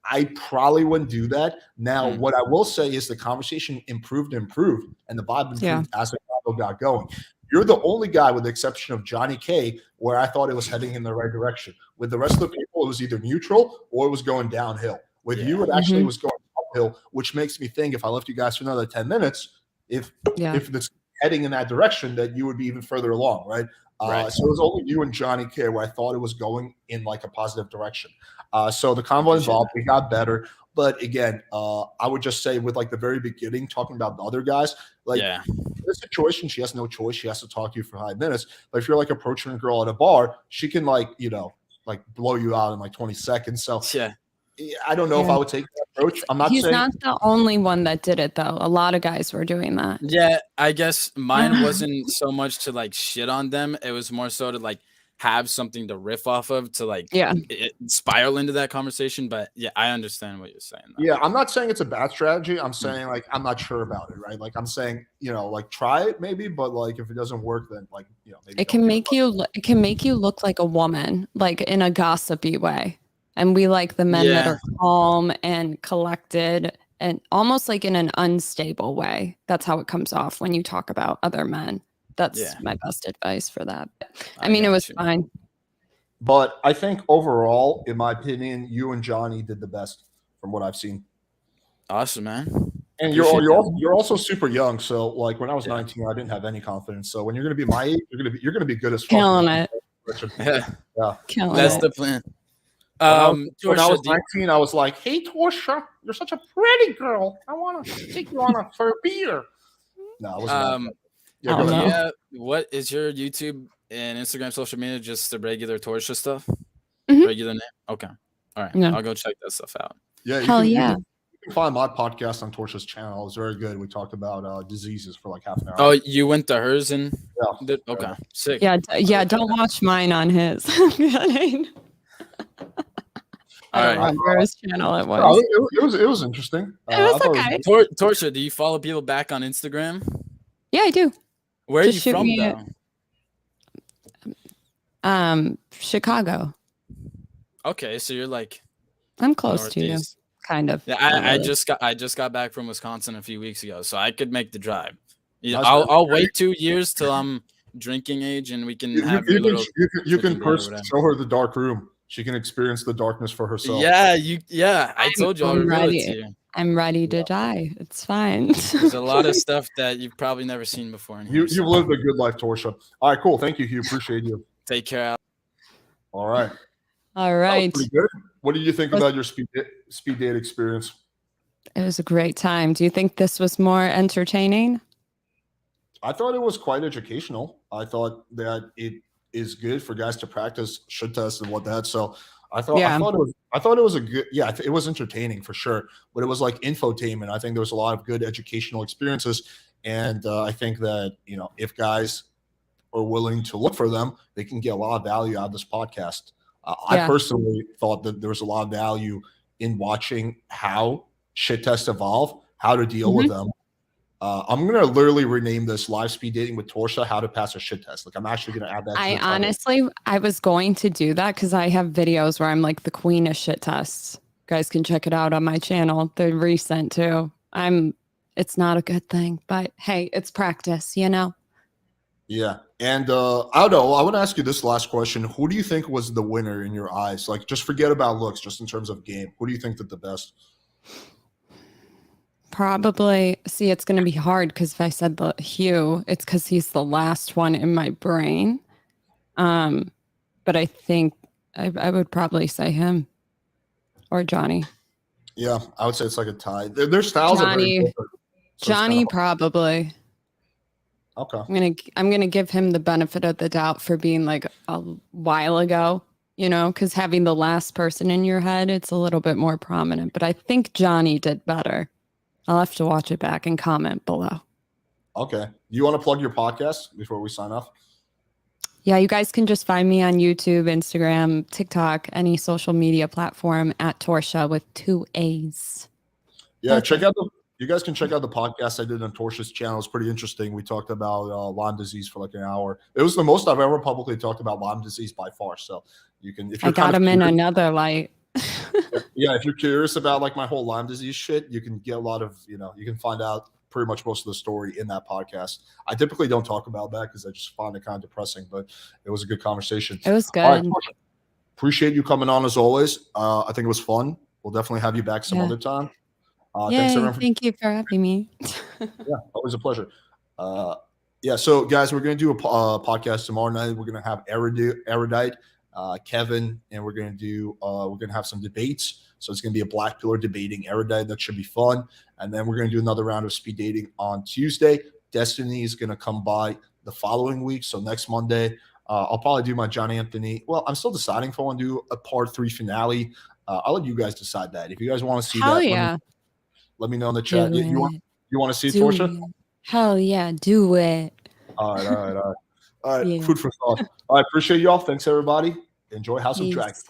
I probably wouldn't do that. Now, what I will say is the conversation improved, and the vibe improved as the convo got going. You're the only guy, with the exception of Johnny K, where I thought it was heading in the right direction. With the rest of the people, it was either neutral or it was going downhill. With you, it actually was going uphill, which makes me think if I left you guys for another 10 minutes, if it's heading in that direction, that you would be even further along, right? So it was only you and Johnny K where I thought it was going in like a positive direction. So the convo involved, we got better. But again, I would just say with like the very beginning, talking about the other guys, like in this situation, she has no choice. She has to talk to you for 5 minutes. But if you're like approaching a girl at a bar, she can like blow you out in like 20 seconds. So I don't know if I would take that approach. I'm not He's saying not the only one that did it, though. A lot of guys were doing that. Yeah, I guess mine wasn't so much to like shit on them. It was more so to like have something to riff off of to like spiral into that conversation. But yeah, I understand what you're saying. Though. Yeah, I'm not saying it's a bad strategy. I'm saying like I'm not sure about it, right? Like I'm saying, like try it maybe, but like if it doesn't work, then like maybe it can make you look like a woman, like in a gossipy way. And we like the men that are calm and collected and almost like in an unstable way. That's how it comes off when you talk about other men. That's my best advice for that. I mean, it was fine. But I think overall, in my opinion, you and Johnny did the best from what I've seen. Awesome, man. And you're also super young. So like when I was 19, I didn't have any confidence. So when you're going to be my age, you're going to be good as fuck. Killing it. Yeah. Killing That's it. the plan. When I was Torsha, do you- 19, I was like, "Hey, Torsha, you're such a pretty girl. I want to take you on for a beer." No, I wasn't. Yeah, go Oh, ahead. no. yeah. What is your YouTube and Instagram social media? Just the regular Torsha stuff? Mhm. Regular name? Okay. All right. Yeah. I'll go check that stuff out. Yeah, Hell you yeah. can find my podcast on Torsha's channel. It's very good. We talked about diseases for like half an hour. Oh, you went to hers and Yeah. okay, sick. Yeah, don't watch mine on his. I don't All right. remember whose channel it No, was. it was interesting. It was I thought okay. Torsha, do you follow people back on Instagram? Yeah, I do. Where Just are shoot you me from, though? Chicago. Okay, so you're like I'm close to you, Northeast. kind of. Yeah, Not I really. just got back from Wisconsin a few weeks ago, so I could make the drive. Yeah, Nice, I'll man. wait 2 years till I'm drinking age, and we can You have your little. you can drinking date or first whatever. show her the dark room. She can experience the darkness for herself. Yeah. I told you I'll I'm reveal it ready. to you. I'm ready to die. It's fine. There's a lot of stuff that you've probably never seen before in here. You've lived a good life, Torsha. All right, cool. Thank you, Hugh. Appreciate you. Take care. Al. All right. All That was right. pretty good. What did you think about your speed date experience? It was a great time. Do you think this was more entertaining? I thought it was quite educational. I thought that it is good for guys to practice shit tests and whatnot. So I thought it was a good, it was entertaining for sure, but it was like infotainment. I think there was a lot of good educational experiences. And I think that, if guys are willing to look for them, they can get a lot of value out of this podcast. I personally thought that there was a lot of value in watching how shit tests evolve, how to deal with them. I'm gonna literally rename this "Live Speed Dating with Torsha: How to Pass a Shit Test." Like, I'm actually gonna add that. I was going to do that because I have videos where I'm like the queen of shit tests. You guys can check it out on my channel. They're recent too. It's not a good thing, but hey, it's practice, Yeah, and I don't know. I want to ask you this last question: who do you think was the winner in your eyes? Like, just forget about looks, just in terms of game. Who do you think did the best? Probably. See, it's going to be hard because if I said Hugh, it's because he's the last one in my brain. But I think I would probably say him or Johnny. Yeah, I would say it's like a tie. Their styles are very different. So Johnny probably. Okay. I'm gonna give him the benefit of the doubt for being like a while ago, because having the last person in your head, it's a little bit more prominent. But I think Johnny did better. I'll have to watch it back and comment below. Okay. You want to plug your podcast before we sign off? Yeah, you guys can just find me on YouTube, Instagram, TikTok, any social media platform at Torsha with 2 A's. Yeah, you guys can check out the podcast I did on Torsha's channel. It's pretty interesting. We talked about Lyme disease for like an hour. It was the most I've ever publicly talked about Lyme disease by far. So you can, if you're I got him in another light. Yeah, if you're curious about like my whole Lyme disease shit, you can get a lot of, you can find out pretty much most of the story in that podcast. I typically don't talk about that because I just find it kind of depressing, but it was a good conversation. It was good. All right, appreciate you coming on as always. I think it was fun. We'll definitely have you back some other time. Thanks everyone. Thank you for having me. Yeah, always a pleasure. So guys, we're going to do a podcast tomorrow night. We're going to have Erudite, Kevin, and we're going to have some debates. So it's going to be a black pillar debating Erudite. That should be fun. And then we're going to do another round of speed dating on Tuesday. Destiny is going to come by the following week. So next Monday, I'll probably do my John Anthony. Well, I'm still deciding if I want to do a part 3 finale. I'll let you guys decide that. If you guys want to see that, let me know in the chat. You want to see it, Torsha? Hell yeah, do it. All right. All right. Yeah. Food for thought. All right. Appreciate y'all. Thanks, everybody. Enjoy House of Dragons.